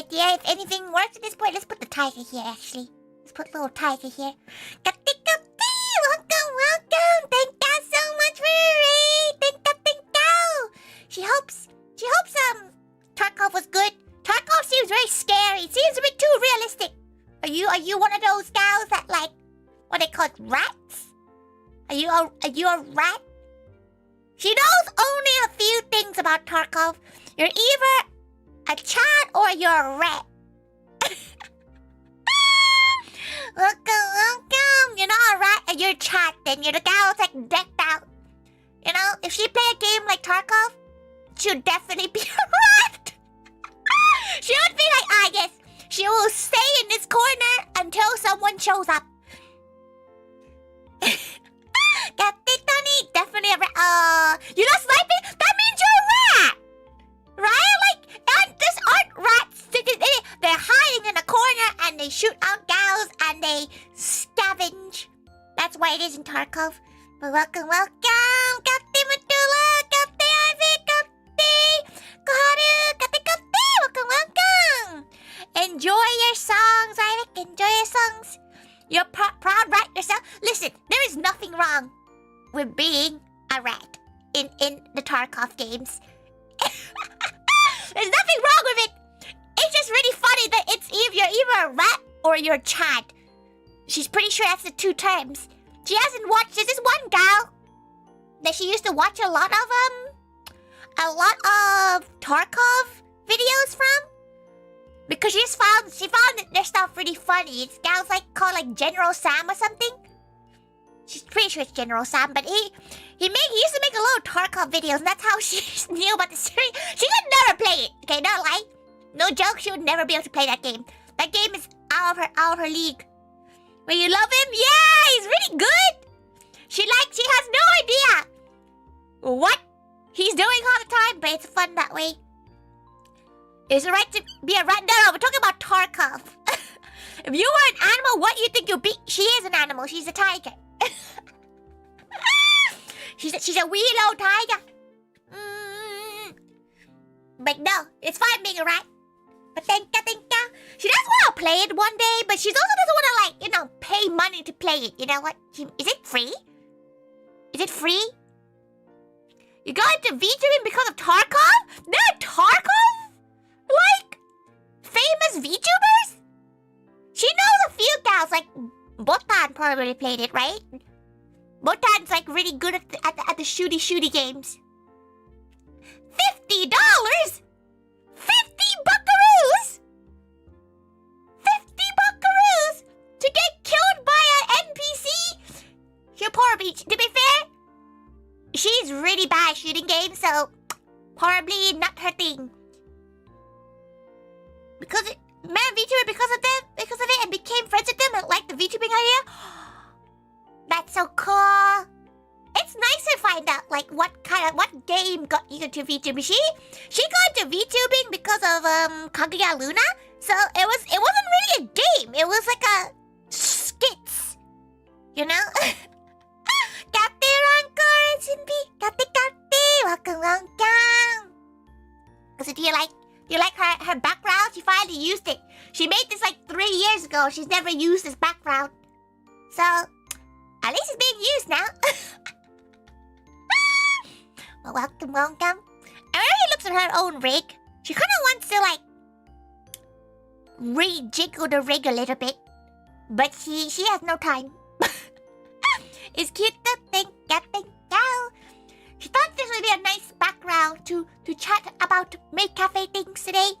idea. If anything works at this point, let's put the tiger here, actually. Let's put little tiger here. Welcome. Thank you so much for the raid. Thank you. She hopes Tarkov was good. Tarkov seems very scary. It seems a bit too realistic. Are you one of those gals that like what they call rats? Are you a rat? She knows only a few things about Tarkov. You're either a chat or you're a rat. Welcome. You're not a rat and you're a chat, then you're the gal that's like decked out. You know, if she play a game like Tarkov, she'll definitely be a rat. She would be like, yes. She will stay in this corner until someone shows up. Got it, Tony. Definitely a rat. You're not sniping? That means you're a rat! Right? Like, and these aren't rats. They're hiding in a corner and they shoot out gals and they scavenge. That's why it is in Tarkov. But welcome. Kati Matula, Kati Ivy, Kati Koharu, Kati. Welcome. Enjoy your songs, Ivy. Enjoy your songs. You're proud rat yourself. Listen, there is nothing wrong with being a rat in the Tarkov games. There's nothing wrong with it. It's just really funny that you're either a rat or you're a Chad. She's pretty sure that's the two terms. She hasn't watched. There's this one gal that she used to watch a lot of Tarkov videos from, because she found their stuff really funny. It's gals like called like General Sam or something. She's pretty sure it's General Sam, but he used to make a lot of Tarkov videos, and that's how she knew about the series. She could never play it. Okay, no lie, no joke. She would never be able to play that game. That game is out of her league. But you love him? Yeah, he's really good. She has no idea what he's doing all the time, but it's fun that way. Is it right to be a rat? No, we're talking about Tarkov. If you were an animal, what do you think you'll be? She is an animal. She's a tiger. she's a wee little tiger. But no, it's fine being a rat. But thank you. She does want to play it one day, but she also doesn't want to, pay money to play it. You know what? Is it free? Is it free? You got into VTubing because of Tarkov? They're Tarkov? Like, famous VTubers? She knows a few gals, like Botan probably played it, right? Botan's like really good at the shooty games. $50? 50 buckaroos? 50 buckaroos to get killed by an NPC? She'll probably, to be fair, she's really bad at shooting games, so probably not her thing. VTuber because of it, and became friends with them and liked the VTubing idea. That's so cool. It's nice to find out like what game got you into VTubing. She got into VTubing because of Kaguya Luna. So it wasn't really a game. It was like a skits, you know. Kate Rancor, Sinbi, Kate, welcome. So do you like her background? She finally used it. She made this like 3 years ago. She's never used this background. So, at least it's being used now. Well, welcome. And whenever she looks at her own rig, she kind of wants to like rejiggle the rig a little bit. But she has no time. It's cute to think. She thought this would be a nice background to chat about Maid Cafe things today.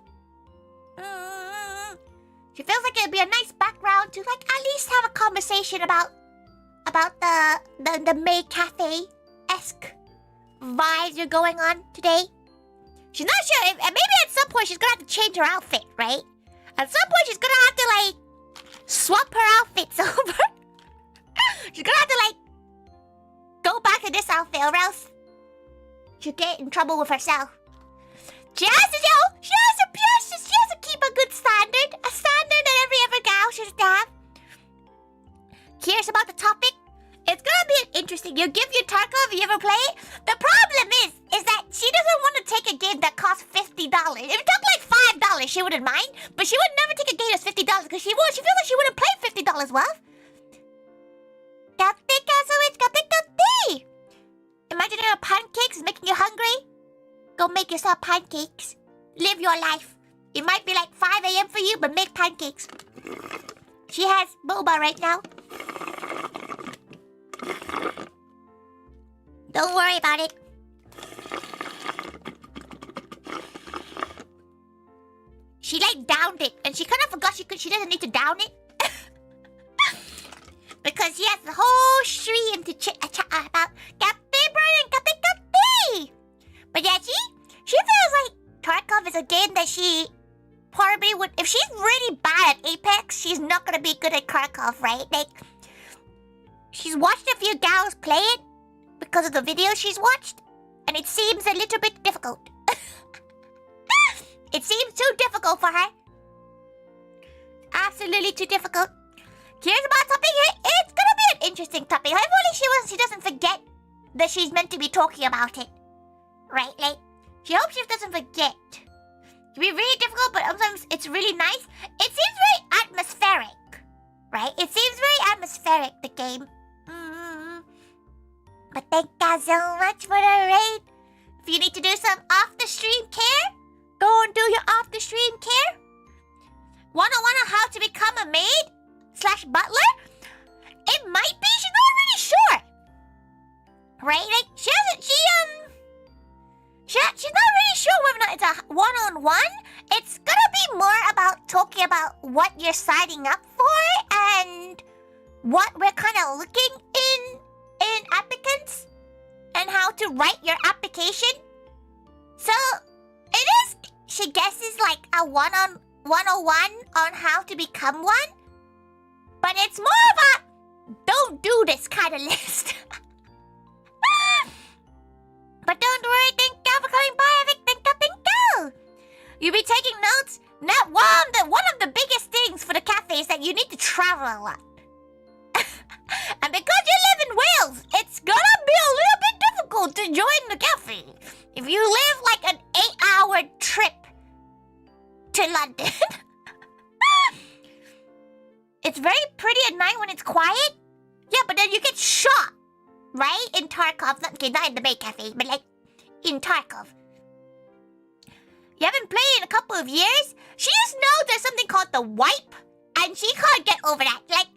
She feels like it'd be a nice background to like at least have a conversation about the Maid Cafe-esque vibes you're going on today. She's not sure. Maybe at some point she's gonna have to change her outfit, right? At some point she's gonna have to like swap her outfits over. She's gonna have to like go back to this outfit or else she'll get in trouble with herself. She has to keep a good standard. A standard that every other gal should have. Curious about the topic? It's gonna be interesting. You give your Tarkov, you ever play it? The problem is that she doesn't want to take a game that costs $50. If it took like $5, she wouldn't mind. But she would never take a game that's $50 because she feels like she wouldn't play $50 worth. Imagine pancakes making you hungry. Go make yourself pancakes. Live your life. It might be like 5 a.m. for you, but make pancakes. She has boba right now. Don't worry about it. She like downed it, and she kind of forgot she doesn't need to down it. Because she has the whole stream to chat about Capybara and Cappy. But yeah, she feels like Tarkov is a game that she probably would... If she's really bad at Apex, she's not going to be good at Tarkov, right? Like, she's watched a few gals play it because of the videos she's watched, and it seems a little bit difficult. It seems too difficult for her. Absolutely too difficult. Here's about topic here. It's gonna be an interesting topic. Hopefully she doesn't forget that she's meant to be talking about it. Right? Like, she hopes she doesn't forget. It can be really difficult, but sometimes it's really nice. It seems very atmospheric. Right? It seems very atmospheric, the game. But thank you so much for the raid. If you need to do some off-the-stream care, go and do your off-the-stream care. 101 on how to become a maid / butler? It might be, she's not really sure. Right? Like, she's not really sure whether or not it's a one-on-one. It's gonna be more about talking about what you're signing up for and what we're kind of looking in applicants and how to write your application. So, it is, she guesses, like a 101 on how to become one. But it's more of a don't do this kind of list. But don't worry, thank you for coming by, Vic. Thank you. You'll be taking notes. Not one of the biggest things for the cafe is that you need to travel a lot. And because you live in Wales, it's gonna be a little bit difficult to join the cafe. If you live like an 8-hour trip to London. It's very pretty at night when it's quiet. Yeah, but then you get shot, right? In Tarkov. Not in the Maid Cafe, but like in Tarkov. You haven't played in a couple of years? She just knows there's something called the wipe, and she can't get over that. Like,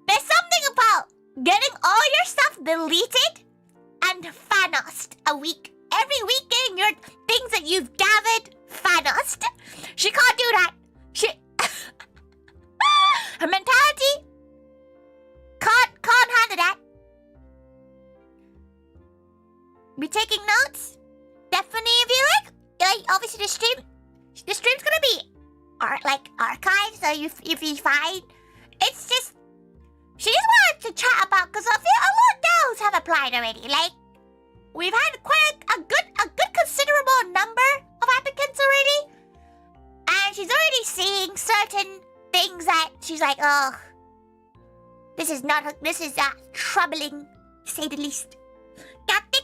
there's something about getting all your stuff deleted and Thanos'd a week. Every week getting your things that you've gathered Thanos'd. She can't do that. Her mentality can't handle that. Be taking notes? Definitely, if you like obviously the stream's gonna be archived, so if you find, it's just, she just wanted to chat about, because I feel a lot of girls have applied already. Like, we've had quite a good considerable number of applicants already, and she's already seeing certain things that she's like, oh, this is troubling, to say the least. Gatti.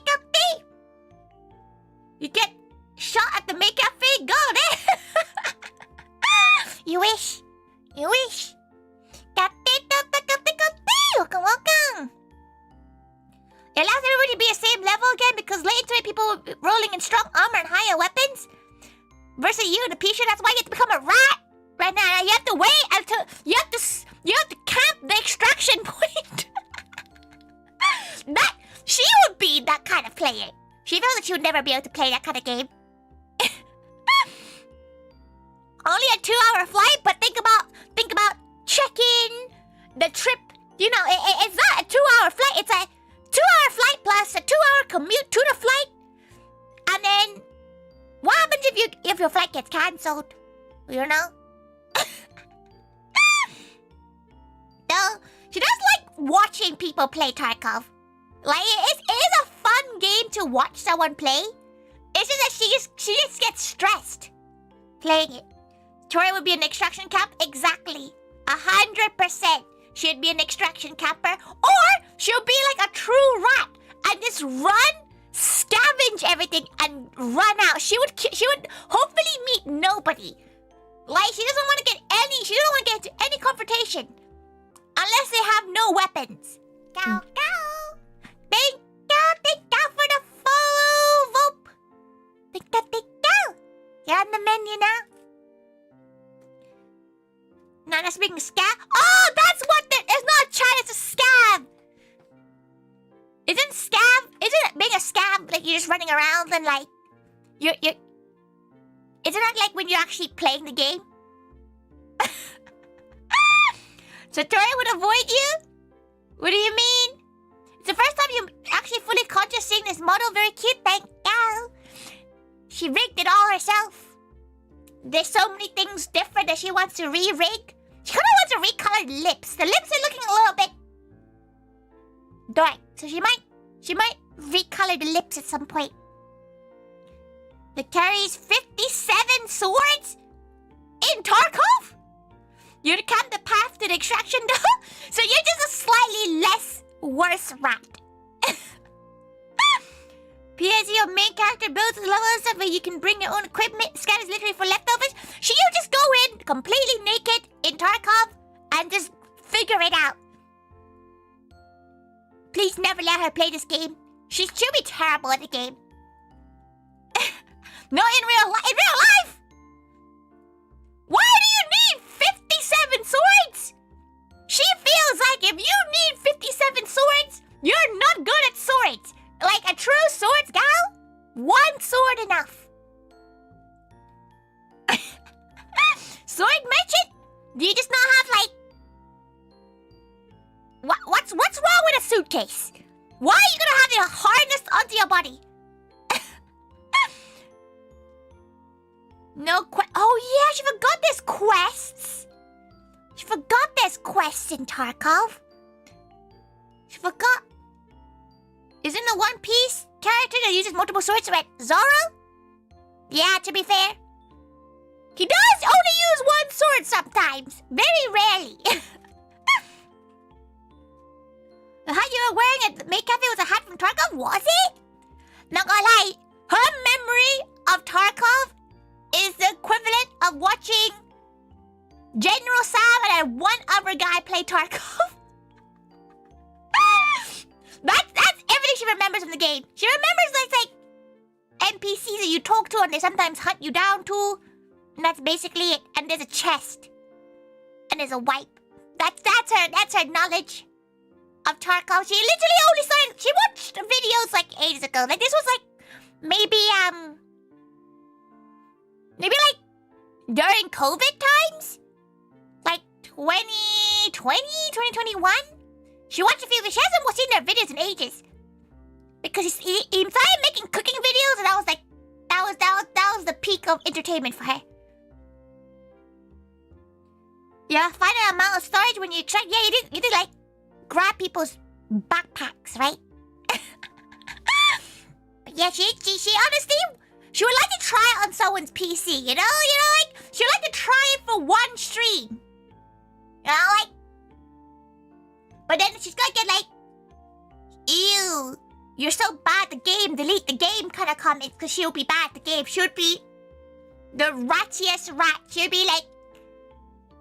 You get shot at the Maid Cafe, go there. You wish. Gatti. Welcome. It allows everybody to be the same level again, because late into it, people rolling in strong armor and higher weapons versus you in the P-shirt. That's why you have to become a rat. Right now, you have to wait until you have to camp the extraction point. She would be that kind of player. She feels like she would never be able to play that kind of game. Only a 2-hour flight, but think about check-in, the trip. You know, it's not a 2-hour flight. It's a 2-hour flight plus a 2-hour commute to the flight. And then, what happens if your flight gets cancelled? You know. No, she does like watching people play Tarkov. Like, it is a fun game to watch someone play. It's just that she just gets stressed playing it. Tori would be an extraction camp? Exactly. 100%. She'd be an extraction camper. Or She'll be like a true rat and just run, scavenge everything, and run out. She would hopefully meet nobody. Like, she doesn't want to get into any confrontation. Unless they have no weapons. Go, go. Thank you for the follow, Vope. Thank you. You're on the menu now. No, that's being a scab. Oh, that's what it's not a chat, it's a scab. Isn't being a scab like you're just running around and like, you're, isn't that like when you're actually playing the game? So Tori would avoid you? What do you mean? It's the first time you're actually fully conscious seeing this model. Very cute, thank you. She rigged it all herself. There's so many things different that she wants to re-rig. She kind of wants to recolor the lips. The lips are looking a little bit dark, so she might recolor the lips at some point. The carries 57 swords in Tarkov? You can't the path to the extraction though? So you're just a slightly less worse rat. P.S. Your main character builds level and stuff where you can bring your own equipment. Scan is literally for leftovers. So you just go in completely naked in Tarkov and just figure it out. Please never let her play this game. She'll be terrible at the game. No, in real life! Why do you need 57 swords? She feels like if you need 57 swords, you're not good at swords. Like a true swords gal, one sword enough. Sword merchant? Do you just not have like... What's wrong with a suitcase? Why are you gonna have your harness onto your body? No oh yeah, she forgot there's quests. She forgot there's quests in Tarkov. She forgot. Isn't the One Piece character that uses multiple swords right? Zoro? Yeah, to be fair. He does only use one sword sometimes. Very rarely. The hat you were wearing at the Maid Cafe was a hat from Tarkov, was it? Not gonna lie, her memory of Tarkov is the equivalent of watching General Sam and one other guy play Tarkov. That's everything she remembers from the game. She remembers like NPCs that you talk to and they sometimes hunt you down too. And that's basically it. And there's a chest. And there's a wipe. That's her knowledge of Tarkov. She literally only started, she watched videos like ages ago. Like this was like maybe like during COVID times? Like 2020, 2021? She watched a few, she hasn't seen their videos in ages. Because he started making cooking videos and I was like, that was the peak of entertainment for her. Yeah, find an amount of storage when you extract. Yeah, you did like grab people's backpacks, right? But yeah, she honestly, she would like to try it on someone's PC, you know, like she would like to try it for one stream. You know, like, but then she's gonna get like, ew, you're so bad at the game, delete the game kind of comments, because she'll be bad at the game. She'll be the rattiest rat. She'll be like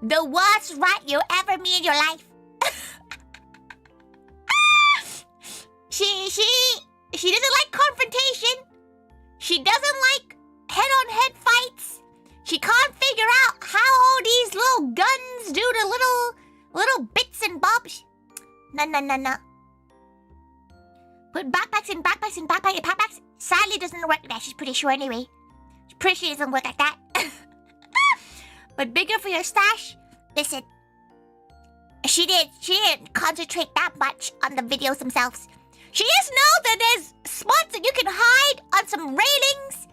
the worst rat you'll ever meet in your life. She doesn't like confrontation. She doesn't like head-on-head fights. She can't figure out how all these little guns do the little bits and bobs. No. Put backpacks in backpacks in backpacks. Sadly, doesn't work like that. She's pretty sure anyway. She's pretty sure it doesn't work like that. But bigger for your stash. Listen, she didn't concentrate that much on the videos themselves. She just knows that there's spots that you can hide on some railings,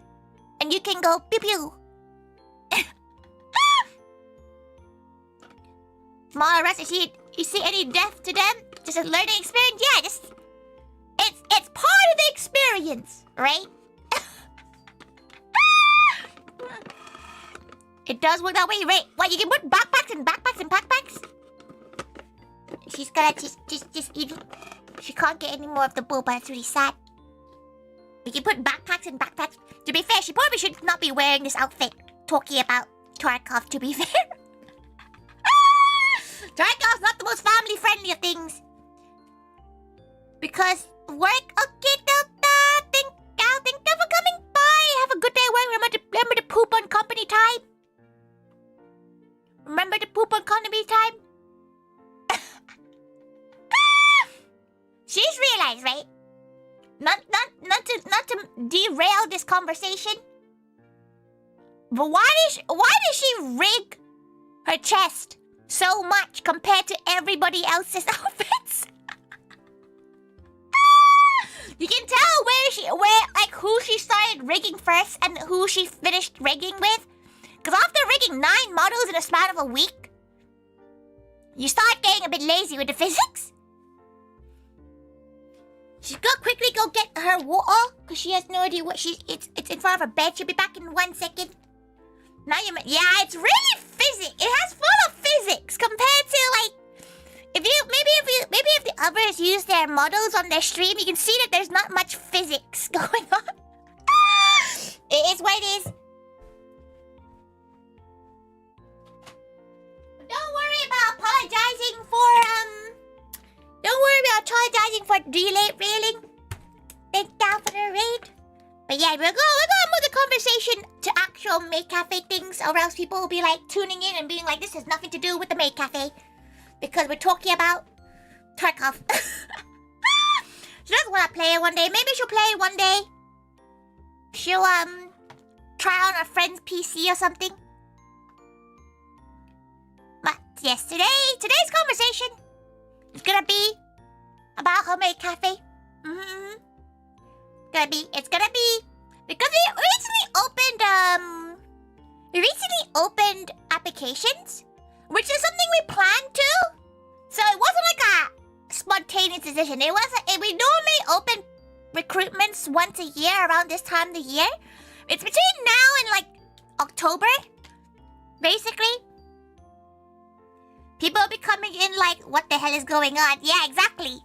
and you can go pew pew. Smaller rest. You see any death to them? Just a learning experience? Yeah, just it's part of the experience, right? It does work that way, right? What, you can put backpacks and backpacks and backpacks? She's gonna just eat. She can't get any more of the boba. It's really sad. We can put backpacks in backpacks. To be fair, she probably should not be wearing this outfit talking about Tarkov, to be fair. Tarkov's not the most family-friendly of things. Because work, okay, I'll think of coming by. Have a good day at work. Remember to poop on company time. Remember to poop on company time. She's realized, right? Not to derail this conversation. But why does she rig her chest so much compared to everybody else's outfits? You can tell who she started rigging first and who she finished rigging with. Because after rigging 9 models in a span of a week, you start getting a bit lazy with the physics. She's gonna quickly go get her water because she has no idea what it's in front of her bed. She'll be back in 1 second. Now yeah, it's really physics. It has full of physics compared to like maybe if the others use their models on their stream, you can see that there's not much physics going on. It is what it is. Don't worry about apologizing for delayed railing. Thank you for the raid. But yeah, we're gonna move the conversation to actual maid cafe things, or else people will be like tuning in and being like, this has nothing to do with the maid cafe. Because we're talking about Tarkov. She doesn't want to play it one day. Maybe she'll play it one day. She'll try on a friend's PC or something. But yes, today's conversation is gonna be about her maid cafe. It's gonna be because we recently opened applications, which is something we planned to. So it wasn't like a spontaneous decision. We normally open recruitments once a year around this time of the year. It's between now and like October, basically. People will be coming in like, what the hell is going on? Yeah, exactly.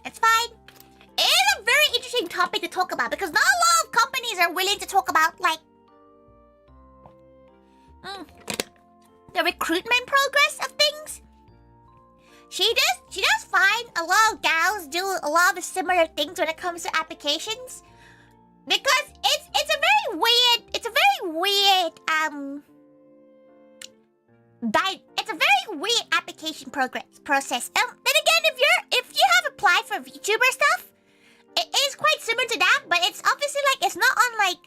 It's fine. It is a very interesting topic to talk about because not a lot of companies are willing to talk about like the recruitment progress of things. She does find a lot of gals do a lot of similar things when it comes to applications, because it's a very weird application process. Then again, if you have applied for Vtuber stuff, it is quite similar to that, but it's obviously like it's not on like,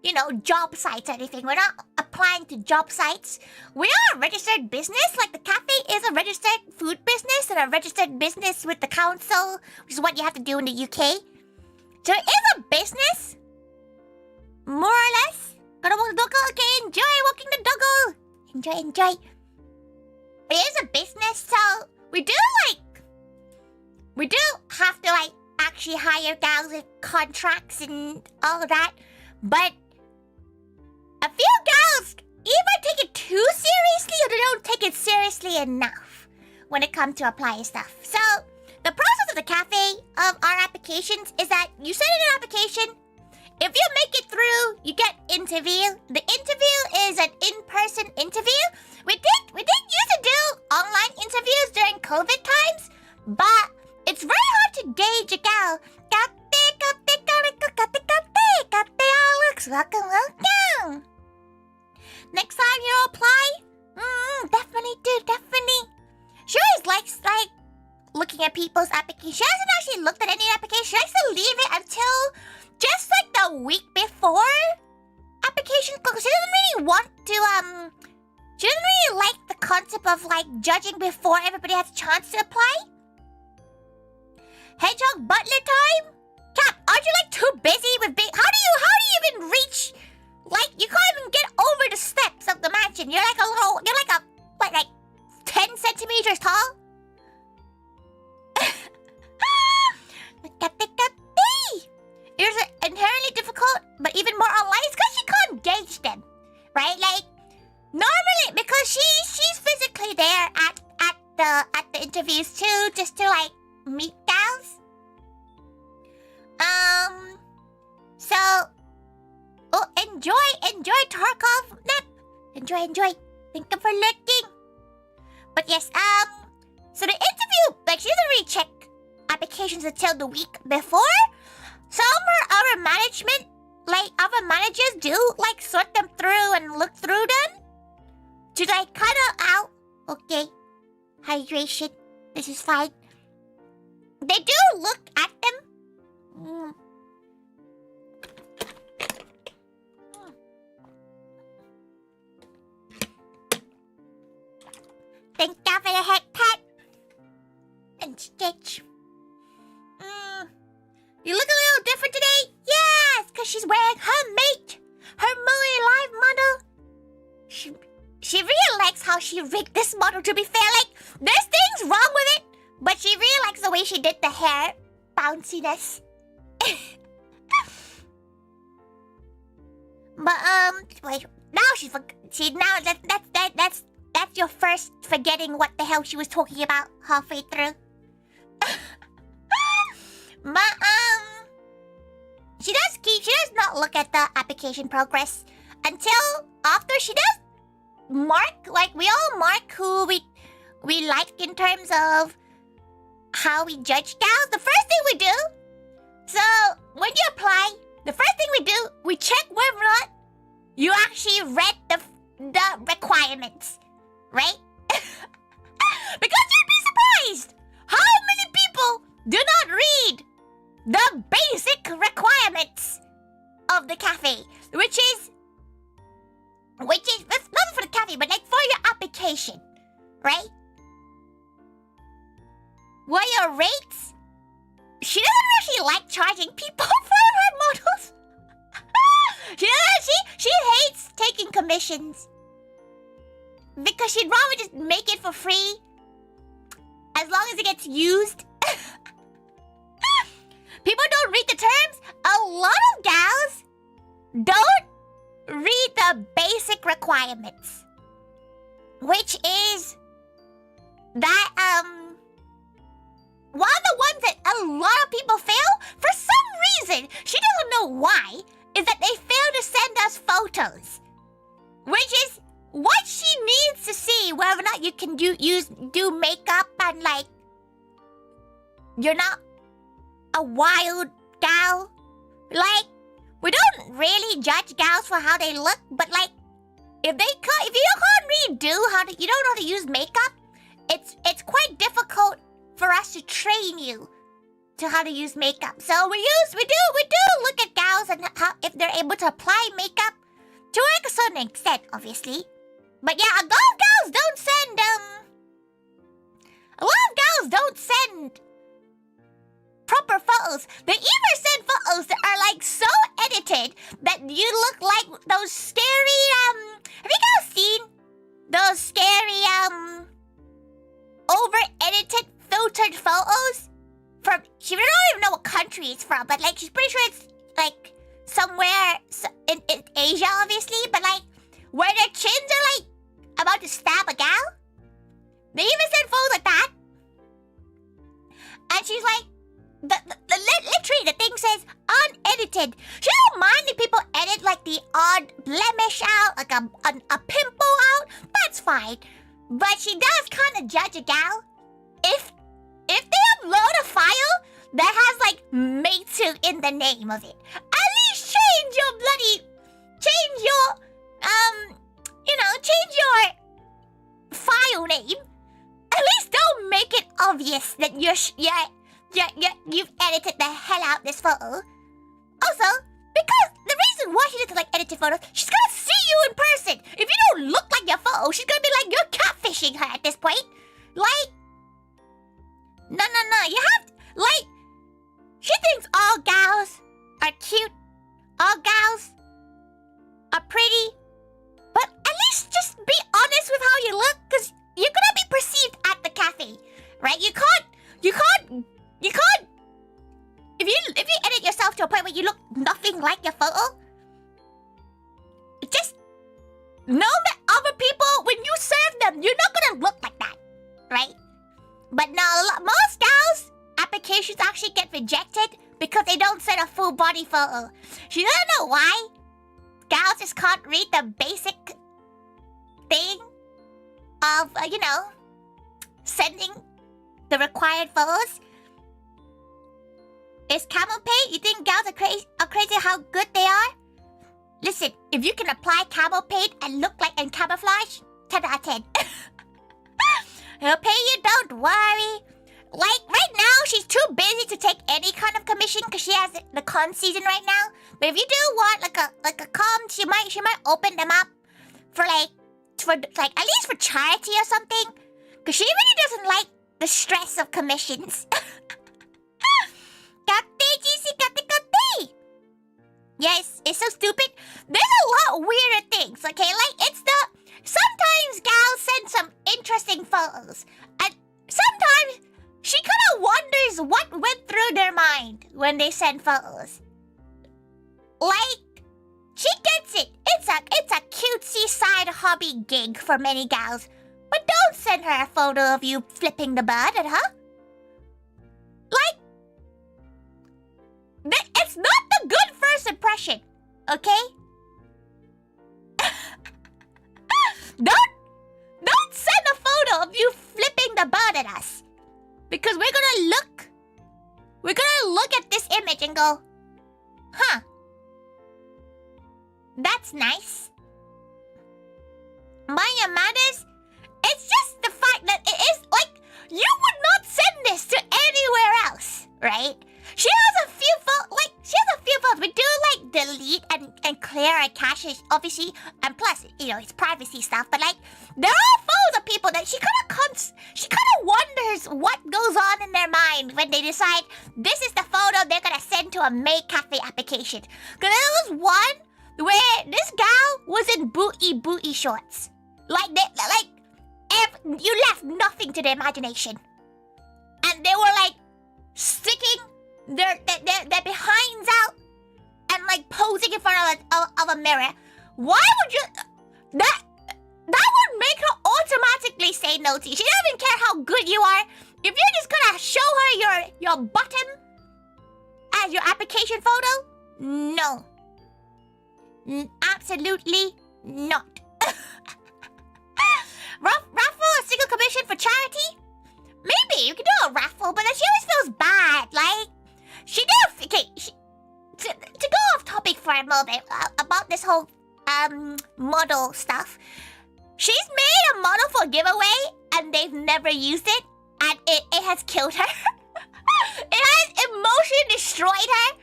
you know, job sites or anything. We're not applying to job sites. We are a registered business. Like the cafe is a registered food business and a registered business with the council, which is what you have to do in the UK. So it is a business, more or less. Gotta walk the doggo. Okay, enjoy walking the doggo. Enjoy. It is a business, so we do have to like actually hire gals with contracts and all of that. But a few gals either take it too seriously or they don't take it seriously enough when it comes to applying stuff. So the process of the cafe of our applications is that you send in an application. If you make it through, you get interview. The interview is an in-person interview. We did used to do online interviews during COVID times, but it's very hard to gauge a gal. Next time you apply, definitely. She always likes like looking at people's applications. She hasn't actually looked at any application. She likes to leave it until just like the week before application, because she doesn't really want to she doesn't really like the concept of like judging before everybody has a chance to apply. Hedgehog butler time? Cap, aren't you like too busy with big? How do you even reach? Like you can't even get over the steps of the mansion. You're like 10 centimeters tall. It's inherently difficult, but even more online. It's because she can't gauge them, right? Like normally, because she's physically there at the interviews too, just to like meet gals. So, oh, enjoy Tarkov nap. Enjoy. Thank you for lurking. But yes, so the interview, like she doesn't really check applications until the week before. Some of our management, like our managers do, like sort them through and look through them to like kind of out. Okay, hydration. This is fine. They do look at them. Thank you for the head pat and stitch. You look a little different today? Yes, because she's wearing her mate, her Movie Live model. She really likes how she rigged this model, to be fair. Like, there's things wrong with it, but she really likes the way she did the hair bounciness. But, wait, now that's your first forgetting what the hell she was talking about halfway through. But, she does not look at the application progress until after she does mark, like we all mark who we like in terms of how we judge gals. The first thing we do, so when you apply, the first thing we do, we check whether or not you actually read the requirements, right? Because you'd be surprised how many people do not read the basic requirements of the cafe, which is that's not for the cafe, but like for your application, right? What your rates? She doesn't actually like charging people for her models. She hates taking commissions because she'd rather just make it for free as long as it gets used. People don't read the terms. A lot of gals don't read the basic requirements, which is that one of the ones that a lot of people fail for some reason. She doesn't know why. Is that they fail to send us photos, which is what she needs to see whether or not you can do makeup and like you're not a wild gal. Like, we don't really judge gals for how they look, but like if you can't you don't know how to use makeup, it's quite difficult for us to train you to how to use makeup. So we do look at gals and how, if they're able to apply makeup to like a certain extent, obviously. But yeah, a lot of gals don't send proper photos. They either send photos that are like so edited that you look like those scary have you guys seen those scary over edited filtered photos from, she don't even know what country it's from, but like she's pretty sure it's like somewhere in Asia, obviously, but like where their chins are like about to stab a gal. They even send photos like that. And she's like, literally the thing says unedited. She don't mind if people edit like the odd blemish out, like a pimple out. That's fine. But she does kind of judge a gal if they upload a file that has like Maids in the name of it. At least change your file name. At least don't make it obvious that you've edited the hell out this photo. Also, because the reason why she doesn't like edited photos, she's gonna see you in person. If you don't look like your photo, she's gonna be like, you're catfishing her at this point. Like, no, you have to, like, she thinks all gals are cute, all gals are pretty, but at least just be honest with how you look, because you're gonna be perceived at the cafe, right? You can't, if you edit yourself to a point where you look nothing like your photo, just know that other people, when you serve them, you're not gonna look like that, right? But no, most gals' applications actually get rejected because they don't send a full body photo. She doesn't know why. Gals just can't read the basic thing of, sending the required photos. Is camel paint? You think gals are crazy how good they are? Listen, if you can apply camel paint and look like in camouflage, 10 out of 10. He'll pay you, don't worry. Like, right now, she's too busy to take any kind of commission because she has the con season right now. But if you do want like a con, she might open them up for at least for charity or something. Because she really doesn't like the stress of commissions. Yes, it's so stupid. There's a lot weirder things, okay? Like, sometimes gals send some interesting photos. And sometimes she kind of wonders what went through their mind when they send photos. Like, she gets it. It's a cutesy side hobby gig for many gals. But don't send her a photo of you flipping the bird at her. Like, it's not the good first impression, okay? Don't send a photo of you flipping the bird at us. Because we're gonna look at this image and go, huh, that's nice. Maya Matters, it's just the fact that it is like, you would not send this to anywhere else, right? She has a few photos. We do like delete and clear our caches, obviously, and plus, it's privacy stuff. But like, there are photos of people that she kind of wonders what goes on in their mind when they decide this is the photo they're gonna send to a Maid Cafe application. Cause there was one where this gal was in booty shorts, you left nothing to the imagination, and they were like sticking their behinds out and like posing in front of a mirror. Why would you? That would make her automatically say no to you. She doesn't even care how good you are. If you're just gonna show her your bottom as your application photo, no, absolutely not. Raffle a single commission for charity? Maybe you can do a raffle, but then she always feels bad. Like, she did. Okay, to go off topic for a moment about this whole model stuff. She's made a model for a giveaway, and they've never used it, and it has killed her. It has emotionally destroyed her.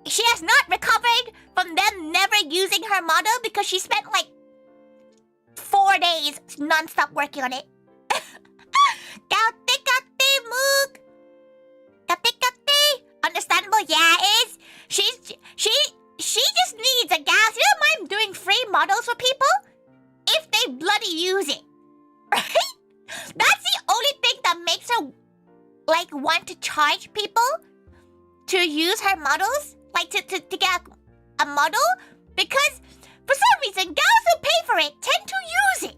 She has not recovered from them never using her model because she spent like 4 days non-stop working on it. Understandable, yeah, it is. She just needs a gal. She doesn't mind doing free models for people if they bloody use it, right? That's the only thing that makes her like want to charge people to use her models, like to get a model, because for some reason gals who pay for it tend to use it.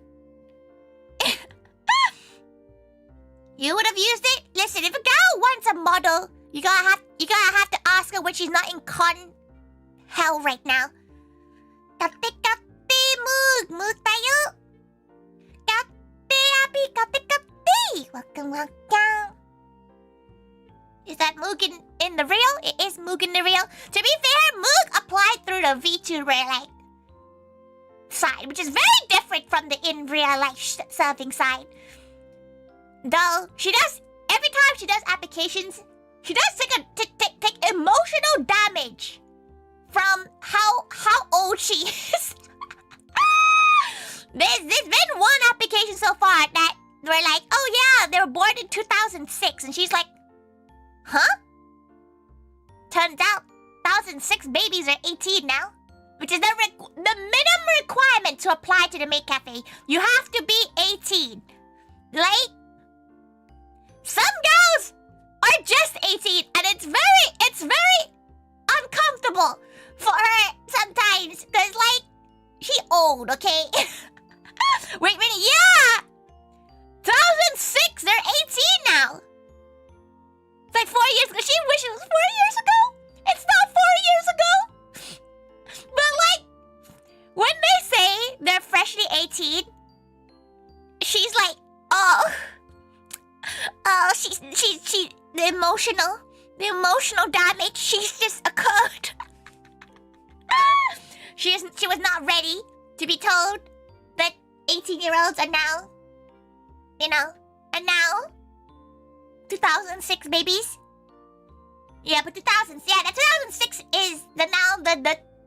You would have used it? Listen, if a gal wants a model, you gotta have to ask her when she's not in con hell right now. Welcome. Is that Moog in the real? It is Moog in the real. To be fair, Moog applied through the Vtuber side, which is very different from the in real life serving side. Though she does, every time she does applications, she does take emotional damage from how old she is. There's been one application so far that we're like, oh yeah, they were born in 2006, and she's like, huh? Turns out 2006 babies are 18 now, which is the minimum requirement to apply to the Maid Cafe. You have to be 18. Like, some girls are just 18, and it's very uncomfortable for her sometimes, because like, she old, okay? Wait, really? Yeah! 2006 the emotional damage, she's just occurred. She was not ready to be told that 18-year-olds are now, and now 2006 babies. Yeah, but 2006 is the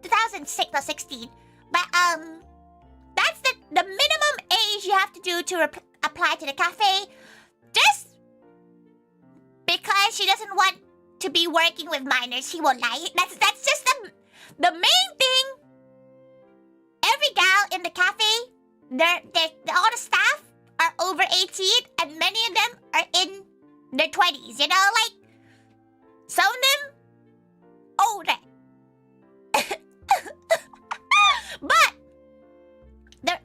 2006 or 16. But that's the minimum age you have to do to apply to the cafe. Just because she doesn't want to be working with minors, she won't lie. That's just the main thing. Every gal in the cafe, all the staff are over 18, and many of them are in their 20s. Like some of them older. But the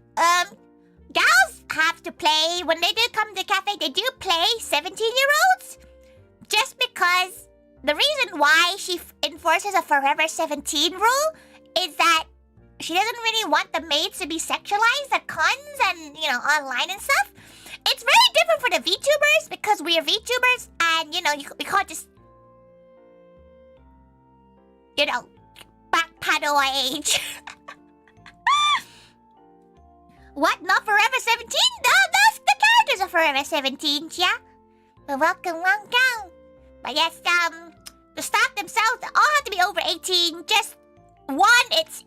gals have to play when they do come to the cafe. They do play 17-year-olds, just because the reason why she enforces a forever 17 rule is that she doesn't really want the maids to be sexualized at cons and online and stuff. It's very different for the VTubers because we are VTubers, and we can't just backpedal our age. What? Not forever 17? No, the characters are forever 17, yeah? But welcome. But yes, the staff themselves all have to be over 18. Just one, it's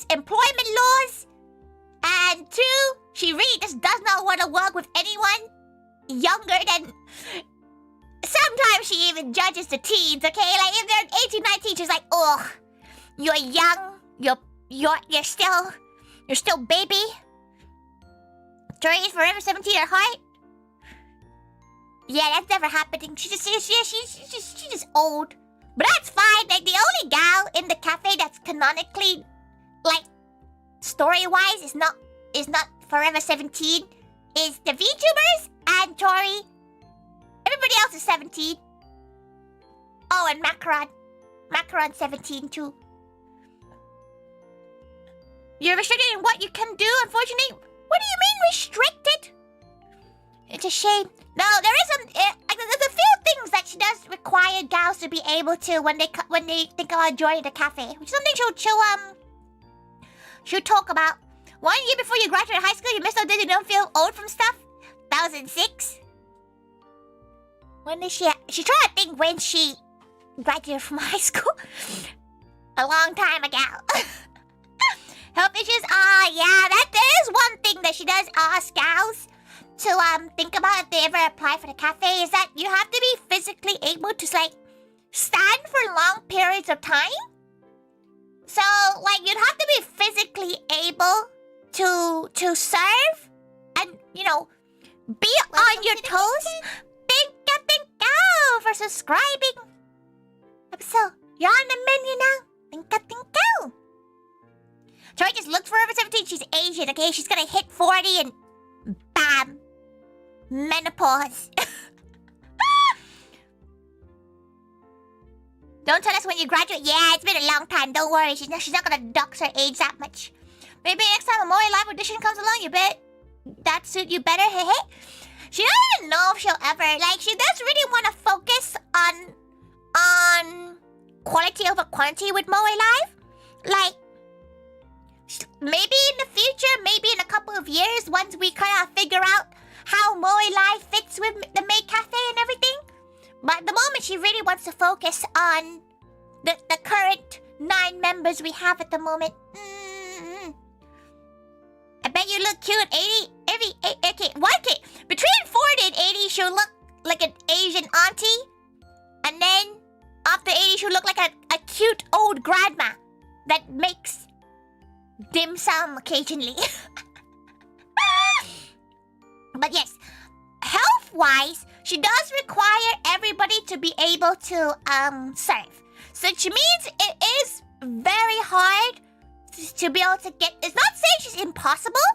employment laws, and two, she really just does not want to work with anyone younger than. Sometimes she even judges the teens. Okay, like if they're 18, 19, she's like, oh, you're young, you're still baby. Tori is forever 17 at heart. Yeah, that's never happening. She's just old. But that's fine. Like, the only gal in the cafe that's canonically, like, story-wise is not forever 17 is the VTubers and Tori. Everybody else is 17. Oh, and Macaron. Macaron's 17 too. You're restricted in what you can do, unfortunately. What do you mean restricted? It's a shame. No, there is there's a few things that she does require gals to be able to when they think about joining the cafe, which is something she'll talk about. 1 year before you graduate high school, you missed out that you don't feel old from stuff. 2006. When did she's trying to think when she graduated from high school. A long time ago. Health issues. Yeah, that is one thing that she does ask gals to think about if they ever apply for the cafe, is that you have to be physically able to stand for long periods of time. So you'd have to be physically able to serve and be on your toes. Thank you for subscribing. So you're on the menu now. Thank you. Tori just looked for over 17. She's Asian, okay? She's gonna hit 40 and bam. Menopause. Don't tell us when you graduate. Yeah, it's been a long time. Don't worry. She's not gonna dox her age that much. Maybe next time a Moe Live audition comes along, you bet that suit you better. Hey. She doesn't even know if she'll ever. She does really want to focus on quality over quantity with Moe Live. Maybe in the future, maybe in a couple of years, once we kind of figure out how Moe Live fits with the Maid Cafe and everything. But at the moment, she really wants to focus on the current 9 members we have at the moment. I bet you look cute. 80, okay, 1K. Between 40 and 80, she'll look like an Asian auntie. And then, after 80, she'll look like a cute old grandma that makes dim sum occasionally. But yes, health-wise, she does require everybody to be able to serve. So which means it is very hard to be able to get. It's not saying she's impossible,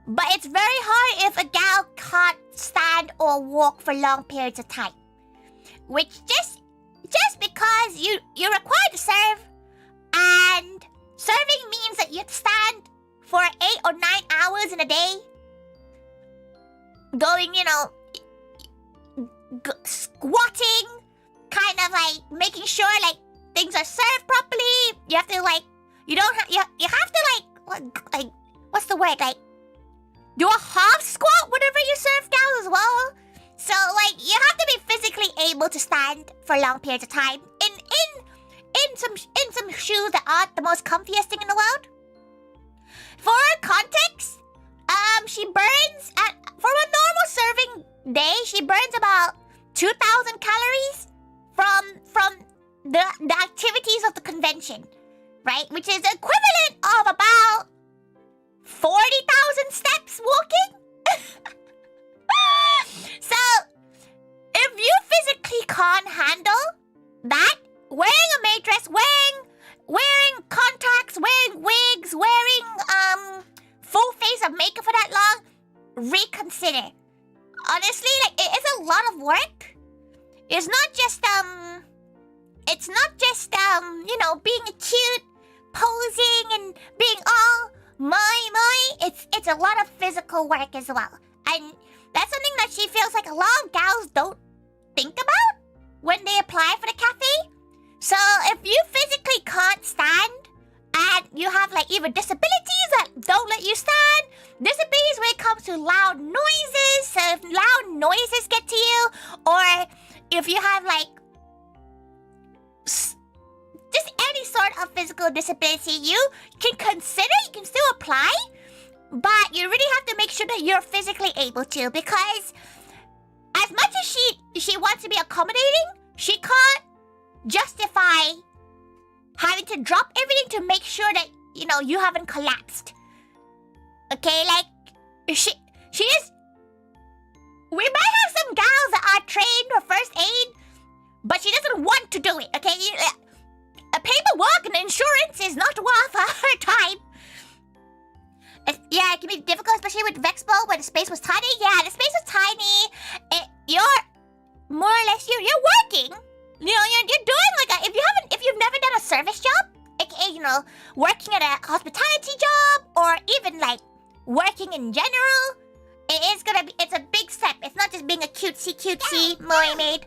but it's very hard if a gal can't stand or walk for long periods of time. Which just because you're required to serve, and serving means that you stand for 8 or 9 hours in a day. Going, squatting, kind of like making sure like things are served properly. You have to like, you have to like what's the word, like do a half squat whenever you serve gals as well. So like you have to be physically able to stand for long periods of time in some shoes that aren't the most comfiest thing in the world. For context, she burns for a normal serving day, she burns about 2,000 calories from the activities of the convention, right? Which is equivalent of about 40,000 steps walking. So, if you physically can't handle that, wearing a maid dress, wearing contacts, wearing wigs, wearing full face of makeup for that long, reconsider. Honestly, like it is a lot of work. It's not just you know, being cute, posing and being all my. It's a lot of physical work as well. And that's something that she feels like a lot of gals don't think about when they apply for the cafe. So if you physically can't stand and you have like either disabilities that don't let you stand, disabilities when it comes to loud noises, so if loud noises get to you, or if you have like just any sort of physical disability, you can still apply, but you really have to make sure that you're physically able to, because as much as she wants to be accommodating, she can't justify having to drop everything to make sure that, you know, you haven't collapsed. Okay, like she is. We might have some gals that are trained for first aid, but she doesn't want to do it. Okay, paperwork and insurance is not worth her time. Yeah, it can be difficult, especially with Vexpo when the space was tiny. Yeah, the space was tiny. You're more or less you're working. You know, you're doing like if you've never done a service job, aka, you know, working at a hospitality job or even like working in general, it's a big step. It's not just being a cutesy mermaid.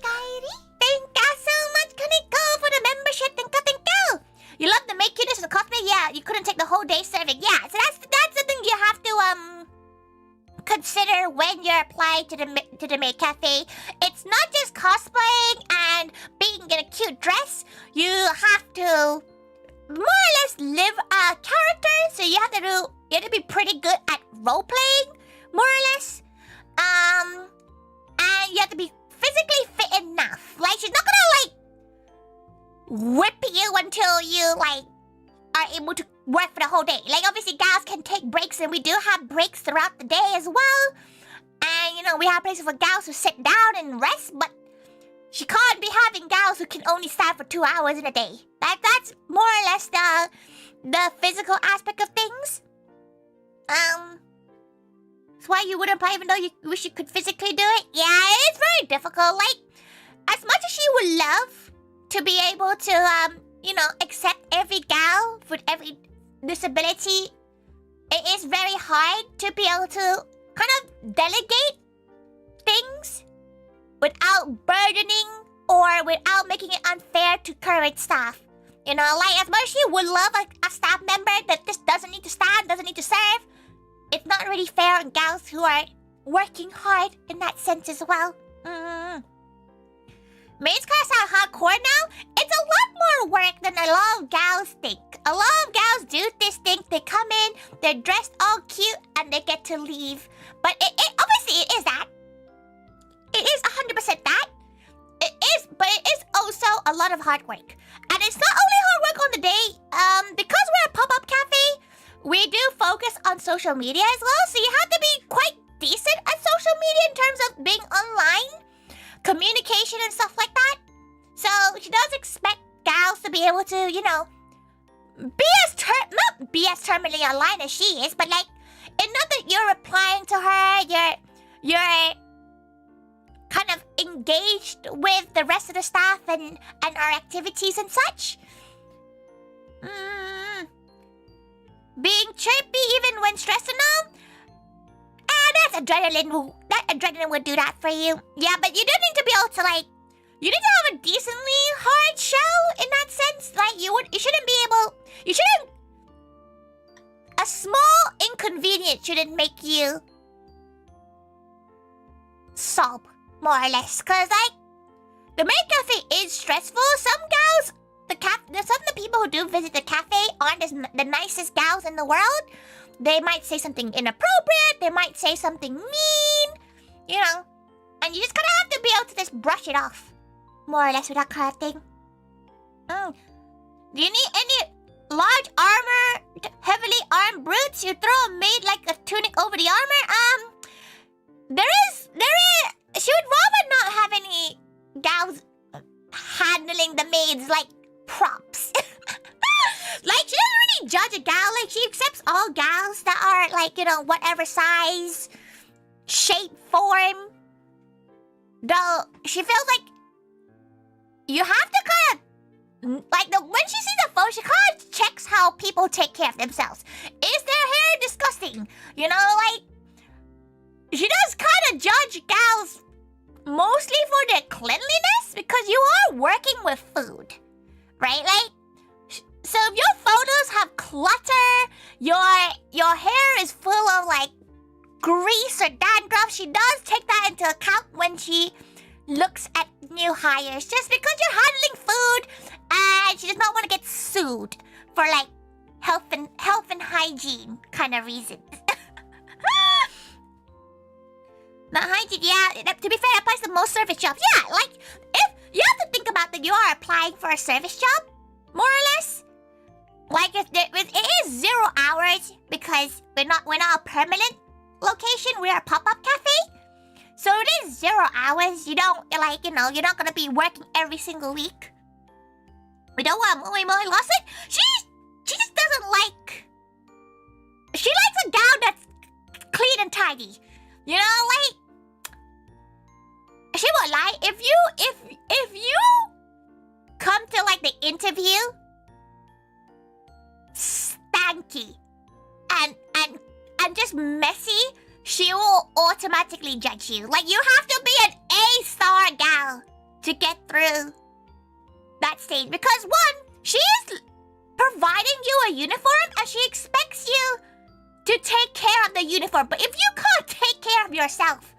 Thank you so much, Kaneko, for the membership. Thank you. You love the maid cuteness of the cosplay? Yeah, you couldn't take the whole day serving. Yeah, so that's something you have to consider when you're applying to the maid cafe. It's not just cosplaying and being in a cute dress. You have to more or less live a character, so you have to be pretty good at role playing, more or less. And you have to be physically fit enough. Like, she's not gonna like whip you until you like are able to work for the whole day. Like, obviously gals can take breaks, and we do have breaks throughout the day as well. And you know, we have places for gals who sit down and rest, but she can't be having gals who can only stand for 2 hours in a day. That's more or less the physical aspect of things. That's why you wouldn't apply even though you wish you could physically do it. Yeah, it's very difficult. Like, as much as she would love to be able to, you know, accept every gal with every disability, it is very hard to be able to kind of delegate things without burdening or without making it unfair to current staff. You know, like, as much as she would love a staff member that just doesn't need to stand, doesn't need to serve, it's not really fair on gals who are working hard in that sense as well. Maids class are hardcore now. It's a lot more work than a lot of gals think. A lot of gals do this thing. They come in, they're dressed all cute, and they get to leave. But it obviously it is that. It is 100% that. It is, but it is also a lot of hard work. And it's not only hard work on the day. Because we're a pop-up cafe, we do focus on social media as well. So you have to be quite decent at social media in terms of being online, communication and stuff like that. So she does expect gals to be able to, you know, not be as terminally online as she is, but like, it's not that you're replying to her, you're kind of engaged with the rest of the staff and our activities and such. Being chirpy even when stressed and all, that adrenaline would do that for you. Yeah, but you do need to be able to like, you need to have a decently hard shell in that sense. Like you shouldn't, a small inconvenience shouldn't make you sob, more or less. Cause like, the maid cafe is stressful. Some gals, some of the people who do visit the cafe aren't the nicest gals in the world. They might say something inappropriate. They might say something mean, you know. And you just kind of have to be able to just brush it off, more or less, with that kind of thing. Do you need any large armor, heavily armed brutes? You throw a maid like a tunic over the armor? She would rather not have any gals handling the maids like props. Like, she doesn't really judge a gal. Like, she accepts all gals that are, like, you know, whatever size, shape, form. Though, she feels like you have to kind of, like, when she sees the phone, she kind of checks how people take care of themselves. Is their hair disgusting? You know, like, she does kind of judge gals mostly for their cleanliness because you are working with food, right? Like, so if your photos have clutter, your hair is full of like grease or dandruff, she does take that into account when she looks at new hires. Just because you're handling food and she does not want to get sued for like health and hygiene kind of reasons. Not hygiene, yeah. To be fair, that applies to most service jobs. Yeah, like if you have to think about that, you are applying for a service job, more or less. Like it is 0 hours because we're not a permanent location. We're a pop-up cafe, so it is 0 hours. You don't like, you know, you're not gonna be working every single week. We don't want Molly Lawson. She just doesn't like. She likes a gown that's clean and tidy. You know, like she won't lie. If you come to like the interview stanky and just messy, she will automatically judge you. Like, you have to be an A-star gal to get through that stage. Because one, she is providing you a uniform and she expects you to take care of the uniform. But if you can't take care of yourself,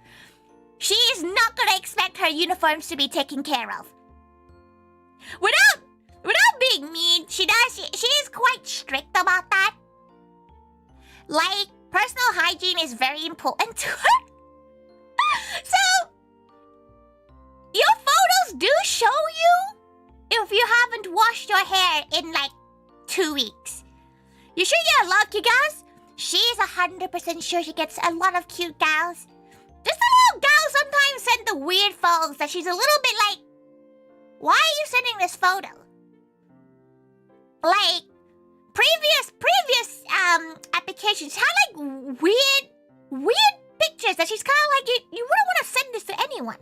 she is not gonna expect her uniforms to be taken care of. Without being mean, she is quite strict about that. Like, personal hygiene is very important to her. So, your photos do show you if you haven't washed your hair in like 2 weeks. You sure you're lucky, guys? She's 100% sure she gets a lot of cute gals. Just a little gal sometimes send the weird photos that she's a little bit like, why are you sending this photo? Like, previous applications had like weird pictures that she's kind of like, you wouldn't want to send this to anyone.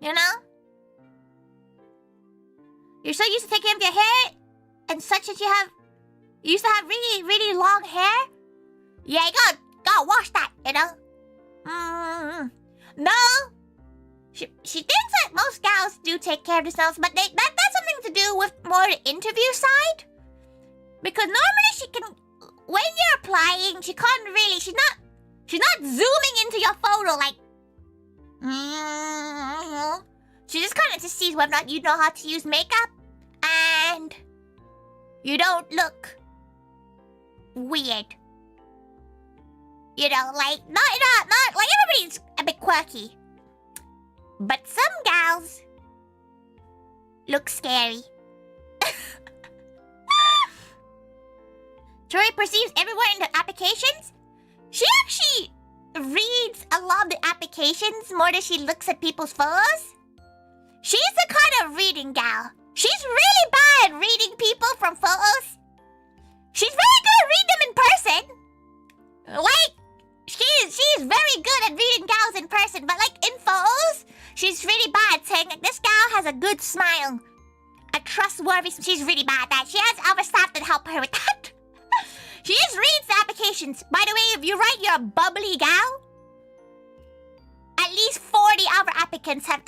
You know? You're so used to taking care of your hair and such that you used to have really, really long hair. Yeah, you gotta wash that, you know? No. She thinks that most gals do take care of themselves, but that's something to do with more the interview side. Because normally she can, when you're applying, she can't really, she's not zooming into your photo like, she just kind of just sees whether or not you know how to use makeup and you don't look weird. You know, like, not like everybody's a bit quirky. But some gals look scary. Tori perceives everywhere in the applications. She actually reads a lot of the applications more than she looks at people's photos. She's the kind of reading gal. She's really bad at reading people from photos. She's very good at reading them in person. Like, she's very good at reading gals in person, but like in photos, she's really bad saying like, this gal has a good smile. A trustworthy, she's really bad at that. She has other staff that help her with that. She just reads the applications. By the way, if you write you're a bubbly gal, at least 40 other applicants have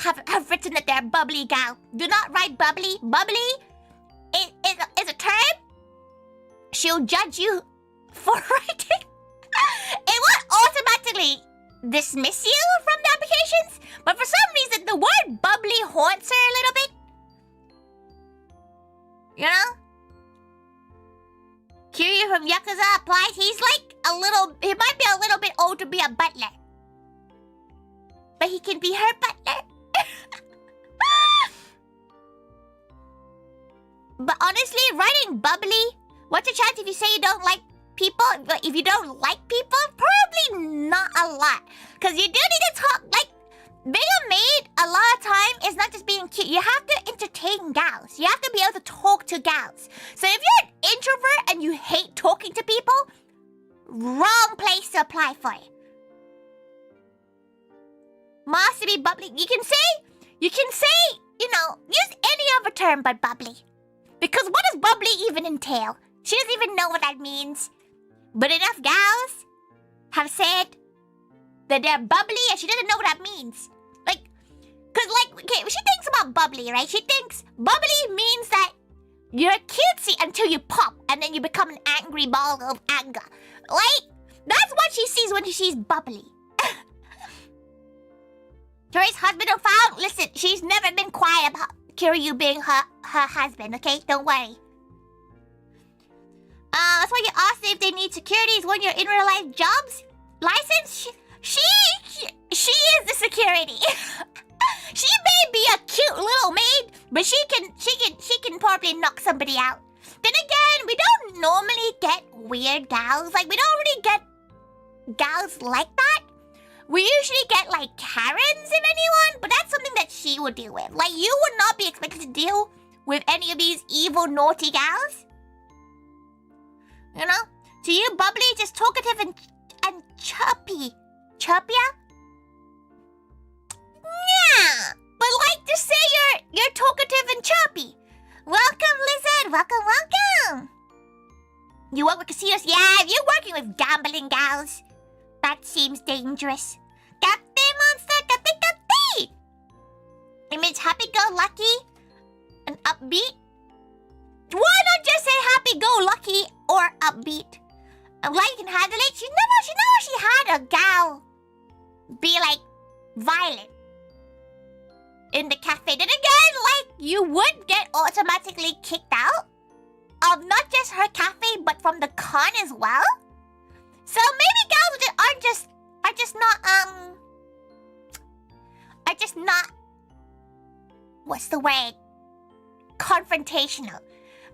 written that they're a bubbly gal. Do not write bubbly. Bubbly is a term. She'll judge you for writing. It won't automatically dismiss you from the applications, but for some reason the word bubbly haunts her a little bit. You know? Kiryu from Yakuza applies. He's like he might be a little bit old to be a butler. But he can be her butler. But honestly, writing bubbly, what's the chance if you say you don't like people? If you don't like people, probably not a lot. Because you do need to talk, like, being a maid a lot of time is not just being cute. You have to entertain gals. You have to be able to talk to gals. So if you're an introvert and you hate talking to people, wrong place to apply for. Must be bubbly. You can say, you know, use any other term but bubbly. Because what does bubbly even entail? She doesn't even know what that means. But enough gals have said that they're bubbly and she doesn't know what that means. Like, cause like, okay, she thinks about bubbly, right? She thinks bubbly means that you're cutesy until you pop and then you become an angry ball of anger. Like, that's what she sees when she sees bubbly. Tori's husband found. Listen, she's never been quiet about Kiryu being her husband, okay? Don't worry. That's why you asked if they need securities when you're in real life jobs. License? She is the security. She may be a cute little maid, but she can probably knock somebody out. Then again, we don't normally get weird gals. Like, we don't really get gals like that. We usually get, like, Karens, if anyone, but that's something that she would deal with. Like, you would not be expected to deal with any of these evil, naughty gals. You know? To you, bubbly, just talkative and chirpy. Chirpier? Yeah, but like to say you're talkative and chirpy. Welcome, Lizard. Welcome. You work with casinos? Yeah, if you're working with gambling gals, that seems dangerous. Captain Monster, Captain. It means happy-go-lucky and upbeat. Why not just say happy-go-lucky or upbeat? I'm glad you can handle it. She never had a gal be like violent in the cafe. Then again, like, you would get automatically kicked out of not just her cafe but from the con as well. So maybe gals are just not what's the word? Confrontational.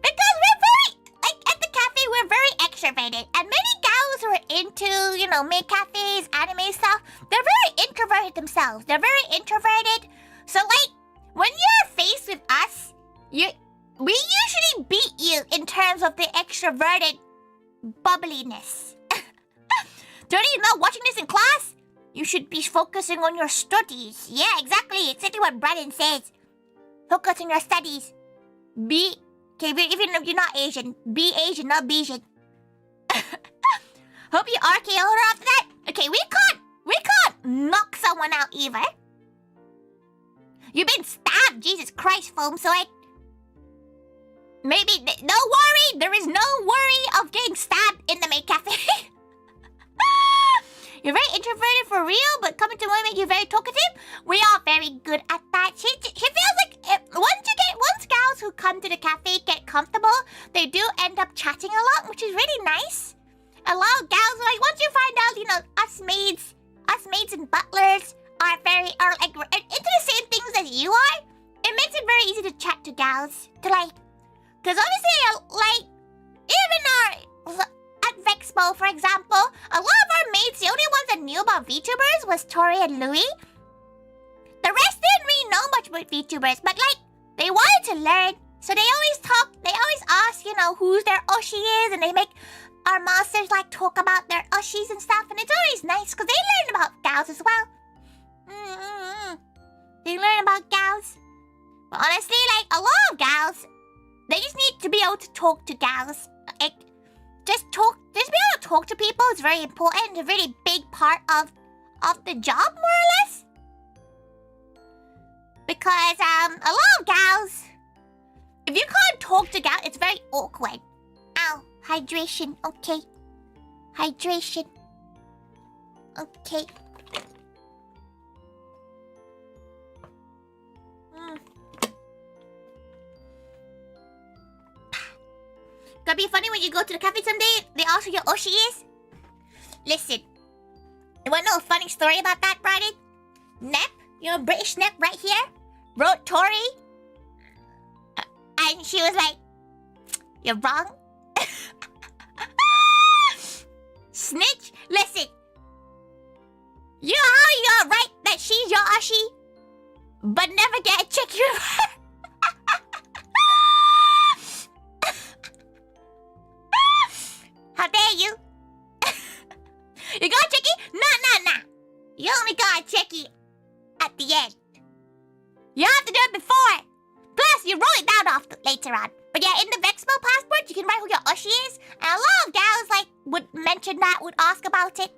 Because we're very, like, at the cafe, we're very extroverted. And many gals who are into, you know, maid cafes, anime stuff, they're very introverted themselves. They're very introverted. So, like, when you're faced with us, we usually beat you in terms of the extroverted bubbliness. Don't you know, watching this in class, you should be focusing on your studies. Yeah, exactly. Exactly what Brandon says. Focus on your studies. Okay, even if you're not Asian, be Asian, not Bijan. Hope you RKO her after that. Okay, we can't knock someone out either. You've been stabbed, Jesus Christ, Foam Sword. Maybe, no worry, there is no worry of getting stabbed in the maid cafe. You're very introverted for real, but coming to women, you're very talkative. We are very good at that. She feels like once gals who come to the cafe get comfortable, they do end up chatting a lot, which is really nice. A lot of gals, like, once you find out, you know, us maids and butlers are like into the same things as you are, it makes it very easy to chat to gals. To like, because obviously, like, even at Vexpo, for example, a lot of our mates, the only ones that knew about VTubers was Tori and Louie. The rest didn't really know much about VTubers, but like, they wanted to learn. So they always ask, you know, who their Oshi is, and they make our masters like talk about their Oshis and stuff, and it's always nice because they learn about gals as well. They learn about gals. But honestly, like, a lot of gals, they just need to be able to talk to gals. Like, just being able to talk to people is very important. It's a really big part of the job, more or less. Because a lot of gals, if you can't talk to gals, it's very awkward. Ow, hydration. Okay, hydration. Okay. Gonna be funny when you go to the cafe someday. They ask who your Oshi is. Listen, you wanna know a funny story about that, Brian? Nep, you know British Nep right here, wrote Tori, and she was like, "You're wrong." Snitch. Listen, you know how you're right that she's your Oshi, but never get a check you. How dare you? You got a checkie? Nah. You only got a checkie at the end. You have to do it before. Plus, you roll it down later on. But yeah, in the Vexmo passport, you can write who your Oshi is. And a lot of gals like would mention that, would ask about it.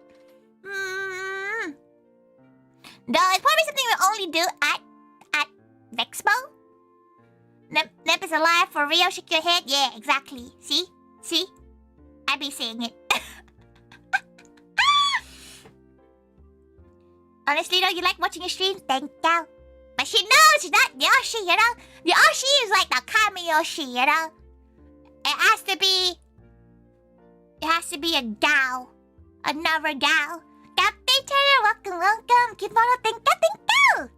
No, it's probably something we only do at Vexmo. Nep is alive for real. Shake your head. Yeah, exactly. See? I be saying it. Honestly though, you like watching your streams? Thank you. But she knows she's not Yoshi, you know? The Yoshi is like the Kami Yoshi, you know? It has to be a gal. Another gal. Captain Taylor, welcome. Keep on thank you.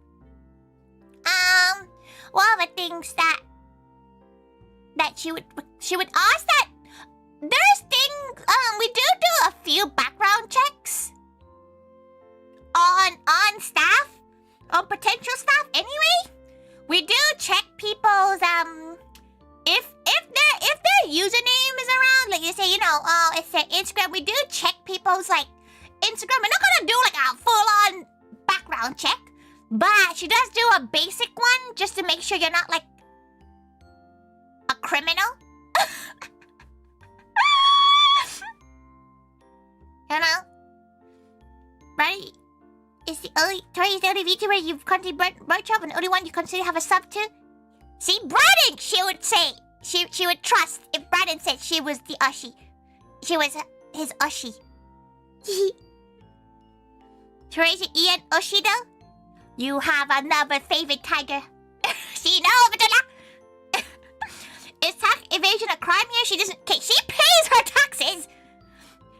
One of the things that she would ask that there's things, we do a few background checks on staff, on potential staff anyway. We do check people's, if their username is around, like you say, you know, it's their Instagram, we do check people's, like, Instagram. We're not gonna do, like, a full-on background check, but she does do a basic one just to make sure you're not, like, a criminal. You know? Right? Tori is the only VTuber you've considered merch of and the only one you consider have a sub to? See, Braden, she would say. She would trust if Braden said she was the Oshi. She was his Oshi. Tori's Ian Oshido? You have another favorite tiger. See, no, Vitala. Is tax evasion a crime here? She doesn't. Okay, she pays her taxes.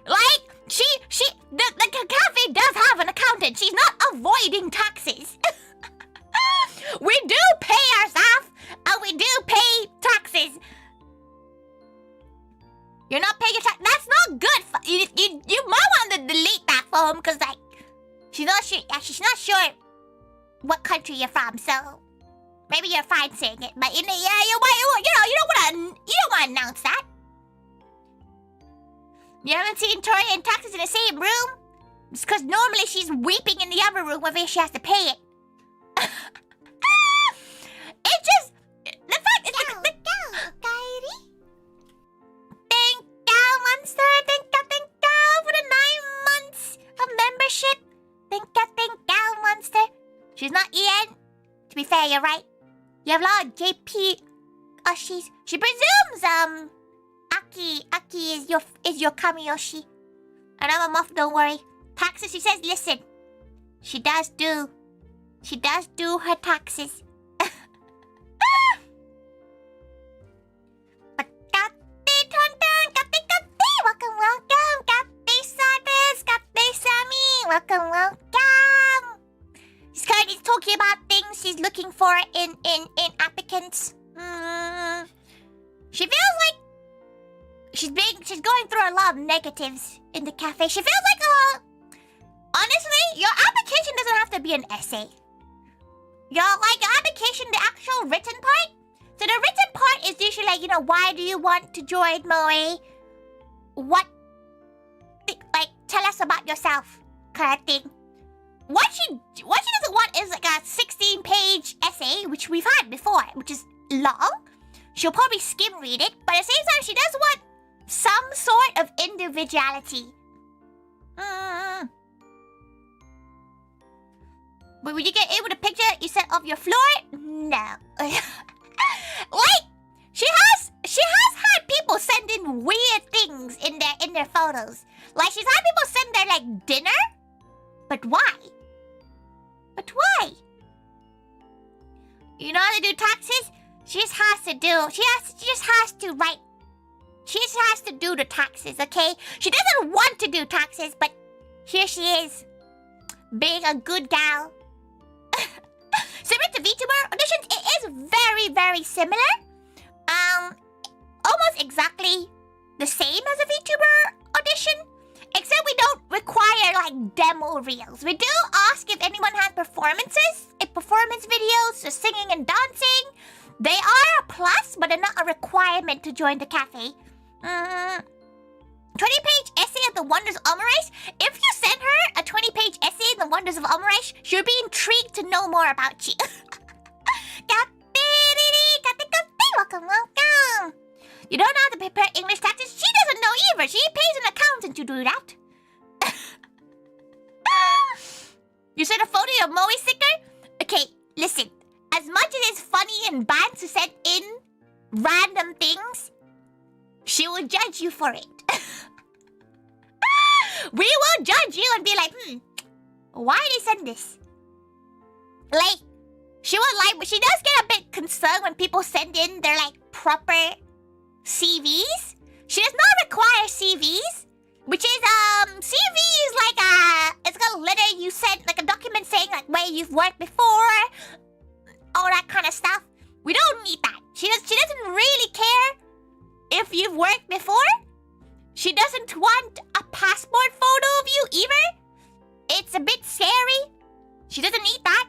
Like, the cafe does have an accountant. She's not avoiding taxes. We do pay our staff, and we do pay taxes. You're not paying your tax. That's not good. You might want to delete that for him, because, like, she's not sure what country you're from, so maybe you're fine saying it. But, you don't want to announce that. You haven't seen Tori and taxes in the same room? It's because normally she's weeping in the other room whenever she has to pay it. It's just... The fact is... Thank you, Monster. Thank you for the 9 months of membership. Thank you, Monster. She's not Ian. To be fair, you're right. You have a lot of JP Oshis. She presumes, Aki is your Kamiyoshi. And I'm a muff, don't worry. Taxes, she says, listen. She does do her taxes. But welcome. Kate Sadis, Kate Sammy, welcome. She's currently talking about things she's looking for in applicants. She feels like she's going through a lot of negatives in the cafe. She feels like honestly, your application doesn't have to be an essay. Your application, the actual written part. So the written part is usually like, why do you want to join Moe? Tell us about yourself, kind of thing. What she doesn't want is like a 16-page essay, which we've had before, which is long. She'll probably skim read it, but at the same time, she does want some sort of individuality. But when you get in with a picture you sent off your floor, no. Like, she has had people send in weird things in their photos. Like, she's had people send their like dinner. But why? But why? You know how to do taxes? She just has to do. She just has to write. She just has to do the taxes, okay? She doesn't want to do taxes, but here she is, being a good gal. Similar to VTuber auditions, it is very, very similar. Almost exactly the same as a VTuber audition, except we don't require like demo reels. We do ask if anyone has performance videos, so singing and dancing. They are a plus, but they're not a requirement to join the cafe. 20-page essay of the wonders of Omerish. If you send her a 20-page essay of the wonders of Omerish, she'll be intrigued to know more about you. Welcome, welcome. You don't know how to prepare English taxes? She doesn't know either. She pays an accountant to do that. You sent a photo of Moe sticker? Okay, listen. As much as it's funny and bad to send in random things, she will judge you for it. We will judge you and be like, why did he send this? Like, she will like, but she does get a bit concerned when people send in their like proper CVs. She does not require CVs, which is CV is like it's got a letter you sent, like a document saying like where you've worked before, all that kind of stuff. We don't need that. She doesn't really care if you've worked before. She doesn't want a passport photo of you either. It's a bit scary. She doesn't need that.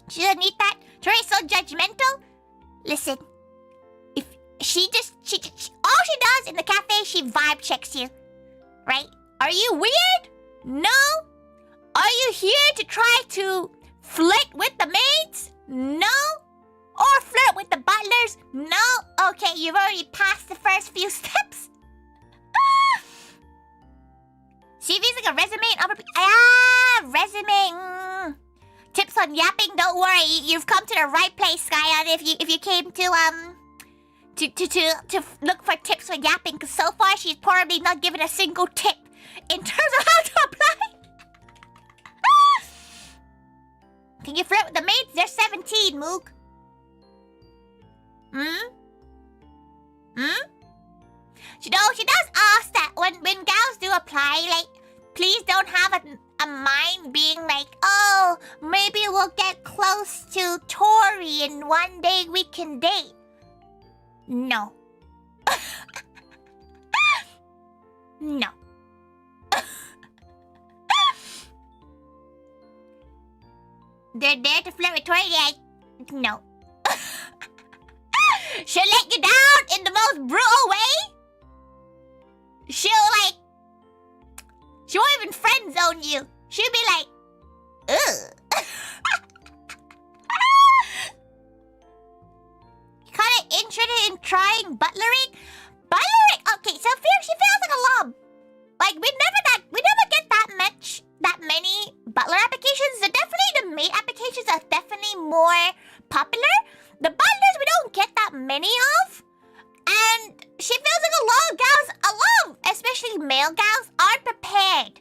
She doesn't need that. Tori's so judgmental. Listen, if she all she does in the cafe, she vibe checks you, right? Are you weird? No. Are you here to try to flirt with the maids? No. Or flirt with the butlers? No. Okay, you've already passed the first few steps. CV's like a resume and resume. Tips on yapping, don't worry. You've come to the right place, Skyon. If you came to look for tips for yapping, because so far she's probably not given a single tip in terms of how to apply. Can you flirt with the maids? They're 17, Moog. She does ask that when gals do apply, like, please don't have a mind being like, oh, maybe we'll get close to Tori and one day we can date. No. No. They're there to flirt with Tori, like, no. She'll let you down in the most brutal way. She won't even friend zone you. She'll be like, ugh. Kinda interested in trying butlering? Butlering? Okay, so she feels like a lob. Like, we never get that many butler applications. The maid applications are definitely more popular. The butlers we don't get that many of. And she feels like a lot of gals, especially male gals, aren't prepared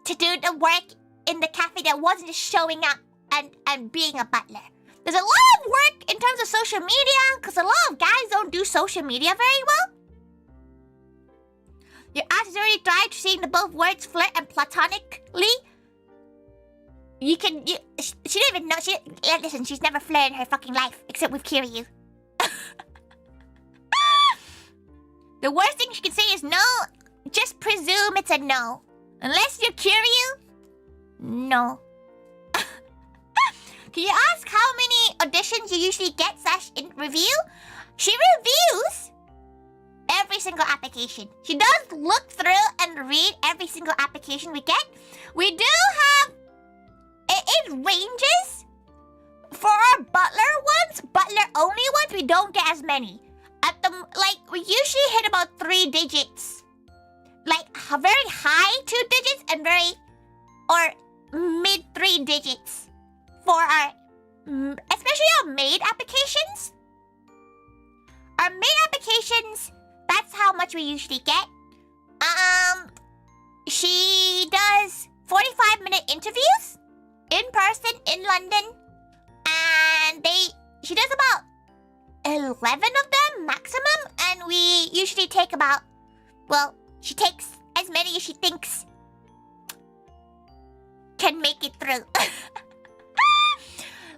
to do the work in the cafe that wasn't just showing up and being a butler. There's a lot of work in terms of social media, because a lot of guys don't do social media very well. Your ass has already tried seeing the both words flirt and platonically. She don't even know. Listen, she's never flirted in her fucking life, except with Kiryu. The worst thing she can say is no. Just presume it's a no. Unless you're Kiryu, no. Can you ask how many auditions you usually get / review? She reviews every single application. She does look through and read every single application we get. We do have... It ranges. For our butler ones, butler-only ones, we don't get as many. like, we usually hit about 3 digits. Like, very high 2 digits and or mid 3 digits for our, especially our MAID applications. Our MAID applications, that's how much we usually get. She does 45-minute interviews in person in London, and she does about 11 of them maximum, and we usually take about, well, she takes as many as she thinks can make it through.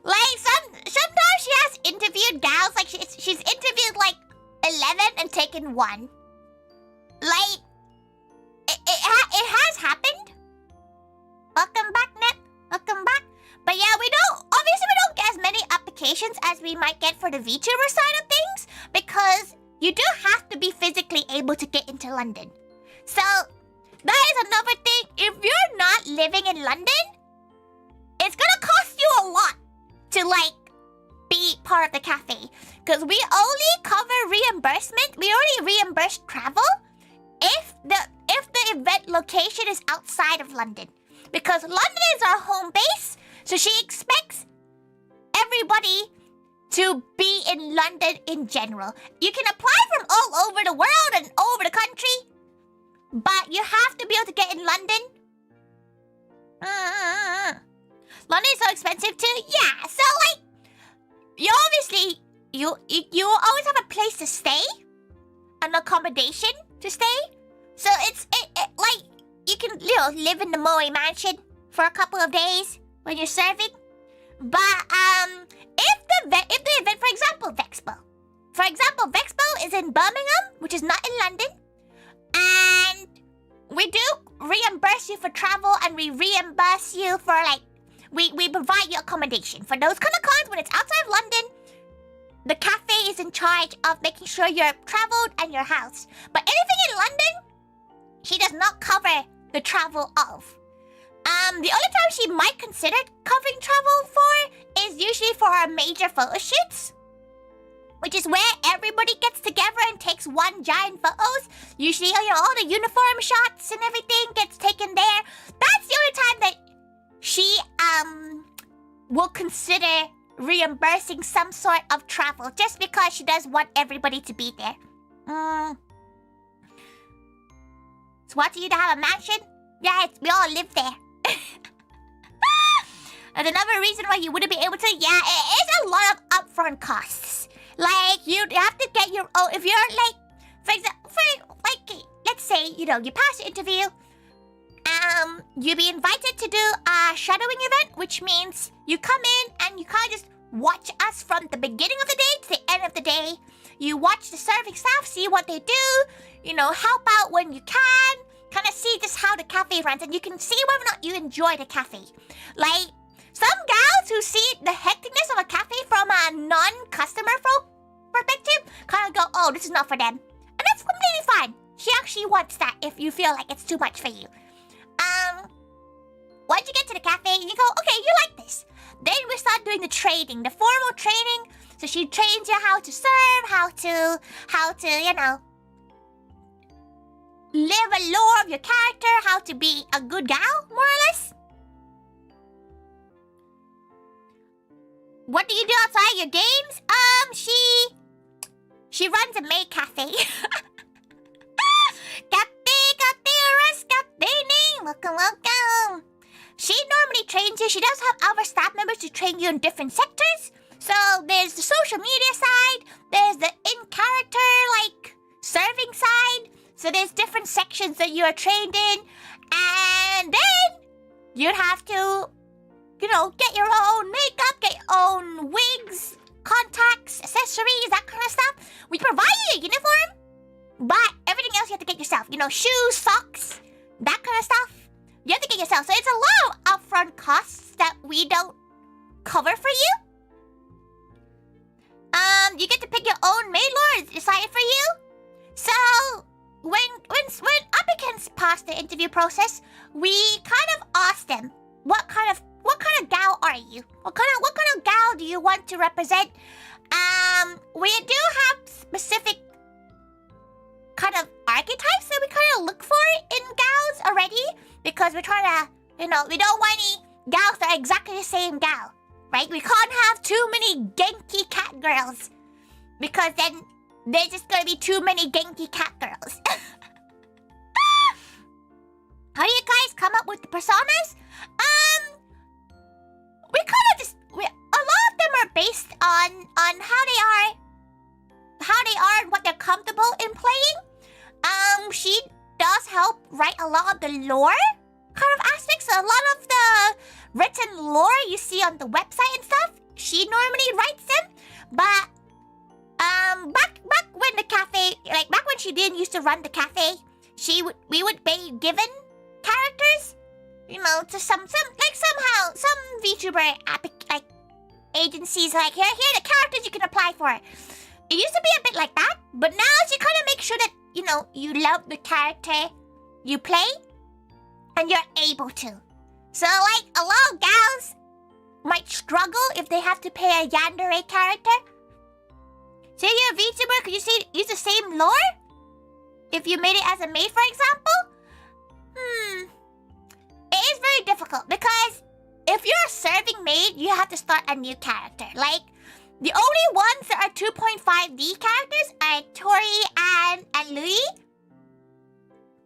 Like, sometimes she has interviewed gals, like she's interviewed like 11 and taken 1. Like, it has happened. Welcome back, Nip. Welcome back. But yeah, obviously we don't get as many applications as we might get for the VTuber side of things, because you do have to be physically able to get into London. So, that is another thing. If you're not living in London, it's gonna cost you a lot to, like, be part of the cafe. Because we only cover reimbursement. We only reimburse travel if the event location is outside of London. Because London is our home base, so she expects everybody to be in London in general. You can apply from all over the world and all over the country, but you have to be able to get in London. London is so expensive too. Yeah, so like, you obviously, you always have a place to stay, an accommodation to stay. So it's like, you can, live in the Moe mansion for a couple of days when you're serving. But if the event, for example, Vexpo is in Birmingham, which is not in London, and we do reimburse you for travel, and we reimburse you for, like, we provide you accommodation. For those kind of cons, when it's outside of London, the cafe is in charge of making sure you're traveled and your house. But anything in London, she does not cover the travel of. The only time she might consider covering travel for is usually for our major photo shoots, which is where everybody gets together and takes one giant photos. Usually, all the uniform shots and everything gets taken there. That's the only time that she will consider reimbursing some sort of travel, just because she does want everybody to be there. So what, do you have a mansion? Yeah, we all live there. And another reason why you wouldn't be able to, yeah, it is a lot of upfront costs. Like, you have to get your own, if you're like, for example, let's say, you pass the interview, you'll be invited to do a shadowing event, which means you come in and you kind of just watch us from the beginning of the day to the end of the day. You watch the serving staff, see what they do, help out when you can, kind of see just how the cafe runs, and you can see whether or not you enjoy the cafe. Like, some gals who see the hecticness of a cafe from a non-customer perspective kind of go, oh, this is not for them. And that's completely fine. She actually wants that if you feel like it's too much for you. Once you get to the cafe, you go, okay, you like this. Then we start doing the training, the formal training. So she trains you how to serve, how to, live a lore of your character, how to be a good gal, more or less. What do you do outside your games? She runs a maid cafe. Welcome, welcome. She normally trains you. She does have other staff members to train you in different sectors. So there's the social media side. There's the in-character, like, serving side. So there's different sections that you are trained in. And then you'd have to, get your own makeup, get your own wigs, contacts, accessories, that kind of stuff. We provide you a uniform, but everything else you have to get yourself. Shoes, socks, that kind of stuff. You have to get yourself. So it's a lot of upfront costs that we don't cover for you. You get to pick your own maid lord. It's decided for you. So when applicants pass the interview process, we kind of ask them, what kind of gal are you? What kind of gal do you want to represent? We do have specific kind of archetypes that we kind of look for in gals already, because we're trying to, we don't want any gals that are exactly the same gal, right? We can't have too many genki cat girls, because then there's just gonna be too many genki cat girls. How do you guys come up with the personas? We kind of just, a lot of them are based on how they are and what they're comfortable in playing. She does help write a lot of the lore kind of aspects. A lot of the written lore you see on the website and stuff, she normally writes them. But back when the cafe, like back when she didn't used to run the cafe, we would be given characters, to somehow some VTuber like agencies like here are the characters you can apply for. It used to be a bit like that, but now she kind of makes sure that you love the character you play and you're able to. So like a lot of gals might struggle if they have to play a yandere character. Say you're a VTuber, could you use the same lore if you made it as a maid, for example? It is very difficult because if you're a serving maid, you have to start a new character. Like, the only ones that are 2.5D characters are Tori and Louis,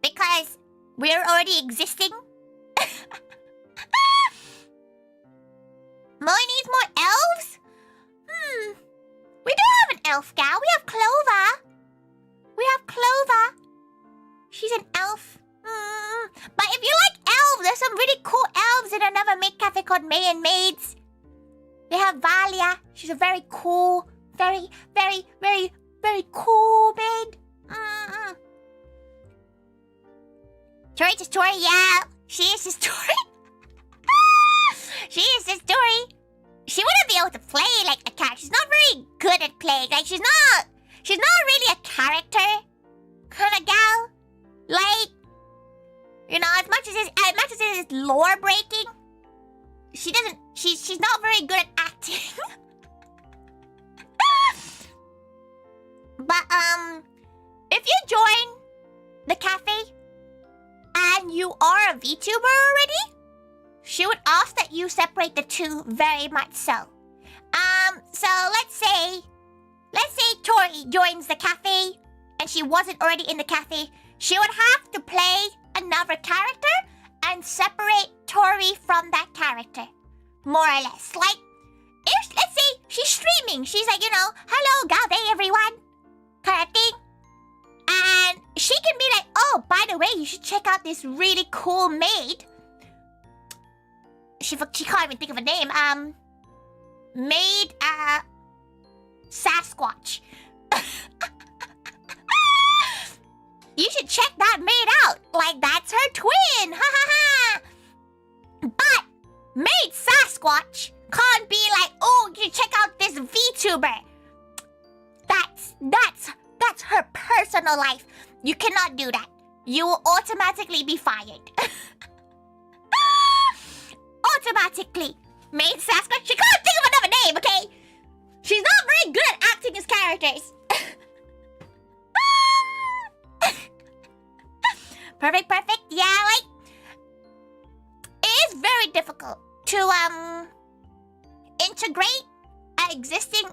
because we're already existing. Moe needs more elves? We do have an elf gal. We have Clover. She's an elf. But if you like elves, there's some really cool elves in another maid cafe called May and Maids. They have Valia. She's a very cool, very, very, very, very cool maid. Tori to Tori, yeah. She is his Tori. She is his Tori. She wouldn't be able to play like a character. She's not very good at playing. Like she's not really a character kind of gal. Like, as much as it is lore breaking, she's not very good at acting. But if you join the cafe and you are a VTuber already, she would ask that you separate the two very much so. So let's say Tori joins the cafe and she wasn't already in the cafe. She would have to play another character and separate Tori from that character, more or less. Like, if let's say she's streaming, she's like, hello, good day, everyone, kind of thing. And she can be like, oh, by the way, you should check out this really cool maid. She can't even think of a name. Maid, Sasquatch. You should check that maid out. Like, that's her twin. Ha ha ha. But Maid Sasquatch can't be like, oh, you check out this VTuber. That's her personal life. You cannot do that. You will automatically be fired. Automatically. Maid Sasquatch, she can't think of another name, okay? She's not very good at acting as characters. Perfect. Yeah, like, it is very difficult to integrate an existing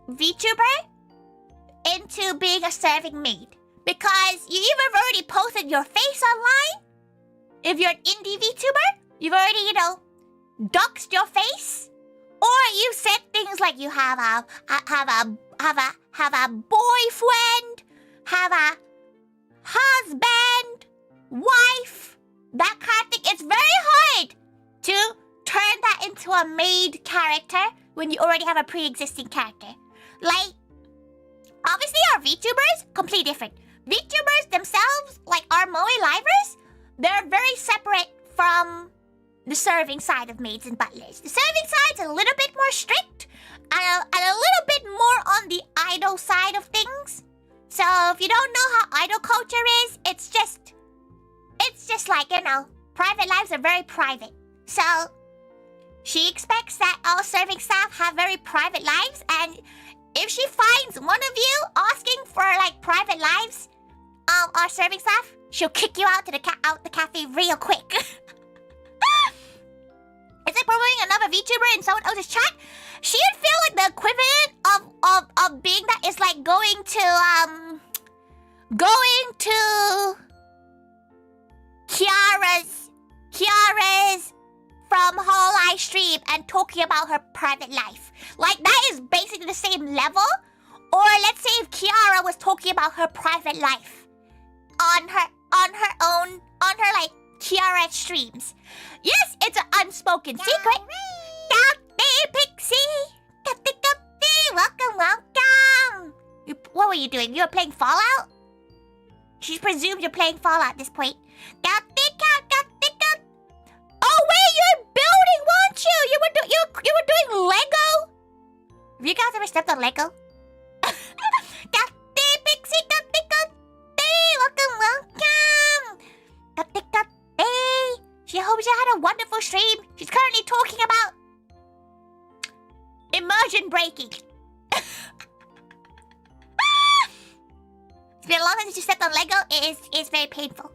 VTuber into being a serving maid, because you either already posted your face online. If you're an indie VTuber, you've already, doxed your face, or you said things like you have a boyfriend, have a husband, wife, that kind of thing. It's very hard to turn that into a maid character when you already have a pre-existing character. Like, obviously our VTubers, completely different. VTubers themselves, like our Moe Livers, they're very separate from the serving side of Maids and Butlers. The serving side's a little bit more strict and a little bit more on the idol side of things. So if you don't know how idol culture is, it's just like, private lives are very private. So she expects that all serving staff have very private lives, and if she finds one of you asking for like private lives, our serving staff, she'll kick you out to out the cafe real quick. It's like promoting another VTuber in someone else's chat. She would feel like the equivalent of being that is like going to Kiara's from whole live stream and talking about her private life. Like that is basically the same level. Or let's say if Kiara was talking about her private life on her like Kiara streams. Yes, it's an unspoken secret. Catty Pixie, Catty, welcome. What were you doing? You were playing Fallout? She presumed you're playing Fallout at this point. Oh wait, you're building, weren't you? You were doing Lego. Have you guys ever stepped on Lego? Catty Pixie, welcome. She hopes you had a wonderful stream. She's currently talking about immersion breaking. It's been a long time since you stepped on Lego. It is very painful.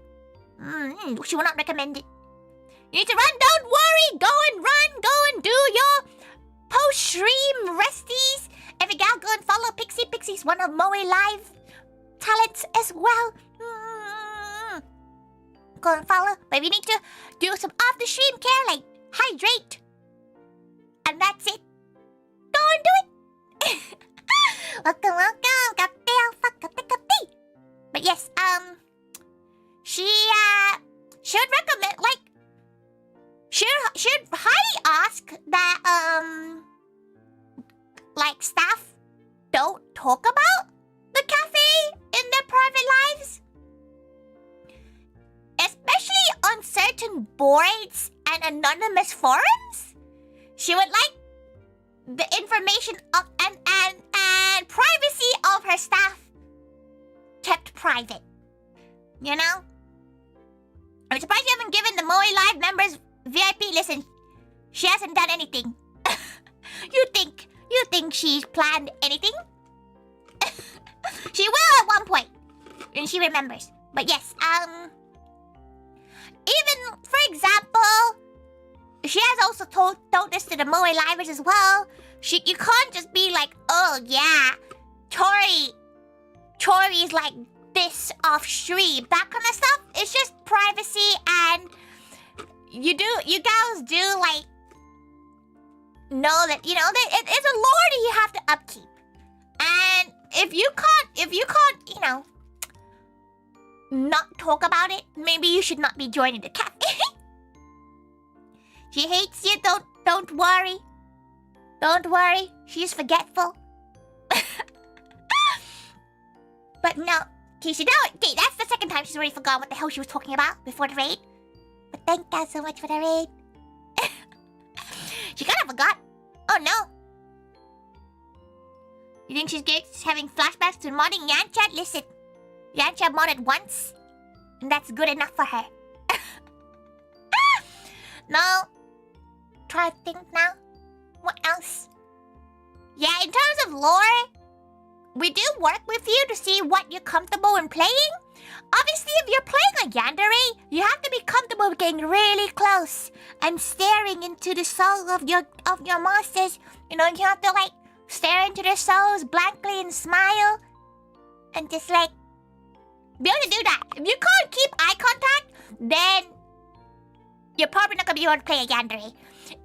She will not recommend it. You need to run, don't worry. Go and run. Go and do your post-stream resties. Every gal, go and follow Pixie. Pixie's one of Moe Live talents as well. Go and follow. But we need to do some after-stream care, like hydrate. And that's it. Go and do it. Welcome. But yes, she would recommend, like, should highly ask that, like, staff don't talk about the cafe in their private lives. Especially on certain boards and anonymous forums. She would like the information of and privacy of her staff kept private. You know? I'm surprised you haven't given the Moe Live members VIP. Listen, she hasn't done anything. You think she's planned anything? She will at one point. And she remembers. But yes, even, for example, she has also told this to the Moe Livers as well. You can't just be like, oh yeah, Tori's like this off stream. That kind of stuff. It's just privacy, and you guys do like know that, you know, that it's a lore that you have to upkeep. And if you can't, you know, not talk about it, maybe you should not be joining the cafe. She hates you. Don't worry. Don't worry. She's forgetful. But no, okay, that's the second time she's already forgotten what the hell she was talking about before the raid. But thank you so much for the raid. She kind of forgot. Oh no. You think she's having flashbacks to modding Yancha? Listen, Yancha modded once, and that's good enough for her. No. Try to think now. What else? Yeah, in terms of lore, we do work with you to see what you're comfortable in playing. Obviously, if you're playing a yandere, you have to be comfortable with getting really close and staring into the soul of your monsters. You know, you have to like stare into their souls blankly and smile, and just like be able to do that. If you can't keep eye contact, then you're probably not gonna be able to play a yandere.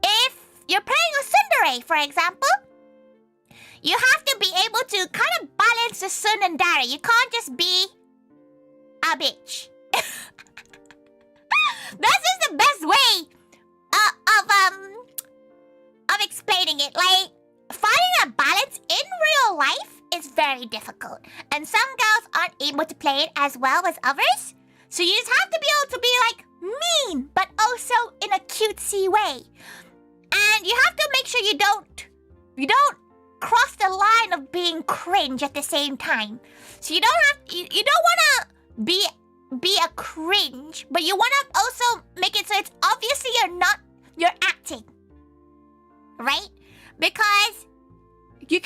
If you're playing a tsundere, for example, you have to be able to kind of balance the sun and dare. You can't just be a bitch. This is the best way of explaining it. Like, finding a balance in real life is very difficult, and some girls aren't able to play it as well as others. So you just have to be able to be like mean, but also in a cutesy way. And you have to make sure you don't cross the line of being cringe at the same time. So you don't want to be a cringe, but you want to also make it so it's obviously you're acting, right? Because you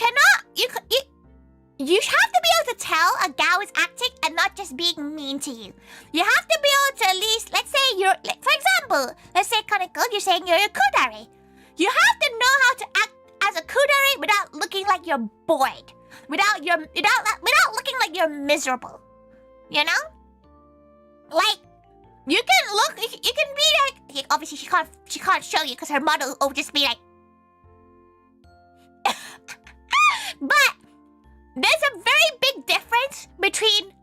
you have to be able to tell a gal is acting and not just being mean to you. You have to be able to at least, let's say you're, like, for example, let's say Kaneko, you're saying you're a kudare. You have to know how to act as a kudare without looking like you're bored, without looking like you're miserable. You know, like you can be like, obviously she can't show you because her model will just be like. But there's a very big difference between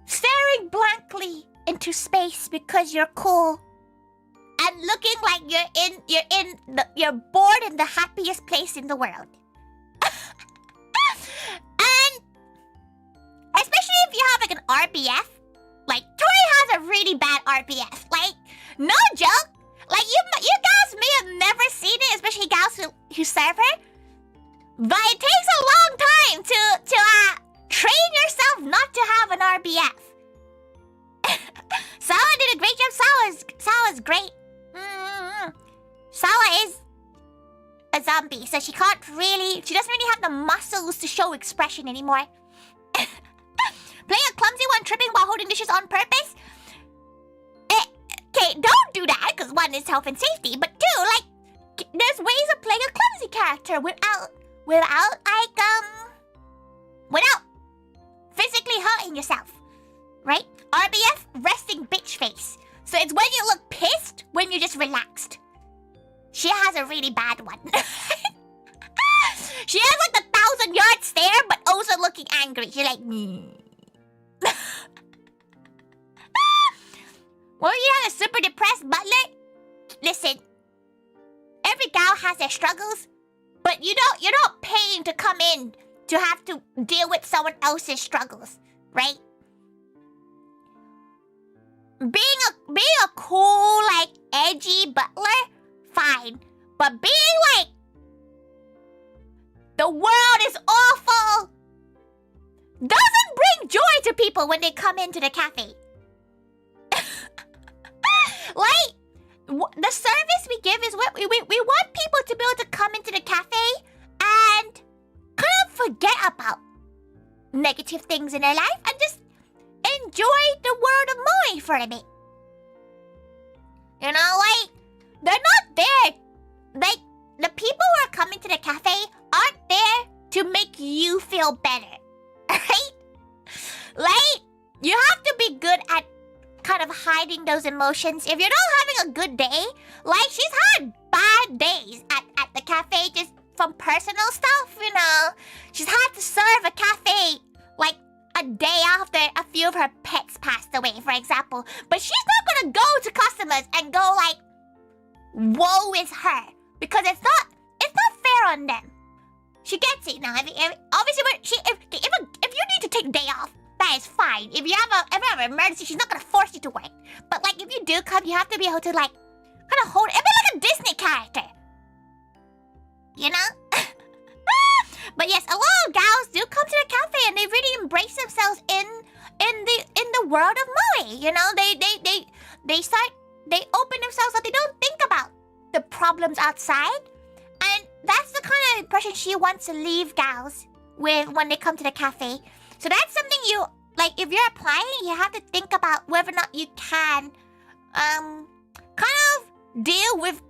staring blankly into space because you're cool and looking like you're bored in the happiest place in the world. And especially if you have like an RBF, like Tori has a really bad RBF. Like, no joke. Like you guys may have never seen it, especially gals who serve her. But it takes a long time to train yourself not to have an RBF. Sawa did a great job. Sawa's great. Sawa is a zombie, so she doesn't really have the muscles to show expression anymore. Playing a clumsy one, tripping while holding dishes on purpose. Okay, don't do that, because one is health and safety, but two, like, there's ways of playing a clumsy character without physically hurting yourself, right? RBF, resting bitch face. So it's when you look pissed, when you're just relaxed. She has a really bad one. She has like the 1,000-yard stare, but also looking angry. She's like, Well, you have a super depressed butler? Listen, every gal has their struggles, but you're not paying to come in to have to deal with someone else's struggles, right? Being a cool, like, edgy butler, fine. But being like, the world is awful, doesn't bring joy to people when they come into the cafe. Like, the service we give is what we want people to be able to come into the cafe and kind of forget about negative things in their life and just enjoy the world of Moe for a bit. You know, like, they're not there. Like, the people who are coming to the cafe aren't there to make you feel better, right? Like, you have to be good at kind of hiding those emotions. If you're not having a good day, like, she's had bad days at the cafe just from personal stuff, you know. She's had to serve a cafe, like, a day after a few of her pets passed away, for example. But she's not gonna go to customers and go like, woe is her. Because it's not fair on them. She gets it now. Obviously, if you need to take a day off, that is fine. If you have an emergency, she's not gonna force you to work. But like, if you do come, you have to be able to like, kind of hold it. It'd be like a Disney character, you know. But yes, a lot of gals do come to the cafe and they really embrace themselves in the world of Moe. You know, they open themselves up. They don't think about the problems outside, and that's the kind of impression she wants to leave gals with when they come to the cafe. So that's something you, like, if you're applying, you have to think about whether or not you can kind of deal with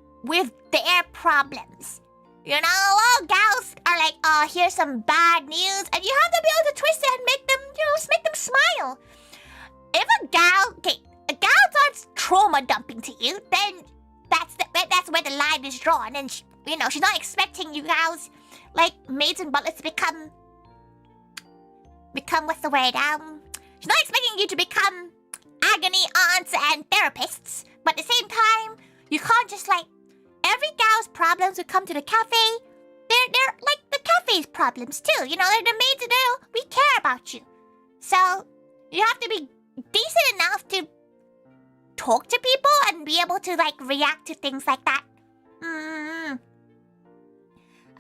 their problems. You know, a lot of gals are like, oh, here's some bad news, and you have to be able to twist it and make them, you know, make them smile. If a gal starts trauma dumping to you, then that's where the line is drawn, and you know, she's not expecting you gals, like maids and butlers, to become what's the word? She's not expecting you to become agony aunts and therapists, but at the same time, you can't just like, every gal's problems who come to the cafe, they're like the cafe's problems too. You know, they're the maids, we care about you. So you have to be decent enough to talk to people and be able to like react to things like that.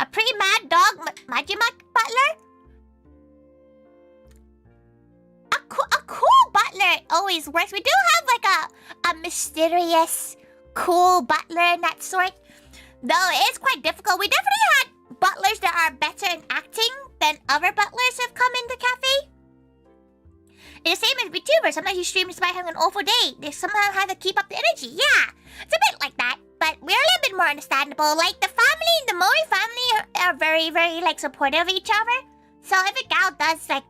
A pretty mad dog, Majima butler? A cool butler always works. We do have like a mysterious, cool butler and that sort. Though it is quite difficult. We definitely had butlers that are better in acting, than other butlers have come in the cafe. It's the same as Vtuber. Sometimes you stream despite having an awful day. They somehow have to keep up the energy. Yeah, it's a bit like that, but we're a little bit more understandable. Like the family, the Moe family are very, very like supportive of each other. So if a gal does like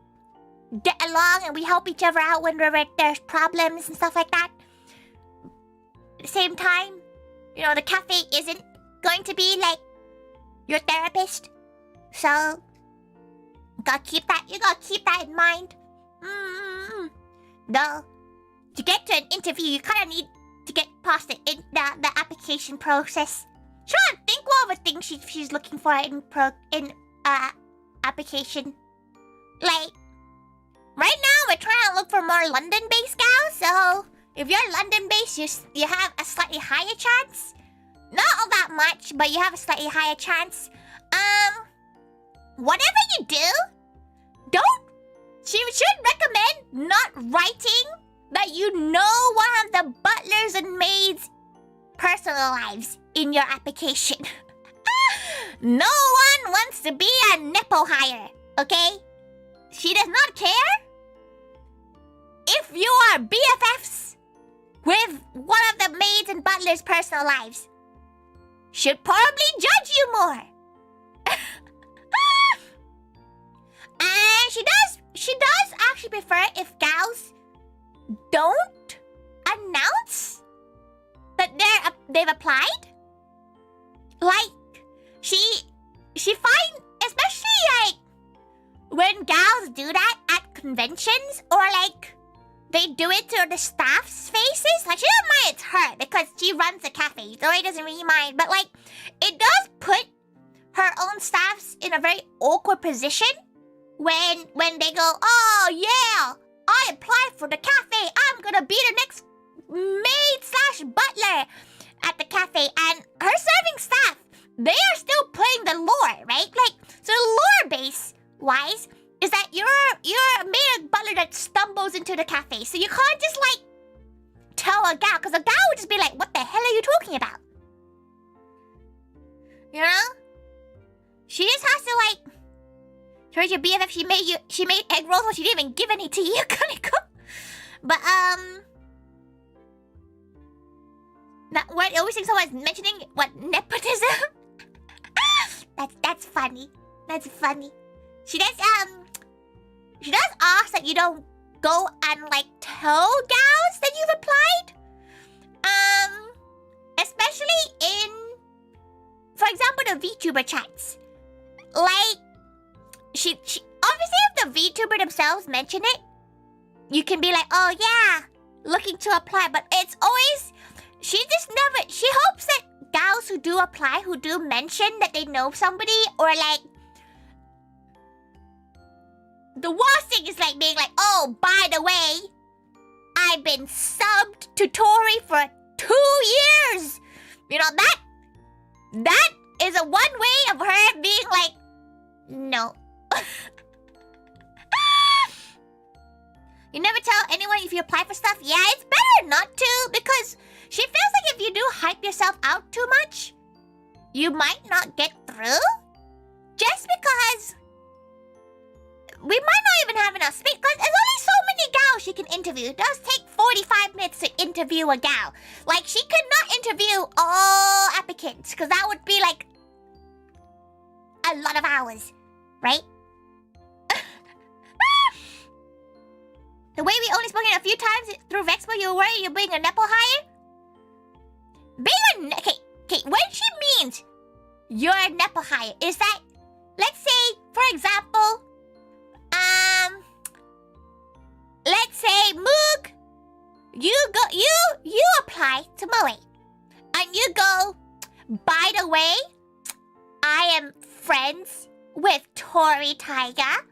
get along and we help each other out when there's problems and stuff like that. At the same time, you know, the cafe isn't going to be like your therapist. So you gotta keep that in mind. Though, to get to an interview, you kind of need to get past the application process. Try and think what other things she's looking for in application. Like, right now we're trying to look for more London-based gals. So if you're London-based, you have a slightly higher chance. Not all that much, but you have a slightly higher chance. Whatever you do, she should recommend not writing that you know one of the butlers and maids' personal lives in your application. No one wants to be a nepo hire, okay? She does not care if you are BFFs with one of the maids and butlers' personal lives. Should probably judge you more. And she does actually prefer if gals don't announce that they've applied. Like, she find, especially like when gals do that at conventions or like they do it to the staff's faces. Like, she doesn't mind it's her because she runs the cafe, so it doesn't really mind. But like, it does put her own staffs in a very awkward position when they go, oh yeah, I applied for the cafe. I'm gonna be the next maid/butler at the cafe. And her serving staff, they are still playing the lore, right? Like, so the lore base wise is that you're a maid and butler that stumbles into the cafe. So you can't just like tell a gal, because a gal would just be like, what the hell are you talking about? You know? She just has to like, here's your BFF, she made egg rolls but she didn't even give any to you, kind of cool. But what always think someone's mentioning what nepotism. That's funny. That's funny. She does ask that you don't go and like tell gals that you've applied. Especially in, for example, the VTuber chats. Like, she obviously if the VTuber themselves mention it, you can be like, oh yeah, looking to apply. But it's always, she hopes that gals who do apply, who do mention that they know somebody, or like, the worst thing is like being like, oh, by the way, I've been subbed to Tori for 2 years. You know, that is a one way of her being like, no. You never tell anyone if you apply for stuff? Yeah, it's better not to, because she feels like if you do hype yourself out too much, you might not get through. Just because we might not even have enough space, because there's only so many gals she can interview. It does take 45 minutes to interview a gal. Like, she could not interview all applicants, because that would be like a lot of hours, right? The way we only spoken a few times through Vexpo, you were worried you're being a nepo hire? Okay, when she means you're a nepo hire, is that, let's say, for example, let's say, Moog, you apply to Moe, and you go, by the way, I am friends with ToriThaiga,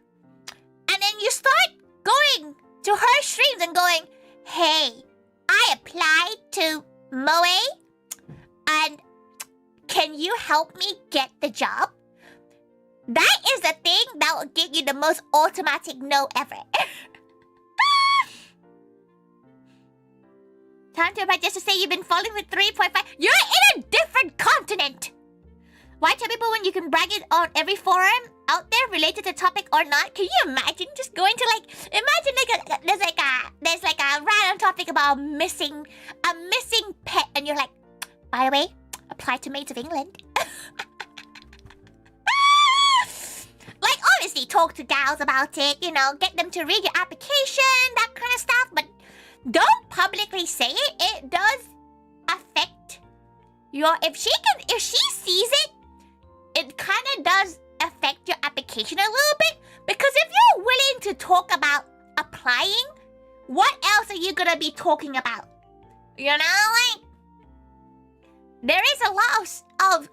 and then you start going to her streams and going, hey, I applied to Moe, and can you help me get the job? That is the thing that will give you the most automatic no ever. Time to apply just to say you've been falling with 3.5. You're in a different continent. Why tell people when you can brag it on every forum out there related to the topic or not. Can you imagine just going to there's like a random topic about a missing pet, and you're like, by the way, apply to Maids of England. Like, obviously talk to gals about it, you know, get them to read your application, that kind of stuff, but don't publicly say it. It does affect if she sees it, it kind of does affect your application a little bit, because if you're willing to talk about applying, what else are you gonna be talking about? You know, like, there is a lot of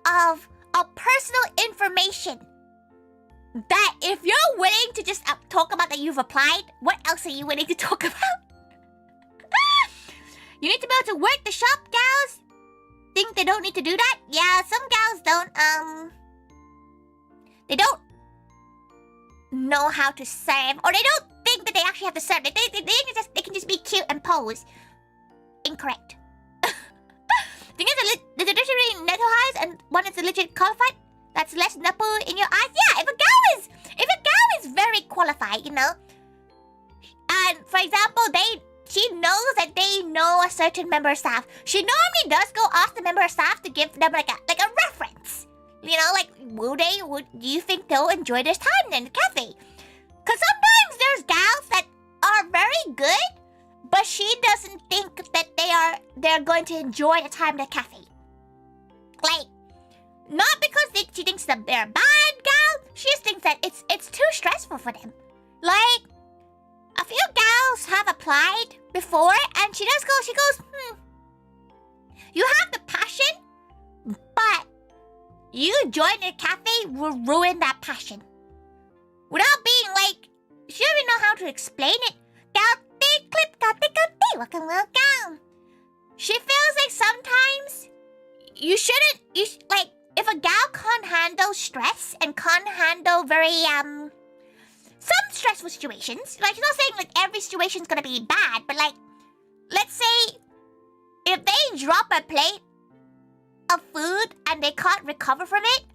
personal information that if you're willing to just talk about that you've applied, what else are you willing to talk about? You need to be able to work the shop, gals. Think they don't need to do that? Yeah, some gals don't, they don't know how to serve, or they don't think that they actually have to serve. They can just be cute and pose. Incorrect. Think there's a difference between netto highs and one that's legit qualified. That's less nipple in your eyes. Yeah, if a gal is very qualified, you know, and for example, she knows that they know a certain member of staff. She normally does go ask the member of staff to give them like a reference. You know, like, do you think they'll enjoy this time in the cafe? Because sometimes there's gals that are very good, but she doesn't think that they're going to enjoy the time in the cafe. Like, not because she thinks that they're a bad gal, she just thinks that it's too stressful for them. Like, a few gals have applied before, and she goes, you have the passion, but you joining a cafe will ruin that passion. Without being like, she doesn't even know how to explain it. Welcome. She feels like sometimes if a gal can't handle stress and can't handle very, some stressful situations, like, she's not saying like every situation's gonna be bad, but like, let's say if they drop a plate of food and they can't recover from it,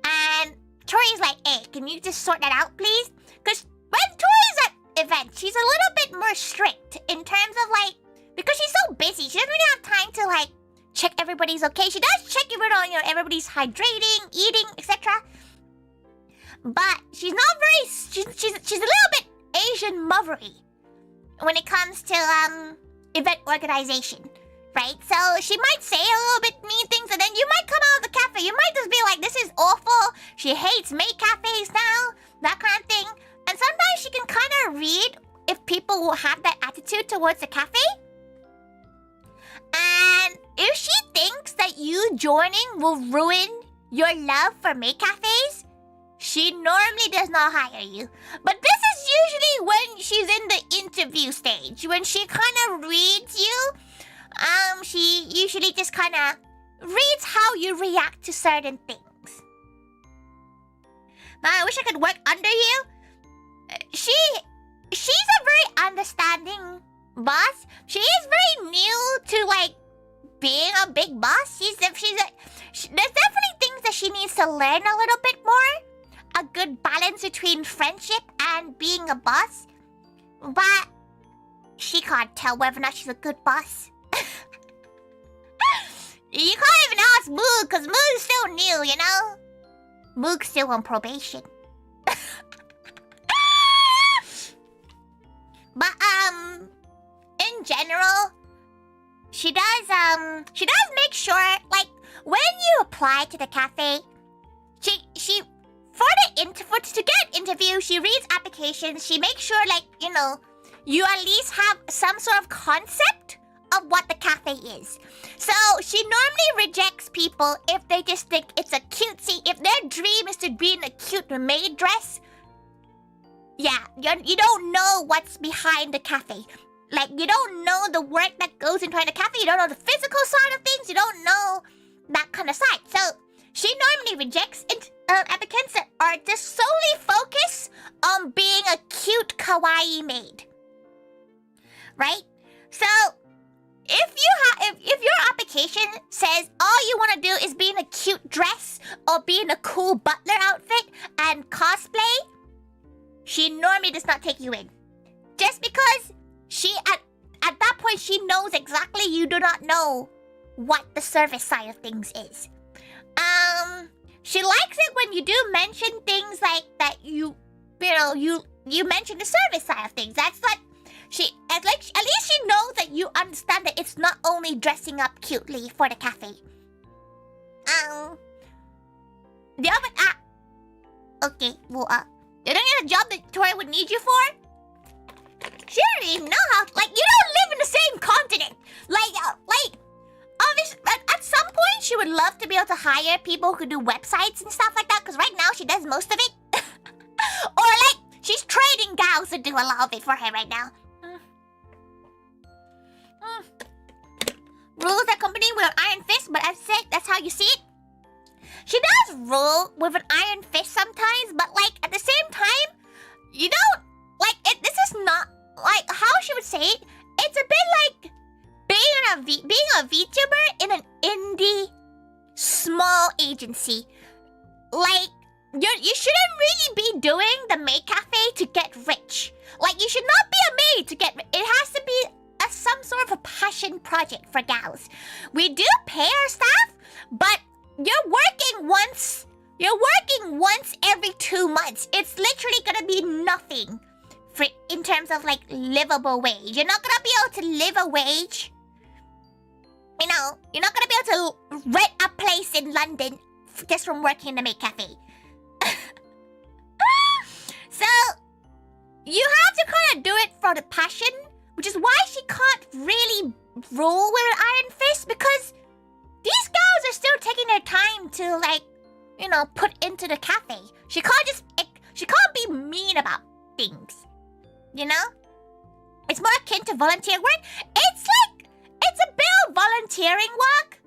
and Tori's like, hey, can you just sort that out, please? Because when Tori's at events, she's a little bit more strict in terms of like, because she's so busy, she doesn't really have time to like check everybody's okay. She does check everybody's hydrating, eating, etc. But she's not very, she's a little bit Asian mothery when it comes to event organization, right? So she might say a little bit mean things, and then you might come out of the cafe, you might just be like, this is awful, she hates maid cafes now, that kind of thing. And sometimes she can kind of read if people will have that attitude towards the cafe. And if she thinks that you joining will ruin your love for maid cafes, she normally does not hire you. But this is usually when she's in the interview stage. When she kind of reads you, she usually just kind of reads how you react to certain things. Now, I wish I could work under you. She's a very understanding boss. She is very new to, like, being a big boss. There's definitely things that she needs to learn a little bit more. A good balance between friendship and being a boss. But she can't tell whether or not she's a good boss. You can't even ask Moog, because Moog's still new, you know? Moog's still on probation. But, in general, she does make sure, like, when you apply to the cafe, she to get an interview, she reads applications, she makes sure, like, you know, you at least have some sort of concept of what the cafe is. So she normally rejects people if they just think it's a cutesy, if their dream is to be in a cute maid dress. Yeah, you don't know what's behind the cafe. Like, you don't know the work that goes into the cafe, you don't know the physical side of things, you don't know that kind of side. So she normally rejects applicants that are just solely focused on being a cute kawaii maid. Right? So if your application says all you want to do is be in a cute dress or be in a cool butler outfit and she normally does not take you in. Just because she, at that point, she knows exactly you do not know what the service side of things is. She likes it when you do mention things like that you mention the service side of things. That's what at least she knows that you understand that it's not only dressing up cutely for the cafe. The other, okay, well, you don't get a job that Tori would need you for? She don't even know how, like, you don't live in the same continent. Like, obviously, at some point, she would love to be able to hire people who do websites and stuff like that, because right now, she does most of it. Or, like, she's trading gals to do a lot of it for her right now. Rules that company with an iron fist, but that's it. That's how you see it. She does rule with an iron fist sometimes, but, like, at the same time, you don't, like, this is not, like, how she would say it, it's a bit like being a VTuber in an indie small agency. Like, you shouldn't really be doing the maid cafe to get rich. Like, you should not be a maid to get rich. It has to be some sort of a passion project for gals. We do pay our staff, but you're working once every 2 months. It's literally gonna be nothing in terms of, like, livable wage. You're not gonna be able to live a wage. You know, you're not gonna be able to rent a place in London just from working in the maid cafe. So, you have to kind of do it for the passion, which is why she can't really rule with an iron fist, because these gals are still taking their time to, like, you know, put into the cafe. She can't be mean about things, you know? It's more akin to volunteer work. It's a bit of volunteering work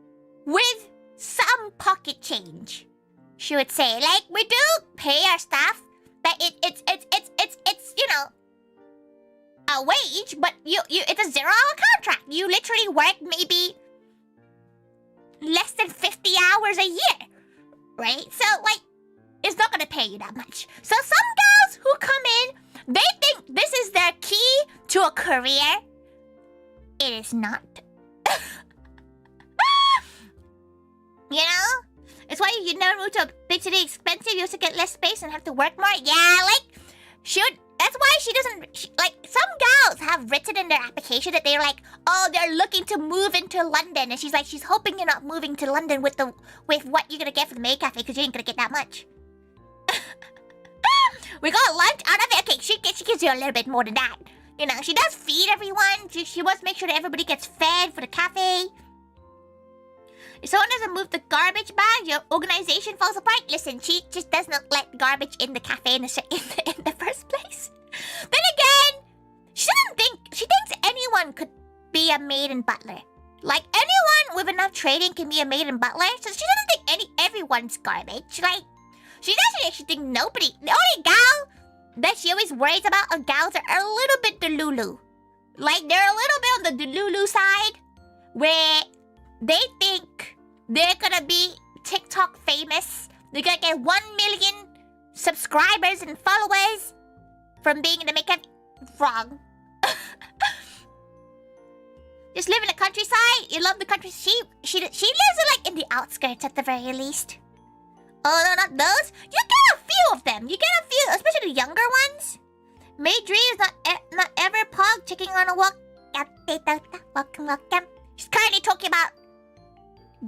with some pocket change, she would say. Like, we do pay our staff, but it's you know, a wage, but it's a 0-hour contract. You literally work maybe less than 50 hours a year, right? So, like, it's not gonna pay you that much. So some girls who come in, they think this is their key to a career. It is not. You know? It's why you never move to a big city expensive. You also get less space and have to work more. Yeah, like, that's why she doesn't, like, some gals have written in their application that they're like, oh, they're looking to move into London. And she's like, she's hoping you're not moving to London with what you're gonna get from the maid cafe, because you ain't gonna get that much. We got lunch out of it. Okay, she gives you a little bit more than that. You know, she does feed everyone. She wants to make sure that everybody gets fed for the cafe. If someone doesn't move the garbage bag, your organization falls apart. Listen, she just does not let garbage in the cafe in the first place. Then again, she thinks anyone could be a maid and butler. Like, anyone with enough training can be a maid and butler. So she doesn't think everyone's garbage. Like, she doesn't actually think nobody. The only gal that she always worries about are gals that are a little bit delulu. Like, they're a little bit on the delulu side, where they think they're gonna be TikTok famous. They're gonna get 1 million subscribers and followers from being in the makeup. Wrong. Just live in the countryside. You love the country. She lives in the outskirts at the very least. Oh, no, not those. You get a few of them. You get a few, especially the younger ones. May dreams not ever pog checking on a walk. Welcome. She's currently talking about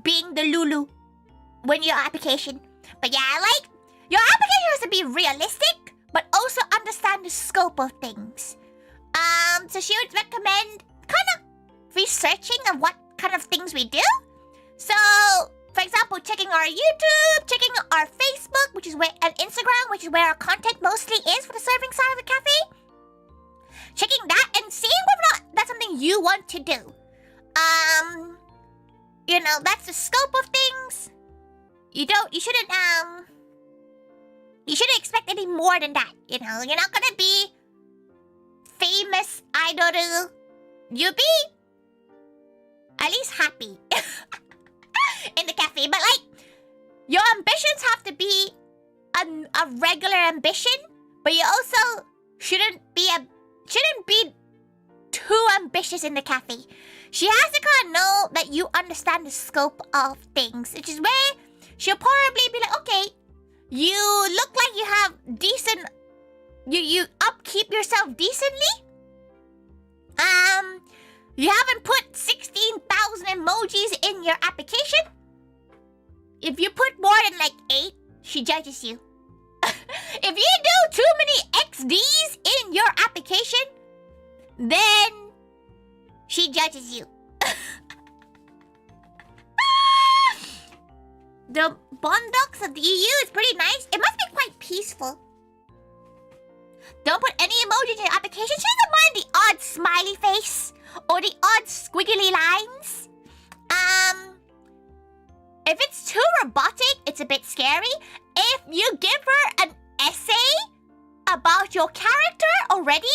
being the Lulu when your application. But yeah, like, your application has to be realistic, but also understand the scope of things. So she would recommend kind of researching of what kind of things we do. So, for example, checking our YouTube, checking our Facebook, and Instagram, which is where our content mostly is for the serving side of the cafe. Checking that and seeing whether or not that's something you want to do. You know, that's the scope of things. You shouldn't expect any more than that, you know? You're not gonna be famous idol. You'll be at least happy in the cafe. But, like, your ambitions have to be a regular ambition, but you also shouldn't be too ambitious in the cafe. She has to kind of know that you understand the scope of things, which is where she'll probably be like, okay, you look like you have decent, you upkeep yourself decently. You haven't put 16,000 emojis in your application. If you put more than like 8, she judges you. If you do too many XDs in your application, then she judges you. The Bondocs of the EU is pretty nice. It must be quite peaceful. Don't put any emojis in your application. She doesn't mind the odd smiley face or the odd squiggly lines. If it's too robotic, it's a bit scary. If you give her an essay about your character already,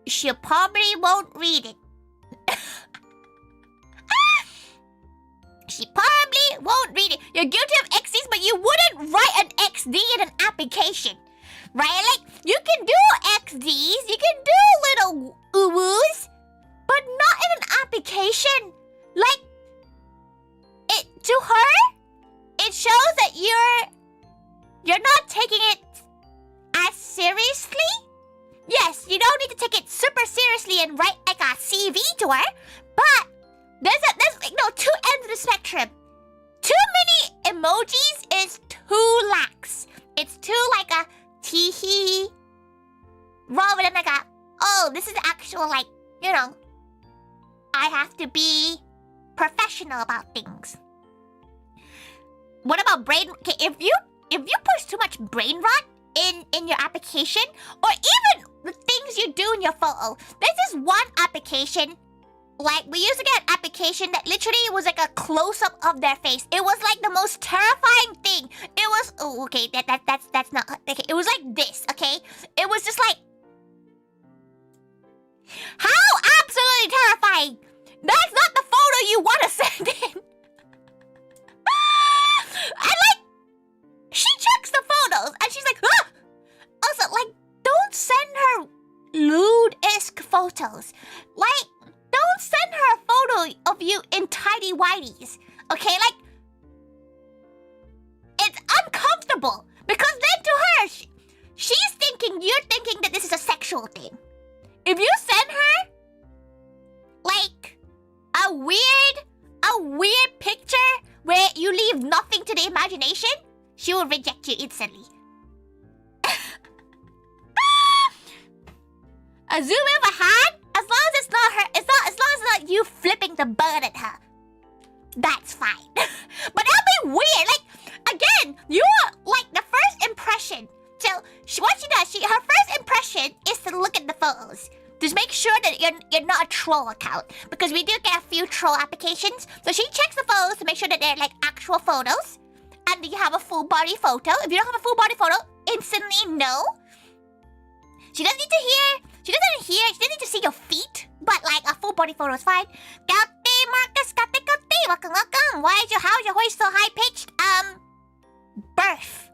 she probably won't read it. She probably won't read it. You're guilty of XDs, but you wouldn't write an XD in an application. Right? Like, you can do XDs, you can do little uwoos, but not in an application. Like, to her, it shows that you're not taking it as seriously. Yes, you don't need to take it super seriously and write like a CV to her, but there's like two ends of the spectrum. Too many emojis is too lax. It's too like a tee-hee rather than like a, oh, this is actual, like, you know, I have to be professional about things. What about brain? Okay, if you push too much brain rot in your application, or even the things you do in your photo. There's this one application, like we used to get an application that literally was like a close-up of their face. It was like the most terrifying thing. It was, oh, okay, that's not, okay, it was like this, okay? It was just like, how absolutely terrifying. That's not the photo you want to send in. And like, she checks the photos and she's like, ah! Also, like, don't send her lewd-esque photos. Like, don't send her a photo of you in tidy-whities. Okay, like, it's uncomfortable. Because then to her, she's thinking, you're thinking that this is a sexual thing. If you send her, like, a weird picture where you leave nothing to the imagination, she will reject you instantly. A zoom in of a hand, as long as it's not her, as long as it's not you flipping the bird at her, that's fine. But that'll be weird. Like, again, you are like the first impression. So what she does, her first impression is to look at the photos. Just make sure that you're not a troll account, because we do get a few troll applications. So she checks the photos to make sure that they're like actual photos, and you have a full body photo. If you don't have a full body photo, instantly no. She doesn't need to see your feet, but like a full body photo is fine. Kate Marcus, welcome. How's your voice so high pitched? Birth.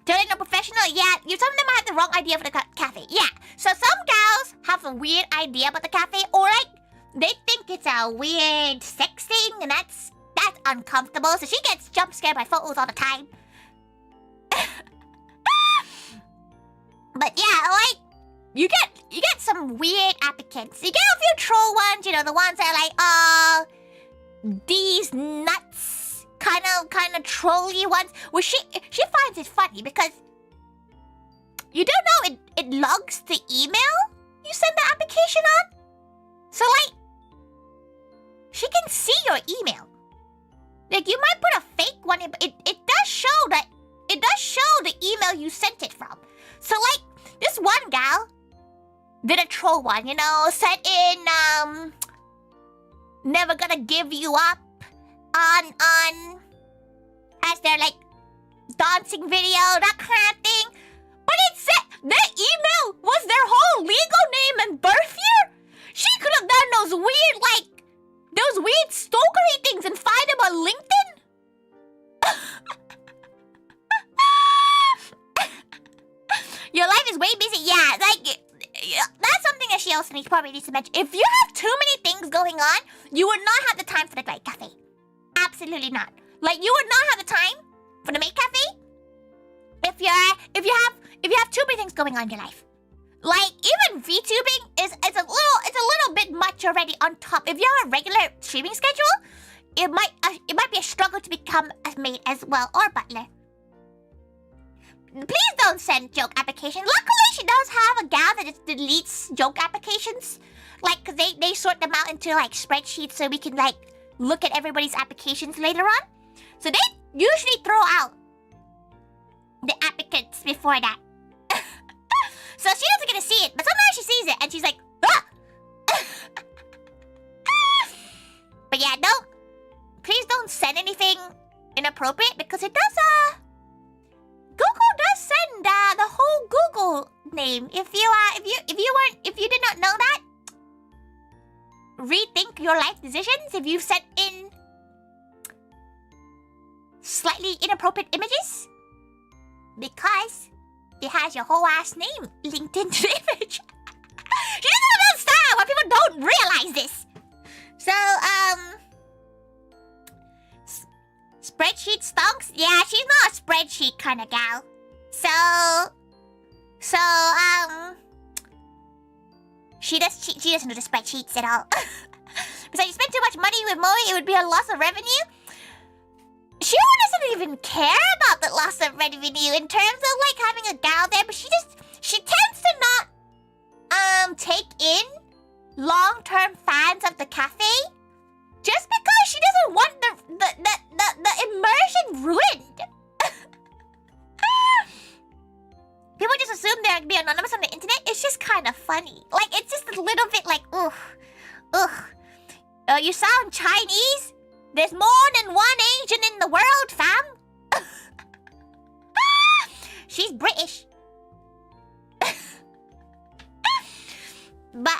Telling a professional, yeah, some of them have the wrong idea for the cafe. Yeah, so some gals have a weird idea about the cafe, or like they think it's a weird sex thing, and that's uncomfortable. So she gets jump scared by photos all the time. But yeah, like you get some weird applicants. You get a few troll ones, you know, the ones that are like, these nuts, kind of trolly ones. Well, she finds it funny because you don't know it logs the email you send the application on. So like, she can see your email. Like you might put a fake one in, but it does show the email you sent it from. So like, this one gal did a troll one, you know, sent in, never gonna give you up on, as their, like, dancing video, that kind of thing. But it said, their email was their whole legal name and birth year. She could have done those weird stalkery things and find them on LinkedIn. Your life is way busy. Yeah, like that's something that she also probably needs to mention. If you have too many things going on, you would not have the time for the maid cafe. Absolutely not. Like you would not have the time for the maid cafe if you have too many things going on in your life. Like even VTubing is a little bit much already on top. If you have a regular streaming schedule, it might be a struggle to become a maid as well or butler. Please don't send joke applications. Luckily, she does have a gal that just deletes joke applications. Like, cause they sort them out into like spreadsheets so we can like look at everybody's applications later on. So they usually throw out the applicants before that. So she doesn't get to see it, but sometimes she sees it and she's like, ah! But yeah, please don't send anything inappropriate because it does, Google does send the whole Google name. If you did not know that, rethink your life decisions if you've sent in slightly inappropriate images because it has your whole ass name linked into the image. She doesn't understand why people don't realize this. So, spreadsheet stonks? Yeah, she's not a spreadsheet kind of gal. So, she doesn't do the spreadsheets at all. Besides, you spend too much money with Moe, it would be a loss of revenue. She doesn't even care about the loss of revenue in terms of like having a gal there, but she tends to not take in long-term fans of the cafe just because she doesn't want the immersion ruined. People just assume they're gonna be anonymous on the internet. It's just kind of funny. Like it's just a little bit like you sound Chinese? There's more than one Asian in the world, fam. She's British. But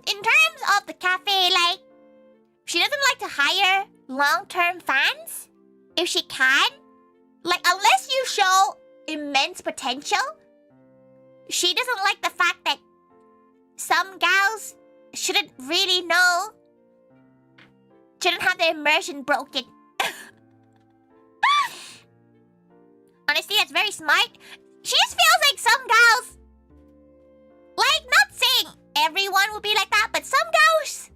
in terms of the cafe, like she doesn't like to hire long-term fans if she can. Like unless you show immense potential, she doesn't like the fact that some gals shouldn't really know. Shouldn't have their immersion broken. Honestly, that's very smart. She just feels like some gals, like not saying everyone would be like that, but some gals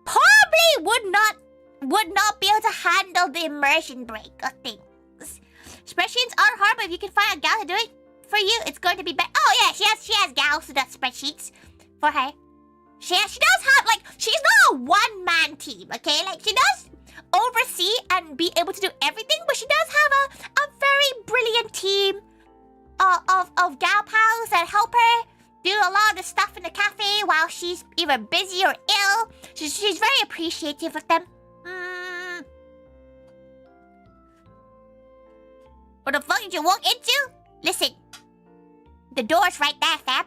probably would not be able to handle the immersion break of things. Spreadsheets are hard, but if you can find a gal to do it for you, it's going to be better. Oh yeah, she has gals who does spreadsheets for her. She does have, like, she's not a one-man team, okay? Like, she does oversee and be able to do everything, but she does have a very brilliant team of gal pals that help her do a lot of the stuff in the cafe while she's either busy or ill. She's very appreciative of them. What the fuck did you walk into? Listen, the door's right there, fam.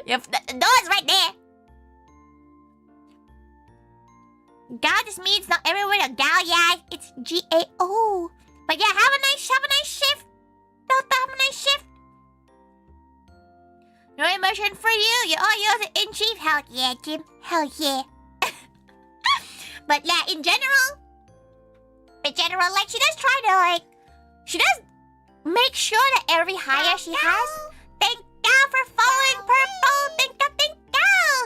The door's right there. Gal just means not everywhere a gal, yeah. It's G-A-O. But yeah, have a nice shift. Have a nice shift. No immersion for you. You're all yours in chief. Hell yeah, Jim. Hell yeah. But yeah, in general, like she does try to like, she does make sure that every hire she has. Thank God for following Purple. Thank God.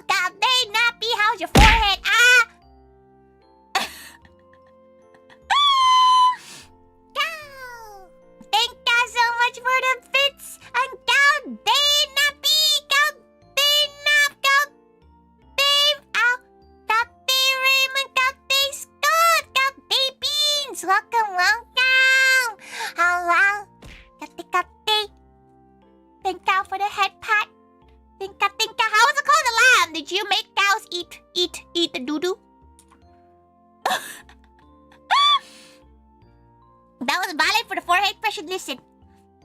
God dang, nappy, how's your forehead? Ah. Thank God so much for the bits. And God dang, nappy. God dang, nap. God dang, ow. God dang, Raymond. God dang, Scott. God dang, Beans. Welcome. Hello. God dang. Thank God for the head pat. Thank God. How was it called? The lamb. Did you make cows eat the doo-doo? That was valid for the forehead pressure. Listen,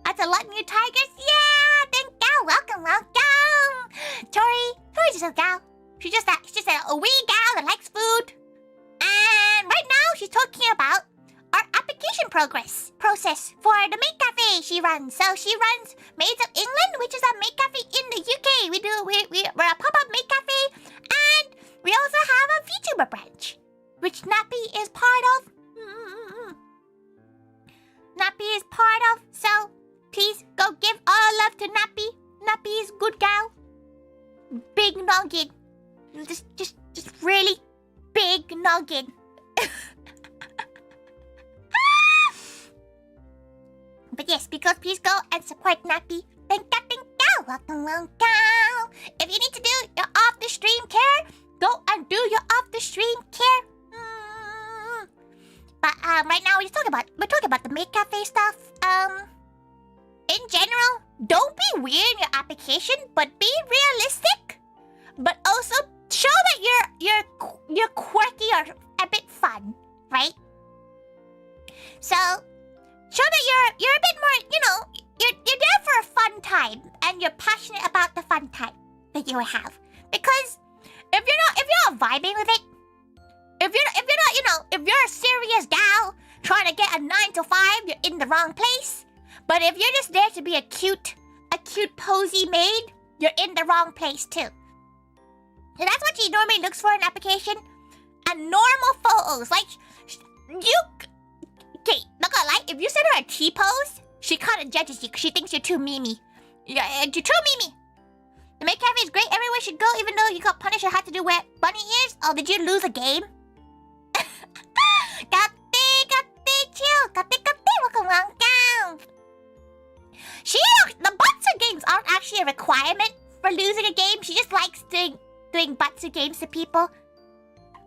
that's a lot new tigers. Yeah, thank God. Welcome. Tori's just a gal. She's just a wee gal that likes food. And right now she's talking about our application process for the maid cafe. UK she runs. So she runs Maids of England, which is a maid cafe in the UK. We're a pop-up maid cafe, and we also have a VTuber branch, which Nappy is part of. Nappy is part of. So please go give all love to Nappy. Nappy is good gal. Big noggin. Just really big noggin. But yes, because please go and support Nappy. Thank you. Welcome. If you need to do your off the stream care, go and do your off the stream care. But right now we're talking about the maid cafe stuff. In general, don't be weird in your application, but be realistic. But also show that you're quirky or a bit fun, right? So show that you're a bit more, you're there for a fun time and you're passionate about the fun time that you will have. Because if you're not vibing with it, if you're a serious gal trying to get a 9 to 5, you're in the wrong place. But if you're just there to be a cute posy maid, you're in the wrong place too. So that's what she normally looks for in an application. And normal photos, like okay, not gonna lie, if you send her a T-pose, she kind of judges you because she thinks you're too memey. You're too memey. The maid cafe is great, everywhere should go, even though you got punished or had to do wear bunny ears. Oh, did you lose a game? The Butsu games aren't actually a requirement for losing a game. She just likes doing Butsu games to people.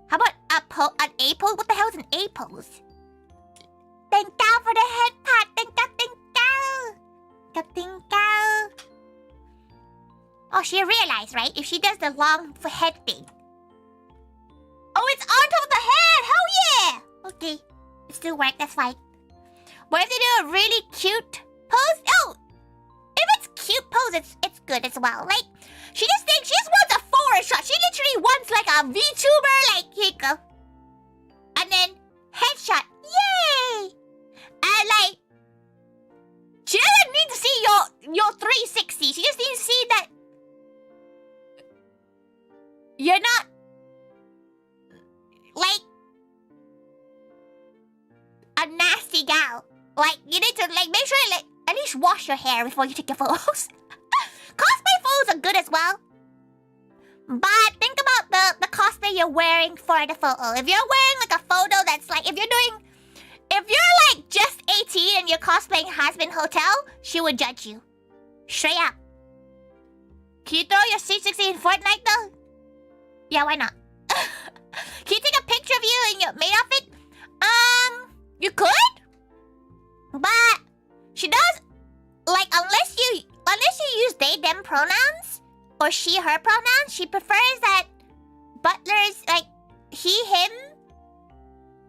How about an A pose? What the hell is an A pose? Thank you for the head pat. Thank you. Oh, she realized, right? If she does the long head thing. Oh, it's on top of the head! Hell yeah! Okay, it still works, that's fine. What if they do a really cute pose? Oh! If it's cute pose, it's good as well. Like, she just wants a forward shot. She literally wants like a VTuber, like, here you go. And then, headshot. Yay! And like, she doesn't need to see your 360. She just needs to see that you're not like a nasty gal. Like, you need to like make sure you like at least wash your hair before you take your photos. Cosplay photos are good as well. But think about the cosplay you're wearing for the photo. If you're wearing like a photo that's like, if you're like just 18 and you're cosplaying Hazbin Hotel, she would judge you. Straight up. Can you throw your C60 in Fortnite though? Yeah, why not? Can you take a picture of you in your maid outfit? You could? But she does, like, unless you use they, them pronouns or she, her pronouns, she prefers that butlers, like, he, him,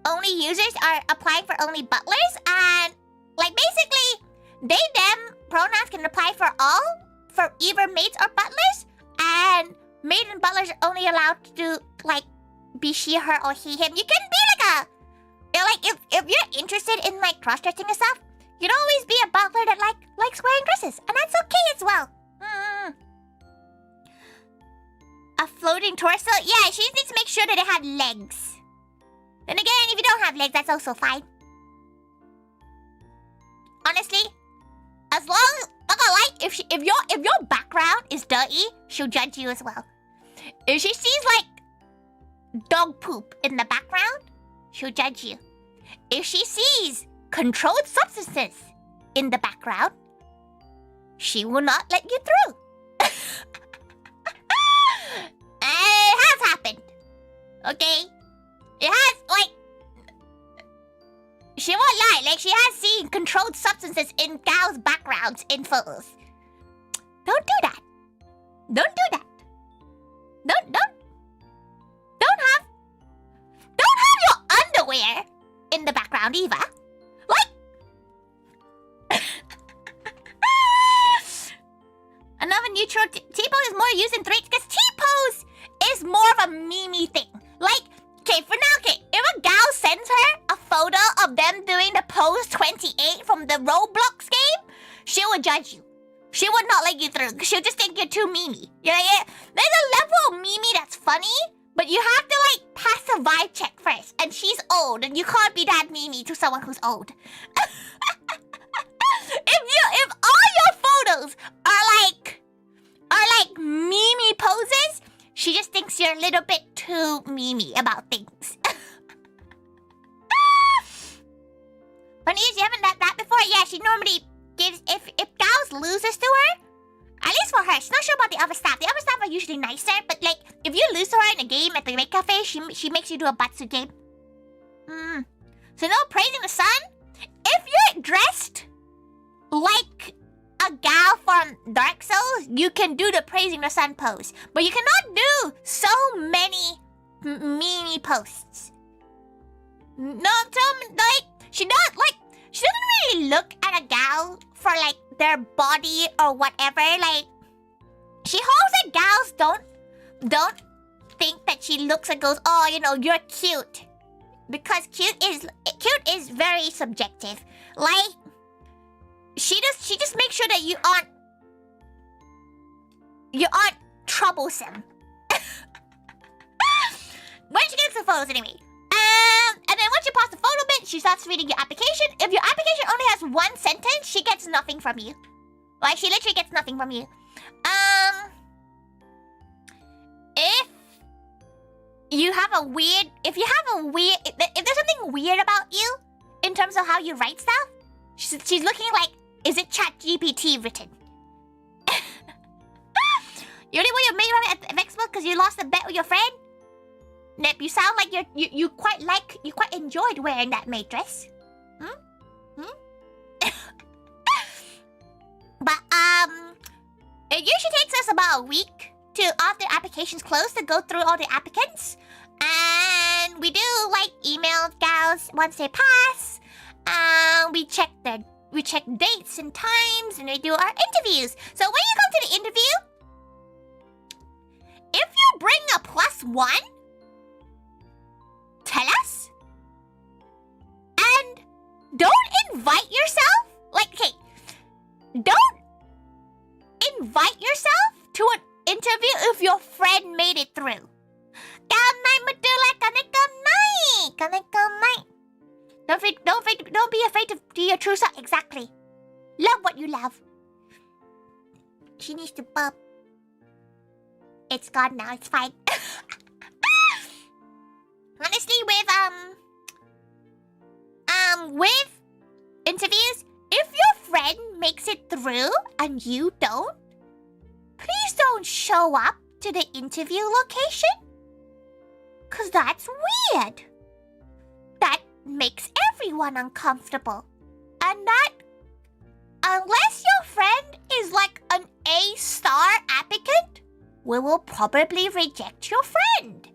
only users are applying for only butlers, and, like, basically, they, them pronouns can apply for all, for either maids or butlers, and maid and butlers are only allowed to do, like, be she, her, or he, him. You can be like if you're interested in like cross-dressing and stuff, you'd always be a butler that likes wearing dresses, and that's okay as well. A floating torso? Yeah, she just needs to make sure that it had legs. Then again, if you don't have legs, that's also fine. Honestly, as long as, not gonna lie, if your background is dirty, she'll judge you as well. If she sees like dog poop in the background, she'll judge you. If she sees controlled substances in the background, she will not let you through. It has happened. Okay? It has, like, she won't lie. Like, she has seen controlled substances in gals' backgrounds in photos. Don't do that. Don't do that. Don't have your underwear in the background either. Like, another neutral T-pose is more used in 3 because T-pose is more of a meme thing. Like, okay, for now, okay, if a gal sends her a photo of them doing the pose 28 from the Roblox game, judge you. She would not let you through. She'll just think you're too memey. Yeah. There's a level of memey that's funny, but you have to like pass a vibe check first. And she's old, and you can't be that memey to someone who's old. If all your photos are like memey poses, she just thinks you're a little bit too memey about things. Funny is, you haven't done that before? Yeah, she normally gives, if Gals loses to her, at least for her, she's not sure about the other staff. The other staff are usually nicer, but like, if you lose to her in a game at the Red Cafe, she makes you do a Batsu game. So no praising the sun? If you're dressed like a gal from Dark Souls, you can do the praising the sun pose. But you cannot do so many meme posts. No, she doesn't really look at a gal for like their body or whatever. Like, she hopes that gals don't think that she looks and goes, oh, you know, you're cute. Because cute is very subjective. Like, she just makes sure that you aren't troublesome. When she gets the photos anyway. And then once you pass the photo bit, she starts reading your application. If your application only has one sentence, she gets nothing from you. Like, she literally gets nothing from you. If there's something weird about you in terms of how you write stuff, she's looking like, is it ChatGPT written? You only wear your maid rabbit at Expo because you lost a bet with your friend? Nip, you sound like you quite enjoyed wearing that maid dress. But it usually takes us about a week after applications close to go through all the applicants. And we do like email gals once they pass. We check dates and times, and we do our interviews. So when you come to the interview, if you bring a +1, tell us. And don't invite yourself. Like, okay, don't invite yourself to an interview if your friend made it through. Don't be afraid to do your true self. Exactly. Love what you love. She needs to burp. It's gone now. It's fine. Honestly, with interviews, if your friend makes it through and you don't, please don't show up to the interview location. 'Cause that's weird. That makes everyone uncomfortable. And that, unless your friend is like an A-star applicant, we will probably reject your friend.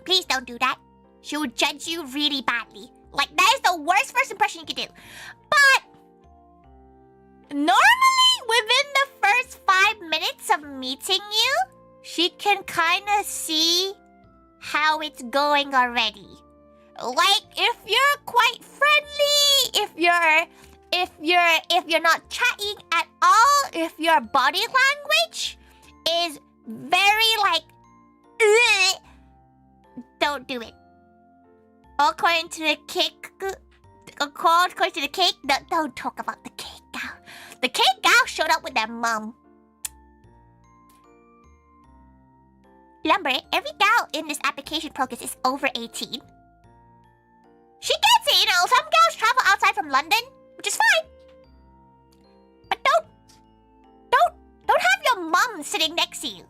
Please don't do that. She will judge you really badly. Like, that is the worst first impression you can do. But normally, within the first 5 minutes of meeting you, she can kind of see how it's going already. Like, if you're quite friendly, if you're not chatting at all, if your body language is very like, don't do it. According to the cake, don't talk about the cake gal. The cake gal showed up with their mom. Remember, every gal in this application process is over 18. She gets it, you know. Some gals travel outside from London, which is fine. But don't have your mom sitting next to you.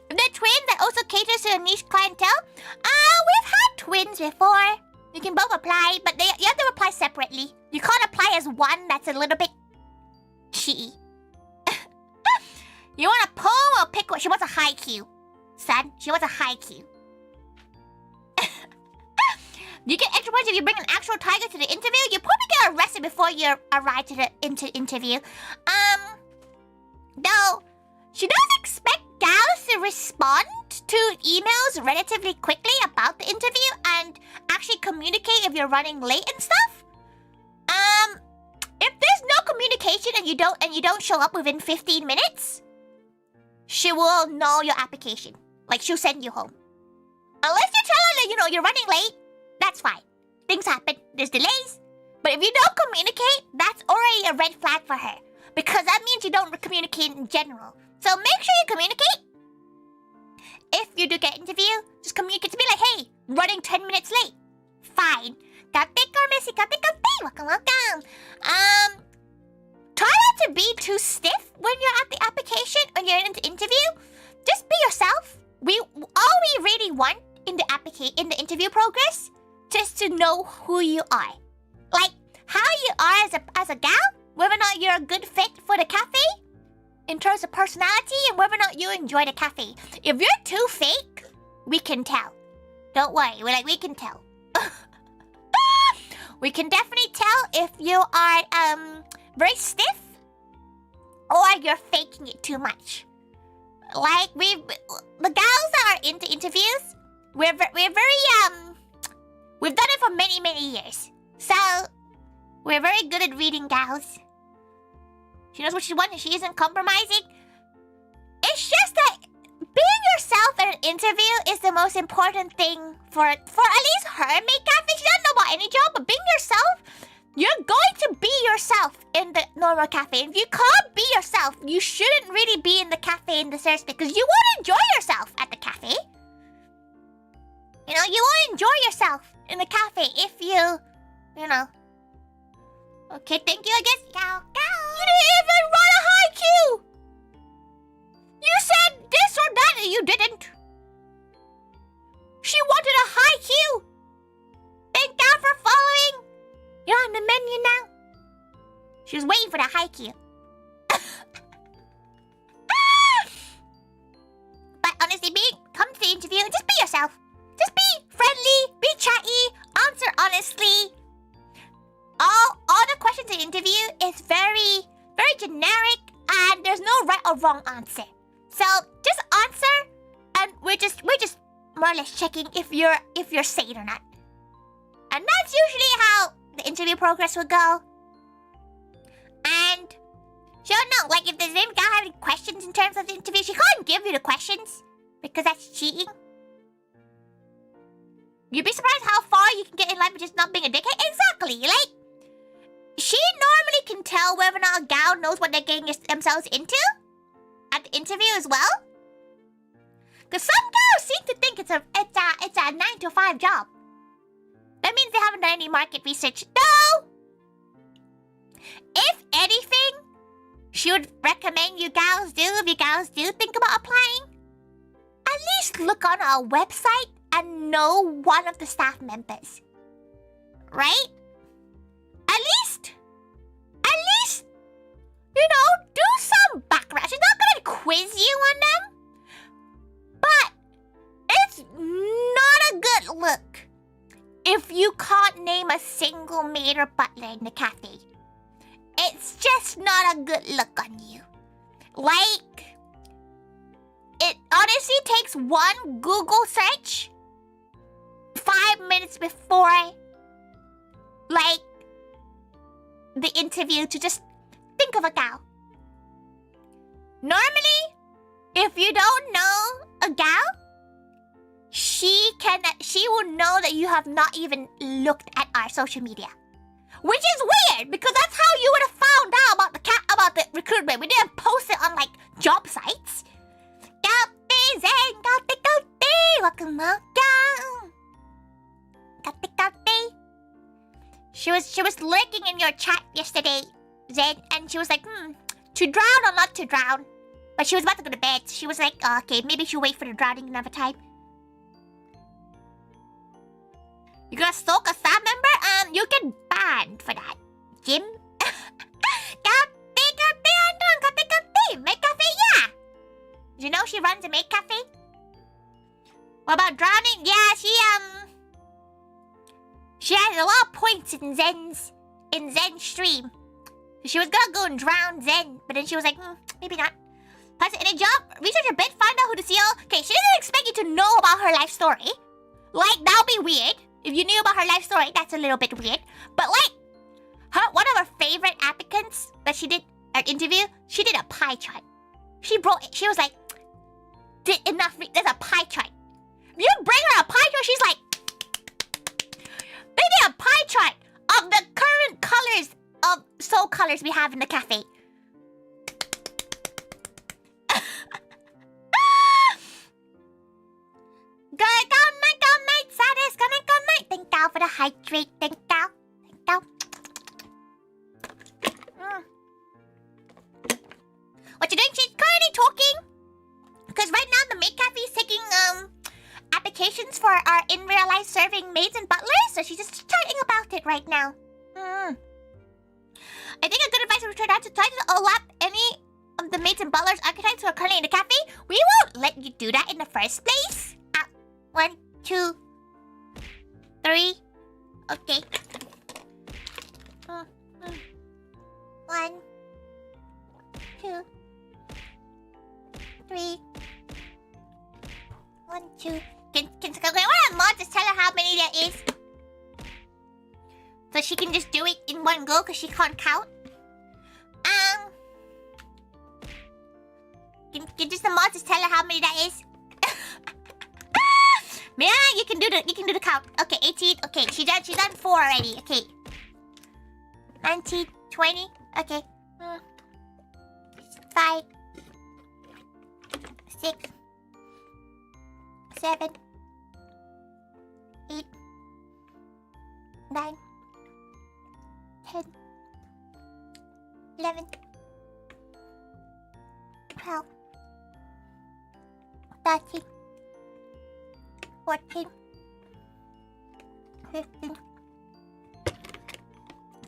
The twins that also caters to a niche clientele. We've had twins before. You can both apply, but you have to apply separately. You can't apply as one that's a little bit cheaty. You want a poem or pick one? She wants a high Q. Son, she wants a high Q. You get extra points if you bring an actual tiger to the interview. You probably get arrested before you arrive to the interview. Though, she does expect gals to respond to emails relatively quickly about the interview, and actually communicate if you're running late and stuff. If there's no communication and you don't show up within 15 minutes, she will know your application. Like, she'll send you home. Unless you tell her that, you know, you're running late, that's fine. Things happen. There's delays. But if you don't communicate, that's already a red flag for her. Because that means you don't communicate in general. So make sure you communicate. If you do get an interview, just communicate to me like, hey, running 10 minutes late. Fine. Kape Missy, kape. Welcome. Try not to be too stiff when you're at the application, when you're in the interview. Just be yourself. All we really want in the interview progress, just to know who you are. Like, how you are as a gal, whether or not you're a good fit for the cafe, in terms of personality, and whether or not you enjoy the cafe. If you're too fake, we can tell. Don't worry, we can tell. We can definitely tell if you are very stiff or you're faking it too much. Like, the gals that are into interviews, we're very we've done it for many years. So we're very good at reading gals. She knows what she wants and she isn't compromising. It's just that being yourself in an interview is the most important thing for at least her maid cafe. She doesn't know about any job, but being yourself, you're going to be yourself in the normal cafe. If you can't be yourself, you shouldn't really be in the cafe in the first place, because you won't enjoy yourself at the cafe. You know, you won't enjoy yourself in the cafe if you know. Okay, thank you, I guess. You didn't even run a high queue! You said this or that and you didn't. She wanted a high queue. Thank God for following. You're on the menu now. She was waiting for the high queue. But honestly, come to the interview and just be yourself. Just be friendly, be chatty, answer honestly. All the questions in the interview is very generic, and there's no right or wrong answer. So just answer, and we're just more or less checking if you're sane or not. And that's usually how the interview progress will go. And she'll know, like, if there's any guy having questions in terms of the interview, she can't give you the questions because that's cheating. You'd be surprised how far you can get in life with just not being a dickhead. Exactly, like, she normally can tell whether or not a gal knows what they're getting themselves into at the interview as well. Because some gals seem to think it's a 9 to 5 job. That means they haven't done any market research. No! If anything, she would recommend you gals do, if you gals do think about applying, at least look on our website and know one of the staff members. Right? At least, you know, do some background. She's not gonna quiz you on them, but it's not a good look if you can't name a single maid or butler in the cafe. It's just not a good look on you. Like, it honestly takes one Google search 5 minutes before, like, the interview to just think of a gal. Normally, if you don't know a gal, she will know that you have not even looked at our social media. Which is weird, because that's how you would have found out about the recruitment. We didn't post it on, like, job sites. Welcome. She was lurking in your chat yesterday, Zen, and she was like, to drown or not to drown? But she was about to go to bed, so she was like, oh, okay, maybe she'll wait for the drowning another time. You gonna stalk a staff member? You get banned for that, Jim. Maid cafe, yeah. Did you know she runs a maid cafe? What about drowning? Yeah, she has a lot of points in Zen's stream. So she was gonna go and drown Zen, but then she was like, maybe not. Plus, in a job, research a bit, find out who the CEO. Okay, she doesn't expect you to know about her life story. Like, that'll be weird. If you knew about her life story, that's a little bit weird. But like, one of her favorite applicants that she did an interview, she did a pie chart. She was like, did enough, there's a pie chart. If you bring her a pie chart, she's like, they did a pie chart of the current colors of soul colors we have in the cafe. Good night, Saddest. Good night. Thank you for the hydrate. Thank you. What you doing? She's currently talking. Because right now the maid cafe is taking applications for our in real life serving maids and butlers. So she's just chatting about it right now. I think a good advice would try to overlap any of the maids and butlers archetypes who are currently in the cafe. We won't let you do that in the first place. 1, 2, 3. Okay. 1, 2, 3. 1, 2. Can one of the mods just tell her how many there is? So she can just do it in one go because she can't count. Can just the mods just tell her how many that is? Yeah, you can do the count. Okay, 18. Okay, she done 4 already. Okay. 19, 20. Okay. 5, 6, 7, 8, 9, 10, 11, 12, 13, 14, 15,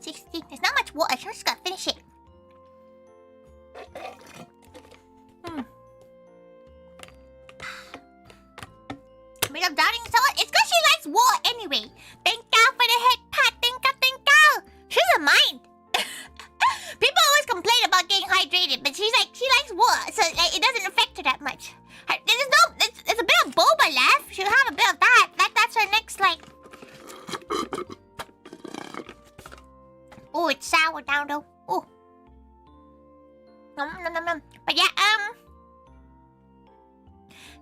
16. There's not much water. She's just gotta finish it. But I'm doubting someone. It's because she likes water anyway. Thank you for the head pat. Thank you. She doesn't mind. People always complain about getting hydrated, but she likes water, so like, it doesn't affect her that much. There's a bit of boba left. She'll have a bit of that. That's her next like. Oh, it's sour now though. Oh. But yeah,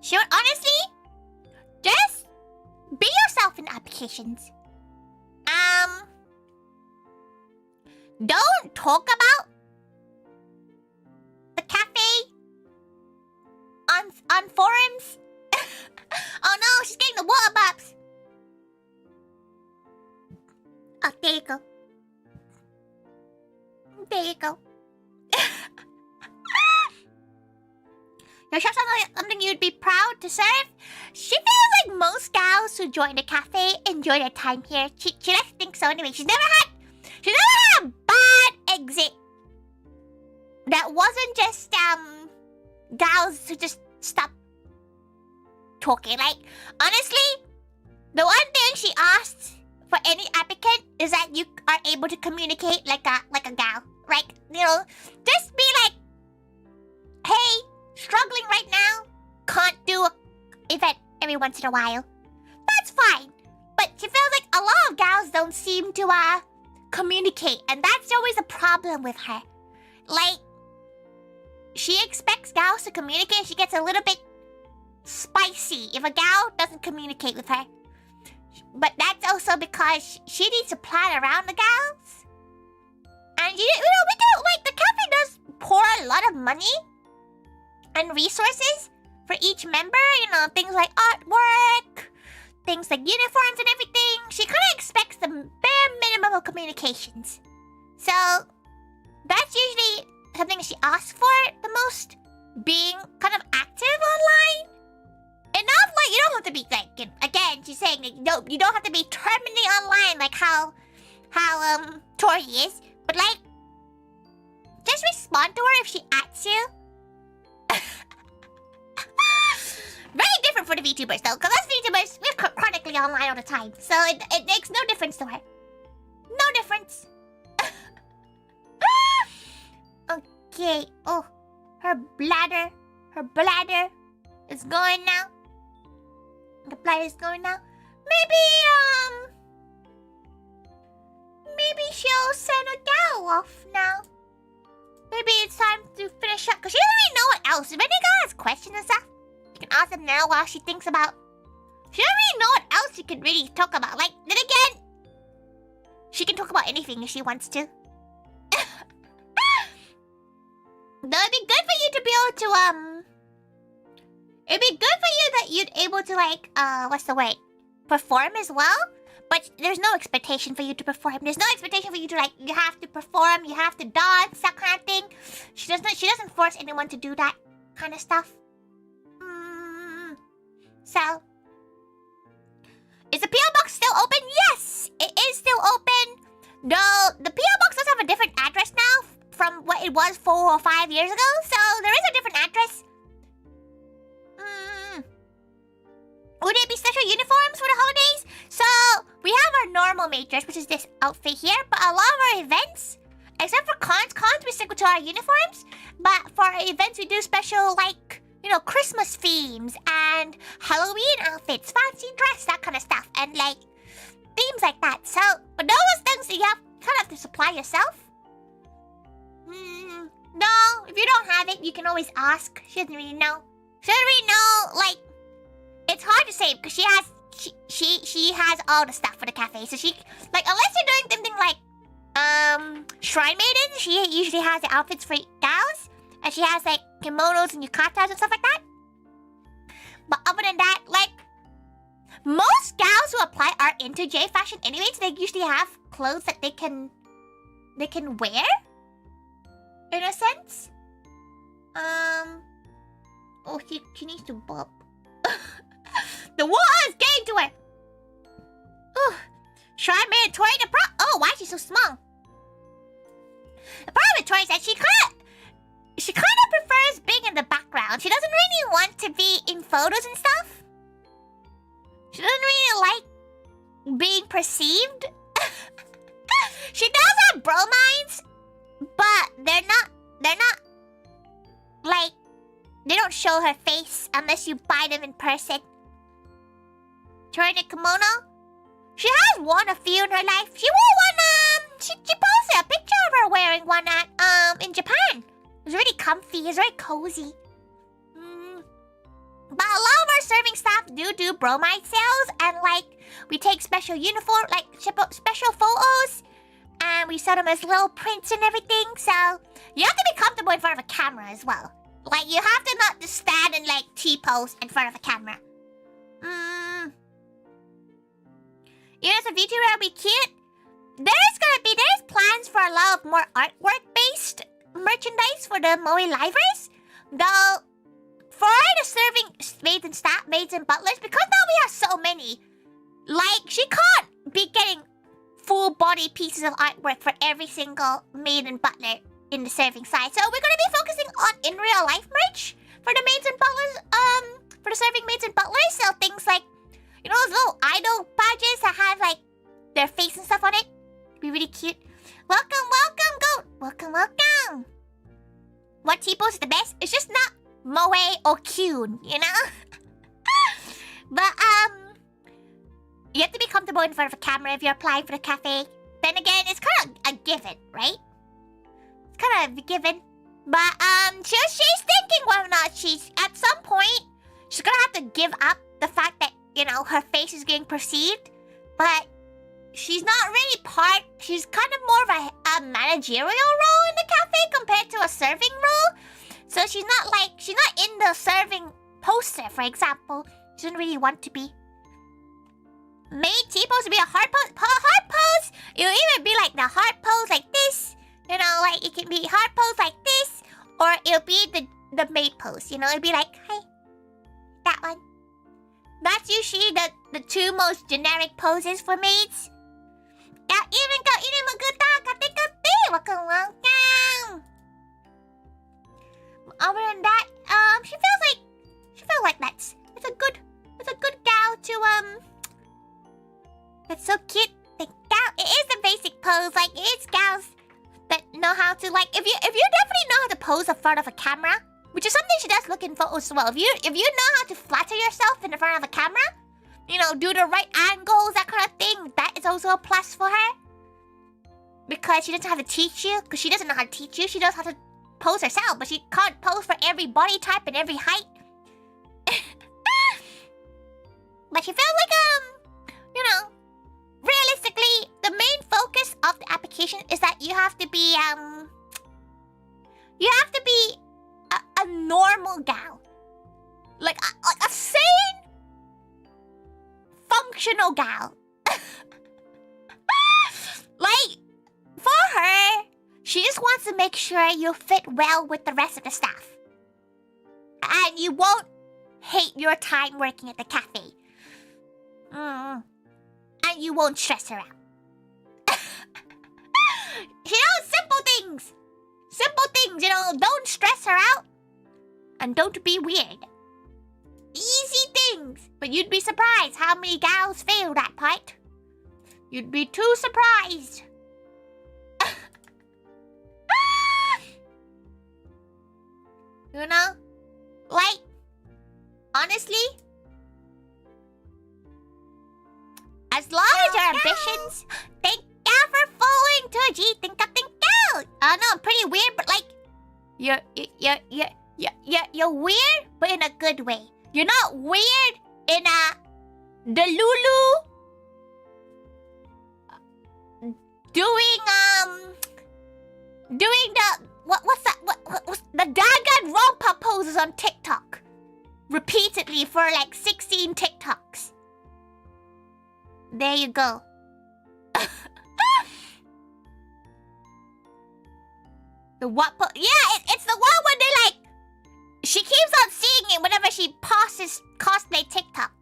sure. Honestly, just be yourself in applications. Don't talk about the cafe on forums. Oh no, she's getting the water box. Oh, there you go. There you go. Your shop sounds like something you'd be proud to serve. She feels like most gals who join the cafe enjoy their time here. She likes to think so anyway. She's never had a bad exit. That wasn't just gals who just stopped talking. Like honestly, the one thing she asked for any applicant is that you are able to communicate like a gal. Like, you know, just be like, hey, struggling right now, can't do an event every once in a while. That's fine. But she feels like a lot of gals don't seem to communicate, and that's always a problem with her. Like, she expects gals to communicate, she gets a little bit spicy if a gal doesn't communicate with her. But that's also because she needs to plan around the gals. And we do, like, the cafe does pour a lot of money and resources for each member, you know, things like artwork, things like uniforms and everything. She kind of expects the bare minimum of communications. So that's usually something she asks for the most, being kind of active online. Enough, like, you don't have to be, like, again, she's saying that you don't have to be terminally online like how Tori is, but like, just respond to her if she asks you. Very different for the VTubers though, because us VTubers, we're chronically online all the time, so it makes no difference to her. No difference. Okay, oh, her bladder is going now. The bladder is going now. Maybe she'll send a gal off now. Maybe it's time to finish up, because she doesn't really know what else. If any guy has questions and stuff, you can ask them now while she thinks about... She doesn't really know what else she could really talk about. Like, then again, she can talk about anything if she wants to. Though it'd be good for you to be able to, it'd be good for you that you'd able to, like, what's the word? Perform as well. But there's no expectation for you to perform. There's no expectation for you to, like, you have to perform, you have to dance, that kind of thing. She doesn't force anyone to do that kind of stuff. So, is the PO box still open? Yes, it is still open. Though the PO box does have a different address now from what it was 4 or 5 years ago. So there is a different address. Would it be special uniforms for the holidays? So we have our normal maid dress, which is this outfit here. But a lot of our events, except for cons, we stick to our uniforms. But for our events, we do special, like, you know, Christmas themes and Halloween outfits, fancy dress, that kind of stuff, and like themes like that. So, but those things that you kind of have to supply yourself. No, if you don't have it, you can always ask. She doesn't really know. She doesn't really know. Like, it's hard to say because she has all the stuff for the cafe. So she, like, unless you're doing something like Shrine Maidens, she usually has the outfits for gals. And she has, like, kimonos and yukatas and stuff like that. But other than that, like, most gals who apply are into J fashion anyways. They usually have clothes that they can wear, in a sense. Oh, she needs to burp. The water is getting to her. Ooh. Shrine Maiden Tori the pro. Oh, why is she so small? The problem with Tori is that she kind of prefers being in the background. She doesn't really want to be in photos and stuff. She doesn't really like being perceived. She does have bromides, but they're not like, they don't show her face unless you buy them in person. Tori the kimono. She has worn a few in her life. She wore one, she posted a picture of her wearing one at in Japan. It was really comfy. It's very cozy. But a lot of our serving staff do bromide sales, and like we take special uniform, like special photos, and we sell them as little prints and everything. So you have to be comfortable in front of a camera as well. Like you have to not just stand and like T-pose in front of a camera. You know, so Vtuber will be cute. There's plans for a lot of more artwork-based merchandise for the Moe Livers. Though, for the serving maids and butlers, because now we have so many, like, she can't be getting full body pieces of artwork for every single maid and butler in the serving side. So we're gonna be focusing on in real life merch for the maids and butlers, for the serving maids and butlers. So things like, you know, those little idol badges that have like their face and stuff on it. Be really cute. Welcome, goat. Welcome. What T-pose is the best? It's just not Moe or Kyun, you know? But, you have to be comfortable in front of a camera if you're applying for the cafe. Then again, it's kind of a given, right? It's kind of a given. But, she's thinking whether or not at some point, she's gonna have to give up the fact that, you know, her face is getting perceived. But she's not really she's kind of more of a managerial role in the cafe compared to a serving role. So she's not in the serving poster, for example. She doesn't really want to be. Maid T-pose to be a heart pose. Heart pose, it'll either be like the heart pose like this, you know, like it can be heart pose like this, or it'll be the maid pose, you know, it'll be like, hi, that one. That's usually the two most generic poses for maids. Other than that, she feels like it's a good gal to that's so cute. The gal, it is the basic pose. Like it's gals that know how to, like, if you definitely know how to pose in front of a camera, which is something she does look in photos as well. If you know how to flatter yourself in front of a camera, you know, do the right angles, that kind of thing. That is also a plus for her. Because she doesn't have to teach you, because she doesn't know how to teach you. She knows how to pose herself, but she can't pose for every body type and every height. But she feels like, you know, realistically, the main focus of the application is that you have to be, a normal gal. Like a sane, functional gal. Like, for her, she just wants to make sure you fit well with the rest of the staff. And you won't hate your time working at the cafe. And you won't stress her out. She knows simple things. Simple things, you know, don't stress her out. And don't be weird. Easy things. But you'd be surprised how many gals fail that part. You'd be too surprised. You know? Like, honestly, as long as your ambitions, thank you for following 2G, think out. I know, I'm pretty weird, but like, you're weird, but in a good way. You're not weird in a Delulu doing the what's the Gaga Rompa poses on TikTok repeatedly for like 16 TikToks. There you go. The what? Yeah, it's the one where they like. She keeps on seeing it whenever she posts cosplay TikTok.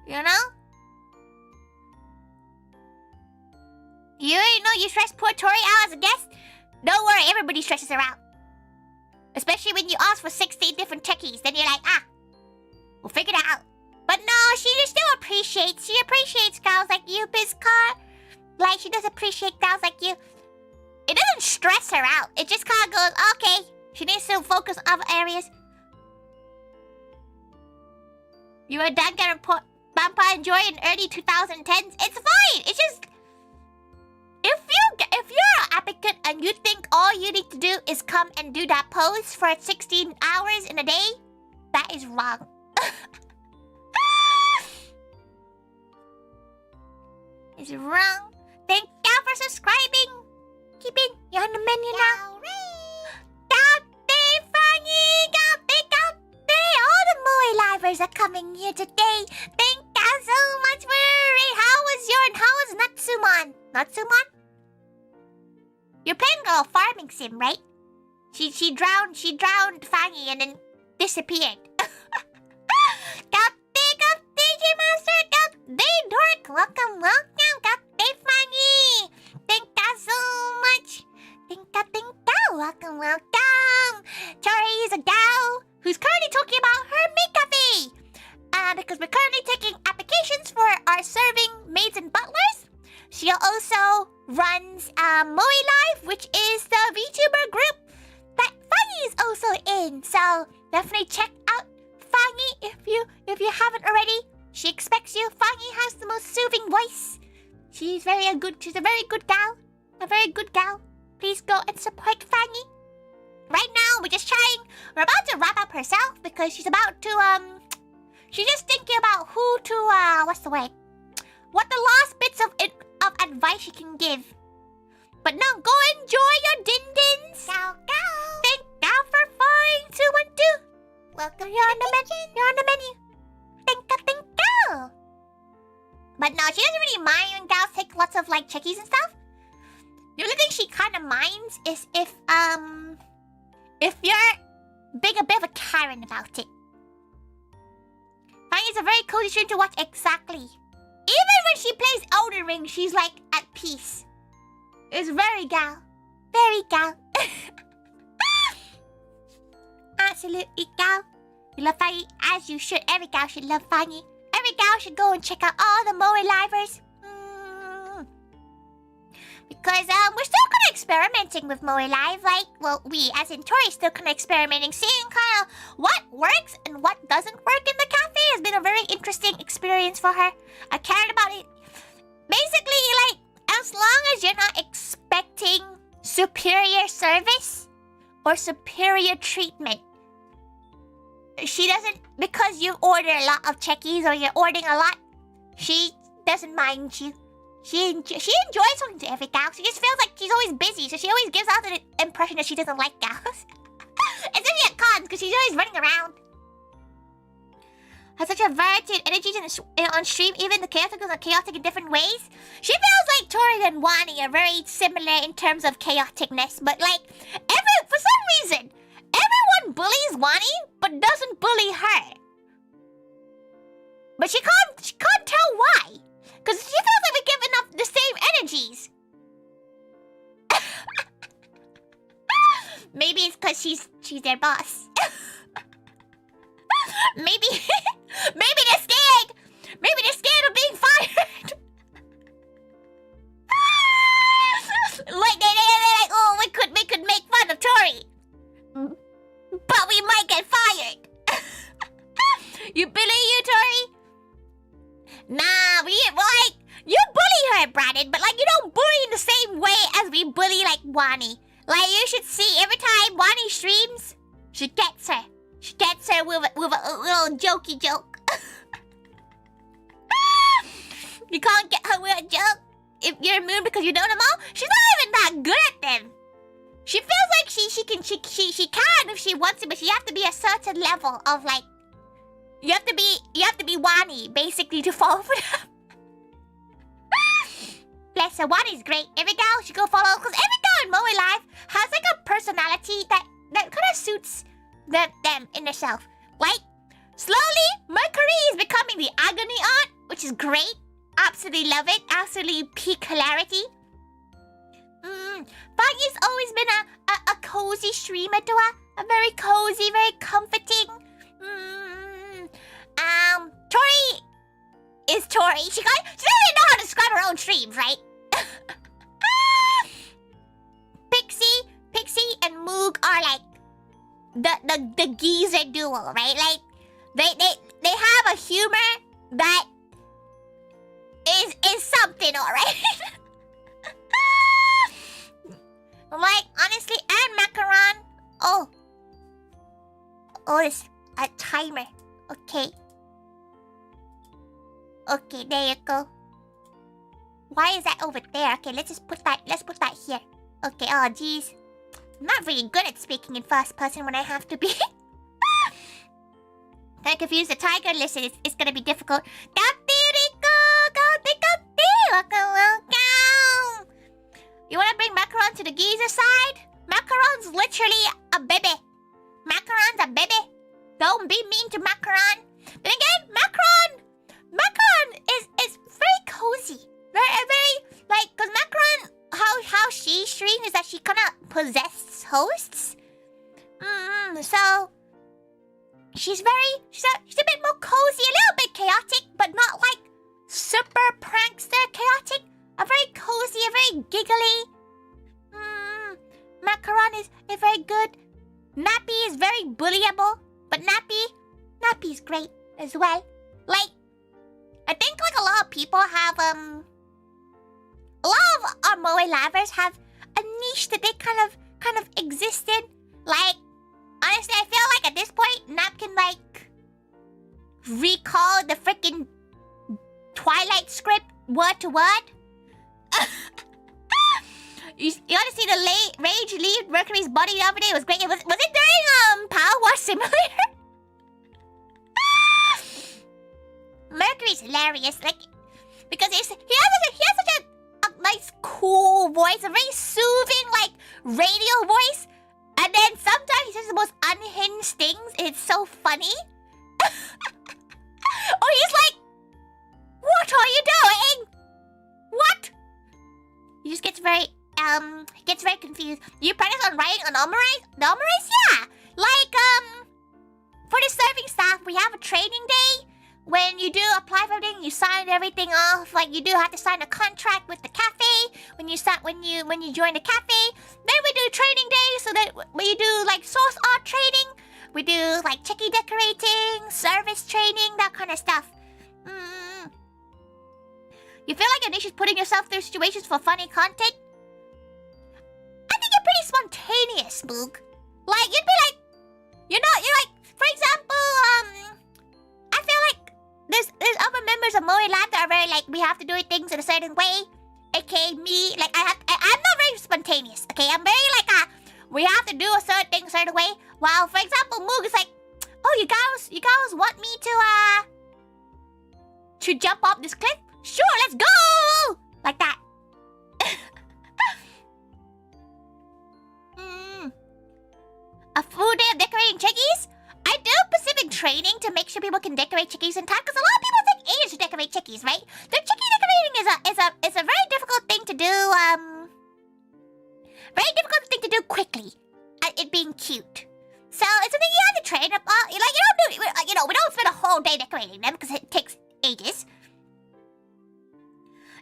You know? You ain't know you stress poor Tori out as a guest? Don't worry, everybody stresses her out. Especially when you ask for 16 different techies, then you're like, we'll figure it out. But no, she still appreciates. She appreciates girls like you, Bizcar. Like, she does appreciate girls like you. It doesn't stress her out. It just kind of goes, okay, she needs to focus on other areas. You were done getting Bampa Enjoy in early 2010s. It's fine. It's just, if you're an applicant and you think all you need to do is come and do that pose for 16 hours in a day, that is wrong. It's wrong. Thank you for subscribing. Keeping you're on the menu now. All the Moe livers are coming here today. Thank you so much for it. How was Natsuman? Natsuman? You're playing a farming sim, right? She drowned Fangy and then disappeared. Welcome. Fangy. Thank you so much. Thank you. Welcome. Tori is a gal who's currently talking about her maid cafe. Because we're currently taking applications for our serving Maids and Butlers. She also runs Moe Live, which is the Vtuber group that Fangy is also in. So definitely check out Fangy if you haven't already. She expects you. Fangy has the most soothing voice. She's a very good gal. A very good gal. Please go and support Fangy. Right now, we're about to wrap up herself because she's about to, she's just thinking about who to, what the last bits of advice she can give. But now, go enjoy your din-dins. Thank you for 5212. Welcome. You're on the menu. Thank you. But no, she doesn't really mind when gals take lots of like checkies and stuff. The only thing she kind of minds is if you're being a bit of a Karen about it. Fanny's a very cozy stream to watch. Exactly. Even when she plays Elden Ring, she's like at peace. It's very gal. Absolutely gal. You love Fanny as you should. Every gal should love Fanny. Every gal should go and check out all the Moe livers. Because we're still kind of experimenting with Moe Live. Like, well, we, as in Tori, still kind of experimenting, seeing kind of what works and what doesn't work in the cafe has been a very interesting experience for her. I cared about it. Basically, like, as long as you're not expecting superior service or superior treatment, she doesn't, because you order a lot of checkies or you're ordering a lot, she doesn't mind you. She enjoys talking to every gal. She just feels like she's always busy, so she always gives out the impression that she doesn't like gals. Especially at cons, because she's always running around. Has such a variety of energies on stream, even the chaotic are chaotic in different ways. She feels like Tori and Wani are very similar in terms of chaoticness, but like, for some reason, everyone bullies Wani, but doesn't bully her. But she can't tell why. Because she feels like we're giving off the same energies. Maybe it's because she's their boss. Maybe they're scared. Maybe they're scared of being fired. Like they're like, oh, we could make fun of Tori, but we might get fired. You bully you, Tori? Nah, like, you bully her, Brandon, but like you don't bully in the same way as we bully like Wani. Like you should see every time Wani streams, she gets her. She gets her with a little jokey joke. You can't get her with a joke if you're immune because you know them all. She's not even that good at them. She feels like she can if she wants to, but she have to be a certain level of like. You have to be Wani basically to fall for them. Bless her, Wani's great. Every gal should go follow because every gal in Moe Live has like a personality that kind of suits them in herself. Like, slowly, Mercury is becoming the agony aunt, which is great. Absolutely love it. Absolutely peak hilarity. Fangy's always been a cozy streamer to her. A very cozy, very comforting. Tori is Tori. She doesn't even know how to describe her own streams, right? Pixie and Moog are like the geezer duo, right? Like they have a humor that is something, alright? Like honestly, and Macaron. Oh, it's a timer. Okay. Okay, there you go. Why is that over there? Okay, let's put that here. Okay, oh jeez. I'm not very good at speaking in first person when I have to be. Kinda confused the tiger. Listen, it's gonna be difficult. You wanna bring Macaron to the geezer side? Macaron's literally a baby. Macaron's a baby. Don't be mean to Macaron. Then again, Macaron is very cozy. Very, like, because Macaron, how she streams is that she kind of possesses hosts. So, she's a bit more cozy, a little bit chaotic, but not like super prankster chaotic. A very cozy, a very giggly. Macaron is very good. Nappy is very bullyable, but Nappy's great as well. Like, I think like a lot of people have a lot of our Moe Livers have a niche that they kind of exist in. Like, honestly, I feel like at this point, Nap can like recall the freaking Twilight script word to word. You ought to see the rage leave Mercury's body the other day. It was great. Was it during Power Wash Simulator? Mercury's hilarious, like, because he has such a nice, cool voice, a very soothing, like, radio voice, and then sometimes he says the most unhinged things. It's so funny. Or he's like, "What are you doing? What?" He just gets very confused. You practice on writing on Omerize? The Omerize? Yeah. Like, for the serving staff, we have a training day. When you do apply for everything, you sign everything off. Like you do have to sign a contract with the cafe when you join the cafe. Then we do training day, so that when you do like source art training, We do like chickie decorating, service training, that kind of stuff. You feel like Anisha's putting yourself through situations for funny content? I think you're pretty spontaneous, Boog. Like, you'd be like, you're like, for example, I feel like there's other members of Moe Lab that are very like, we have to do things in a certain way. AKA me, like I'm not very spontaneous, okay? I'm very like, we have to do a certain thing a certain way. While, for example, Moog is like, oh, you guys want me to jump off this cliff? Sure, let's go! Like that. A full day of decorating chickies? I do specific training to make sure people can decorate chickies in time, because a lot of people take ages to decorate chickies, right? The chickie decorating is a very difficult thing to do. Very difficult thing to do quickly. It being cute. So it's something you have to train up on. Like, you don't do, we don't spend a whole day decorating them because it takes ages.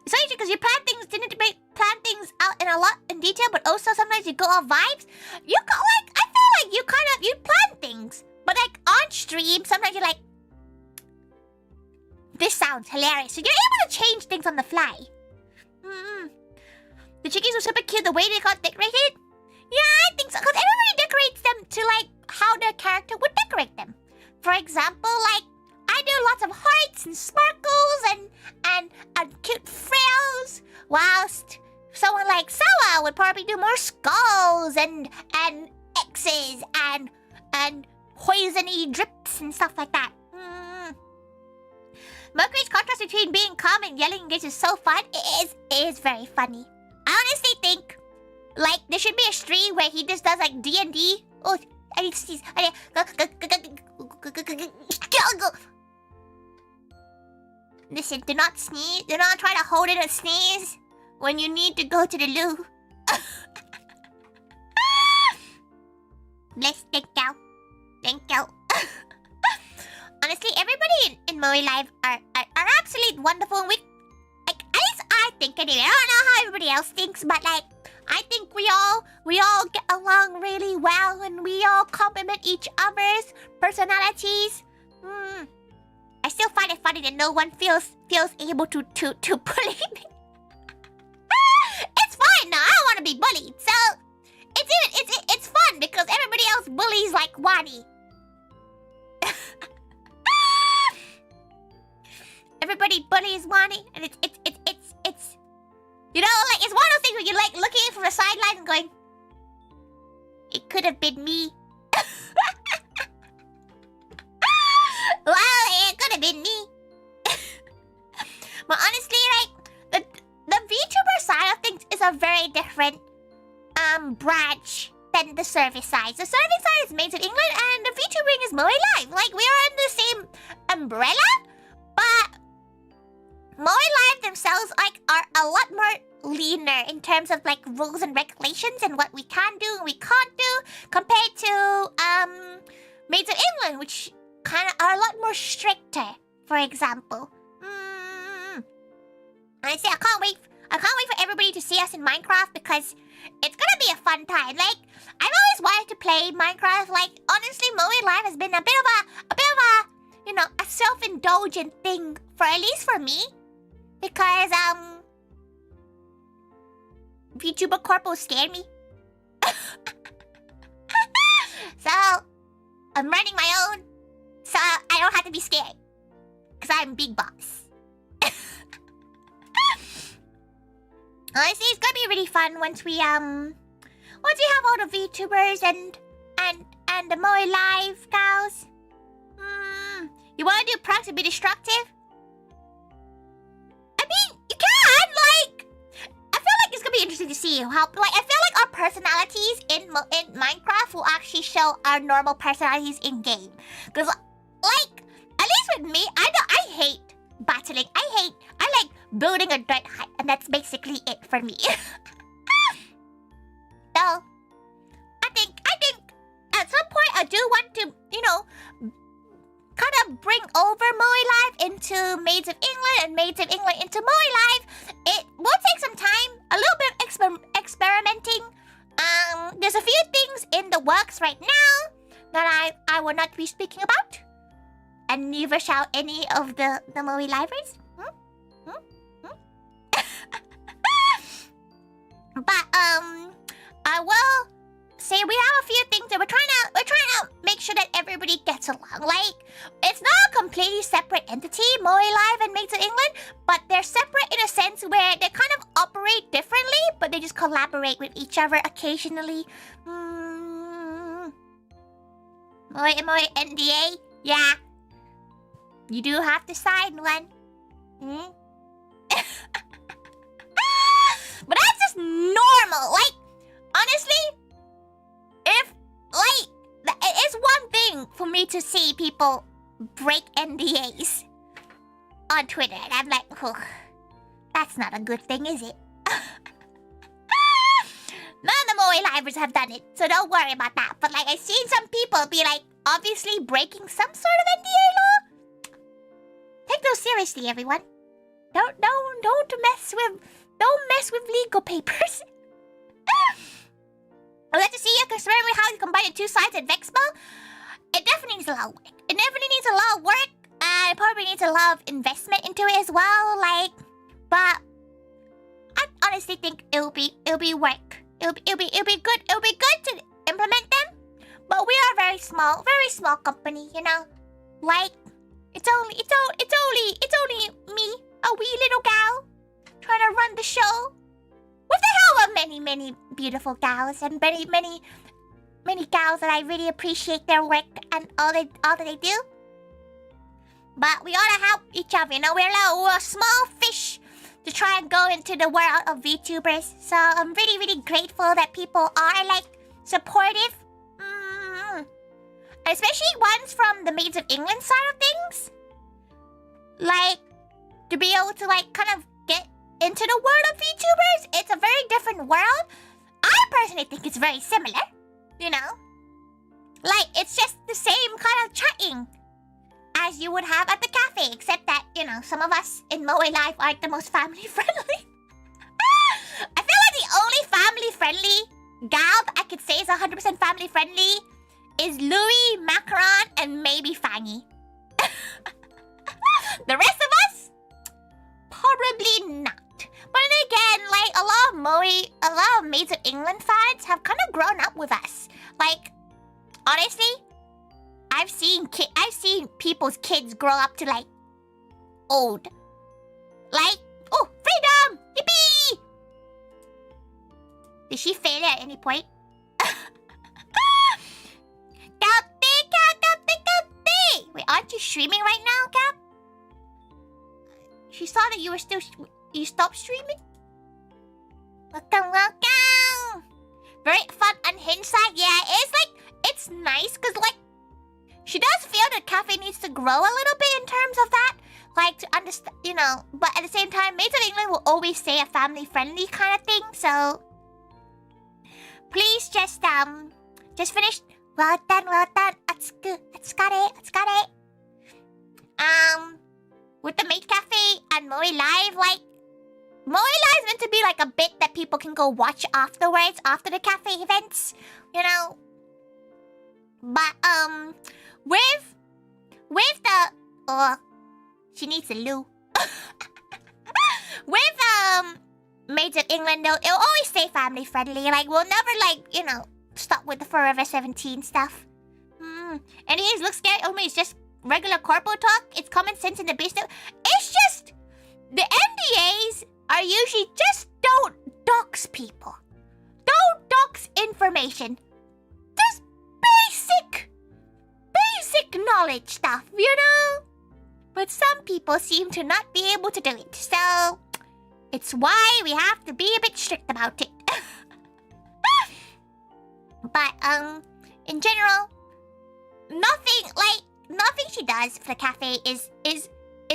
Especially because you plan things out in detail, but also sometimes you go off vibes. I feel like you plan things, but like on stream, sometimes you're like, this sounds hilarious. So you're able to change things on the fly. The chickies were super cute the way they got decorated. Yeah, I think so, because everybody decorates them to like how their character would decorate them. For example, like, I do lots of hearts and sparkles and cute frills, whilst someone like Sawa would probably do more skulls and X's and poisony drips and stuff like that. Mercury's contrast between being calm and yelling engaged is so fun. It is very funny. I honestly think, like, there should be a stream where he just does like D&D. Oh, I need to sneeze. Listen, do not sneeze. Do not try to hold in a sneeze when you need to go to the loo. Bless, thank you. Thank you. Honestly, everybody in Moe Live are absolutely wonderful. And at least I think anyway. I don't know how everybody else thinks, but like, I think we all get along really well, and we all compliment each other's personalities. I still find it funny that no one feels able to bully me. It's fine now. I don't want to be bullied, so it's fun because everybody else bullies like Wani. Everybody bullies Wani, and it's you know, like, it's one of those things where you're like looking from the sidelines and going, it could have been me. Well, it could have been me. But honestly, like, the VTuber side of things is a very different branch than the service side. The service side is Maids of England, and the VTubering is Moe Live. Like, we are under the same umbrella, but Moe Live themselves like are a lot more leaner in terms of like rules and regulations and what we can do and we can't do compared to Maids of England, which kind of are a lot more stricter. For example, honestly, I can't wait for everybody to see us in Minecraft because it's gonna be a fun time. Like, I've always wanted to play Minecraft. Like, honestly, Moe Live has been a bit of a you know, a self-indulgent thing for at least for me. Because, VTuber Corpo scared me. So, I'm running my own, so I don't have to be scared. Because I'm big boss. Honestly, it's gonna be really fun once we have all the VTubers and the Moe Live gals. You wanna do pranks and be destructive? I mean, you can, like, I feel like it's gonna be interesting to see how, like, I feel like our personalities in Minecraft will actually show our normal personalities in game. Because, like, at least with me, I hate battling. I like building a dirt hut, and that's basically it for me. So, I think at some point I do want to, you know, kind of bring over Moe Live into Maids of England and Maids of England into Moe Live. It will take some time, a little bit of experimenting. There's a few things in the works right now, that I will not be speaking about. And neither shall any of the Moe libraries. But I will say we have a few things that we're trying to make sure that everybody gets along. Like, it's not a completely separate entity, Moe Live and Maids of England, but they're separate in a sense where they kind of operate differently, but they just collaborate with each other occasionally. Moe NDA? Yeah. You do have to sign one. But that's just normal. Like, honestly, if, like, it's one thing for me to see people break NDAs on Twitter, and I'm like, oh, that's not a good thing, is it? None of the Moe libraries have done it, so don't worry about that. But, like, I've seen some people be, like, obviously breaking some sort of NDA law. Take those seriously, everyone. Don't mess with legal papers. I'd like to see you experiment with how you combine the two sides at Vexpo. It definitely needs a lot of work. It definitely needs a lot of work, and it probably needs a lot of investment into it as well. Like, but I honestly think it'll be work. It'll be good. It'll be good to implement them. But we are a very small company, you know. Like, it's only me, a wee little gal, trying to run the show. With the help of many beautiful gals and many gals that I really appreciate their work and all that they do. But we ought to help each other, you know. We're a small fish to try and go into the world of VTubers. So I'm really grateful that people are, like, supportive. Especially ones from the Maids of England side of things. Like, to be able to, like, kind of get into the world of VTubers. It's a very different world. I personally think it's very similar, you know? Like, it's just the same kind of chatting as you would have at the cafe, except that, you know, some of us in Moe Life aren't the most family-friendly. I feel like the only family-friendly gal I could say is 100% family-friendly is Louis, Macaron, and maybe Fangy. The rest of us? Probably not. But then again, like, a lot of Maids of England fans have kind of grown up with us. Like, honestly, I've seen people's kids grow up to, like, old. Like, oh, freedom! Yippee! Did she fail at any point? Wait, aren't you streaming right now, Cap? She saw that you were still... You stopped streaming? Welcome. Very fun unhinged side. Yeah, it's like... It's nice, because, like... She does feel that cafe needs to grow a little bit in terms of that. Like, to understand, you know... But at the same time, Maids of England will always say a family-friendly kind of thing, so... Please just finish... Well done. That's good. That's got it. With the Maid Cafe and Moe Live, like... Moe Live is meant to be like a bit that people can go watch afterwards, after the cafe events, you know? But, with the... Oh, she needs a loo. With, Maids of England, it'll always stay family-friendly. Like, we'll never, like, you know, stop with the Forever 17 stuff. Anyways, looks scary. Oh, it's just regular corpo talk. It's common sense in the business. It's just... The NDAs are usually just don't dox people. Don't dox information. Just basic knowledge stuff, you know? But some people seem to not be able to do it, so... It's why we have to be a bit strict about it. But, in general, nothing she does for the cafe is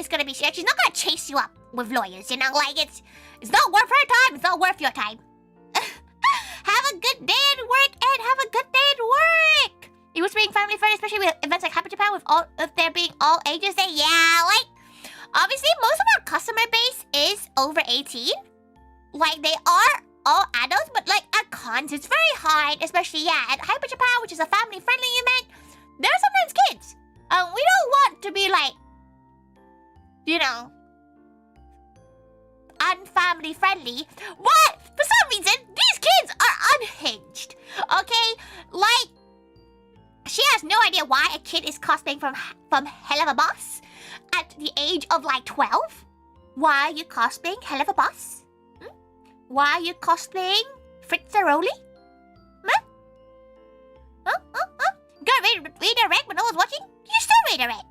gonna be... She's not gonna chase you up with lawyers, you know? Like, it's not worth her time, it's not worth your time. Have a good day at work, Ed! Have a good day at work! It was being family friendly, especially with events like Hyper Japan, with there being all ages there. Yeah, like, obviously, most of our customer base is over 18. Like, they are all adults, but, like, at cons, it's very hard, especially, yeah, at Hyper Japan, which is a family-friendly event, there are sometimes kids. We don't want to be like, you know, unfamily friendly. But for some reason, these kids are unhinged. Okay, like she has no idea why a kid is cosplaying from Hell of a Boss at the age of like 12. Why are you cosplaying Hell of a Boss? Why are you cosplaying Fritzaroli? You gotta redirect when no one's watching? You still redirect.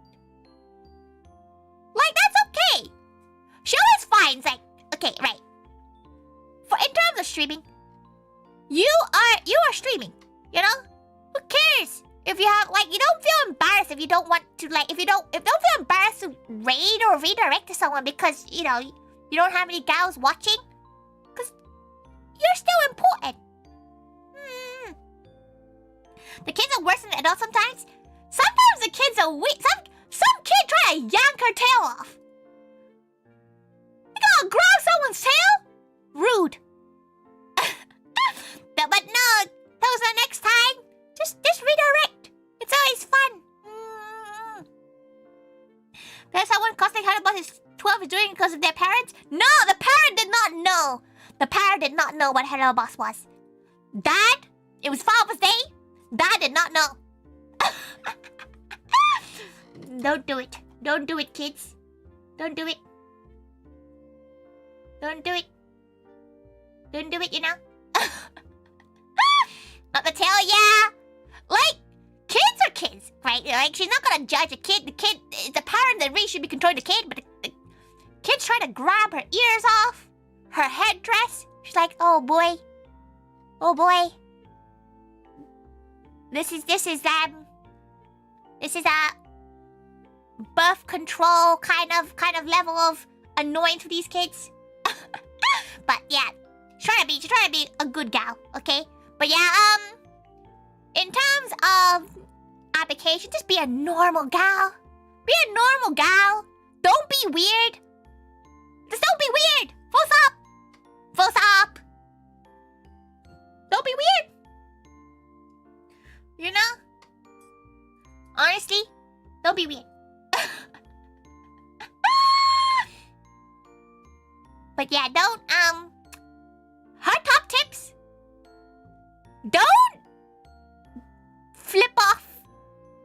Like, that's okay. She always finds, like, okay, right. In terms of streaming, you are streaming, you know? Who cares? If you have, like, you don't feel embarrassed if you don't want to, like, if don't feel embarrassed to raid or redirect to someone because, you know, you don't have any gals watching. Because you're still important. The kids are worse than the adults sometimes. Sometimes the kids are weak. Some kid try to yank her tail off. You gonna grab someone's tail? Rude. But no, those are next time. Just redirect. It's always fun. There's someone costing $100 is 12 is doing it because of their parents? No, the parent did not know. The parent did not know what Hello Boss was. Dad, it was Father's Day. Dad did not know. Don't do it. Don't do it, kids. Don't do it. Don't do it. Don't do it, you know? Not the tail, yeah. Like, kids are kids, right? Like, she's not gonna judge a kid. The parent that really should be controlling the kid, but the kid's trying to grab her ears off, her headdress. She's like, oh boy. Oh boy. This is a birth control kind of level of annoyance for these kids. But yeah, she's trying to be a good gal, okay? But yeah, in terms of application, just be a normal gal. Be a normal gal. Don't be weird. Just don't be weird. Full stop. Full stop. Don't be weird. You know? Honestly, don't be weird. But yeah, don't, her top tips. Don't flip off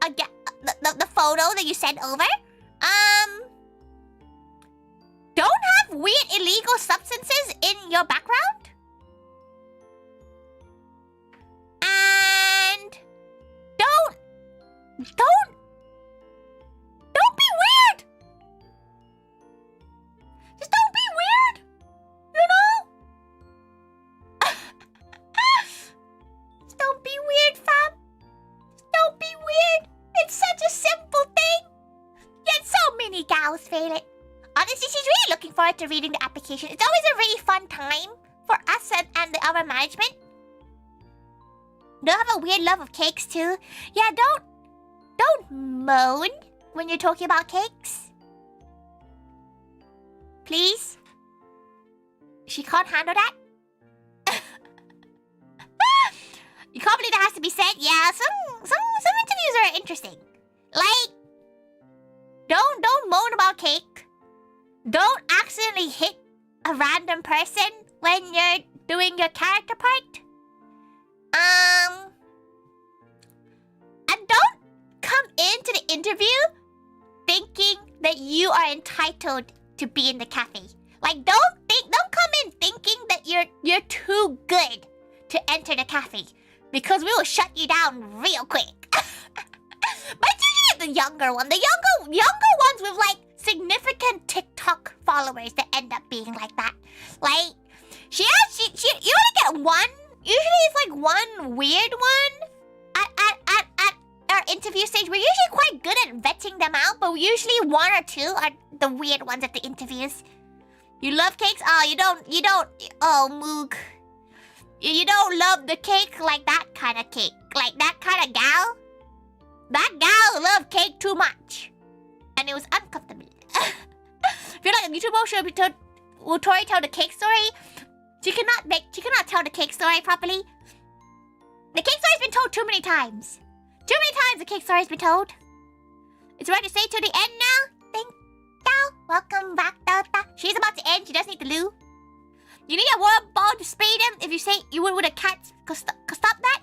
again the photo that you sent over. Don't have weird illegal substances in your background. And don't be weird. Just don't be weird. You know? Just don't be weird, fam. Just don't be weird. It's such a simple thing. Yet so many gals fail it. Honestly, she's really looking forward to reading the application. It's always a really fun time for us and the other management. They'll have a weird love of cakes too. Yeah, don't moan when you're talking about cakes. Please. She can't handle that. You can't believe that has to be said. Yeah, some interviews are interesting. Like, don't moan about cake. Don't accidentally hit a random person when you're doing your character part. And don't come into the interview thinking that you are entitled to be in the cafe. Like, don't come in thinking that you're too good to enter the cafe, because we will shut you down real quick. But it's usually the younger one. The younger ones with like significant TikTok followers that end up being like that. Like, you only get one. Usually it's like one weird one at our interview stage. We're usually quite good at vetting them out, but usually one or two are the weird ones at the interviews. You love cakes? Oh, you don't, oh, Moog. You don't love the cake like that kind of cake. Like that kind of gal? That gal loved cake too much. And it was uncomfortable. If you're like a YouTuber, will Tori tell the cake story? She cannot tell the cake story properly. The cake story's been told too many times. Too many times the cake story has been told. It's right to stay till the end now. Thank you. Welcome back, Dota. She's about to end. She does need the loo. You need a warm ball to spray them if you say you would with a cat. Cause stop that.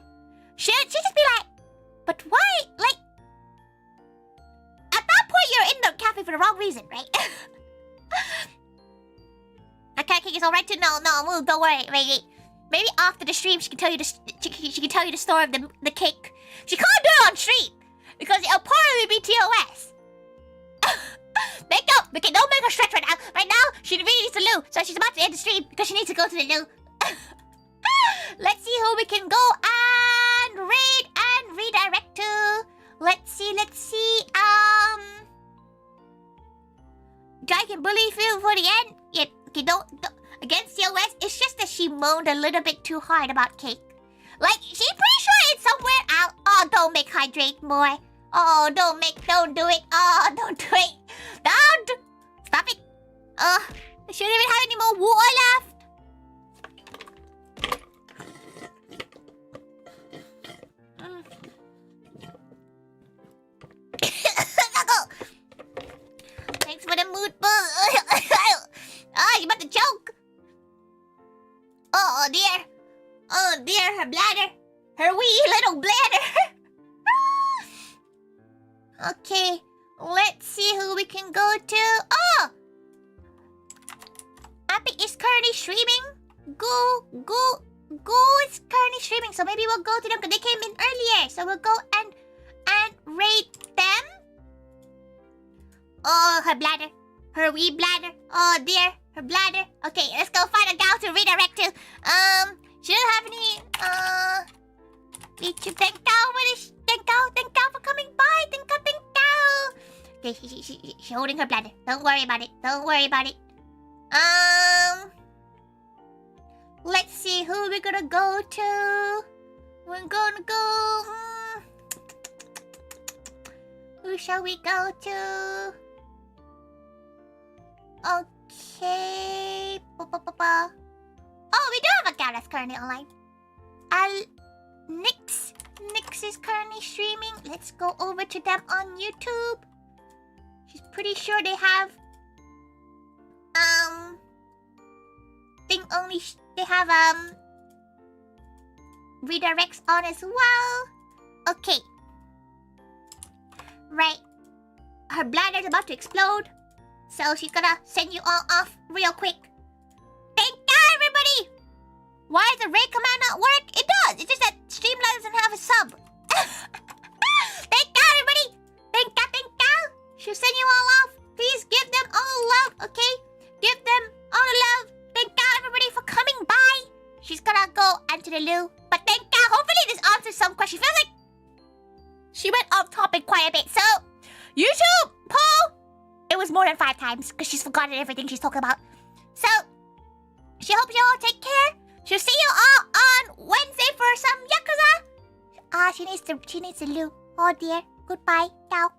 She'd just be like, but why? Like, at that point you're in the cafe for the wrong reason, right? A cat cake is alright too. No, don't worry. Wait. Maybe after the stream she can tell you she can tell you the story of the cake. She can't do it on stream because it'll probably be TOS. Okay, don't make her stretch right now. Right now, she really needs to loo. So she's about to end the stream because she needs to go to the loo. Let's see who we can go and raid and redirect to. Let's see. Guy can bully you for the end. Yeah, okay, don't. Against TOS, it's just that she moaned a little bit too hard about cake. Like, she's pretty sure it's somewhere out. Oh, don't make hydrate more. Oh, don't do it. Oh, don't do it. Don't. Stop it. I shouldn't even have any more water left. Thanks for the mood boost. You about to choke. Oh dear, her bladder. Her wee little bladder. Okay, let's see who we can go to. Oh! Epic is currently streaming. Go is currently streaming, so maybe we'll go to them because they came in earlier. So we'll go and raid them. Oh, her bladder. Her wee bladder. Oh dear, her bladder. Okay, let's go find a gal to redirect to. She doesn't have any, thank you for coming by. Thank you. Okay, she's holding her bladder. Don't worry about it. Let's see who we're gonna go to. We're gonna go... Who shall we go to? Okay... Oh, we do have a gal that's currently online. Nyx is currently streaming. Let's go over to them on YouTube. She's pretty sure they have... They have, redirects on as well. Okay. Right. Her bladder's about to explode. So she's gonna send you all off real quick. Thank you, everybody! Why does the raid command not work? It does! It's just that Streamline doesn't have a sub. Thank you, everybody! Thank you! She'll send you all off. Please give them all love, okay? Give them all the love. Thank you, everybody, for coming by. She's gonna go into the loo. But thank you. Hopefully this answers some questions. Feels like she went off topic quite a bit. So, YouTube poll. It was more than 5 times because she's forgotten everything she's talking about. So, she hopes you all take care. She'll see you all on Wednesday for some Yakuza. She needs to loo. Oh dear. Goodbye. Ciao.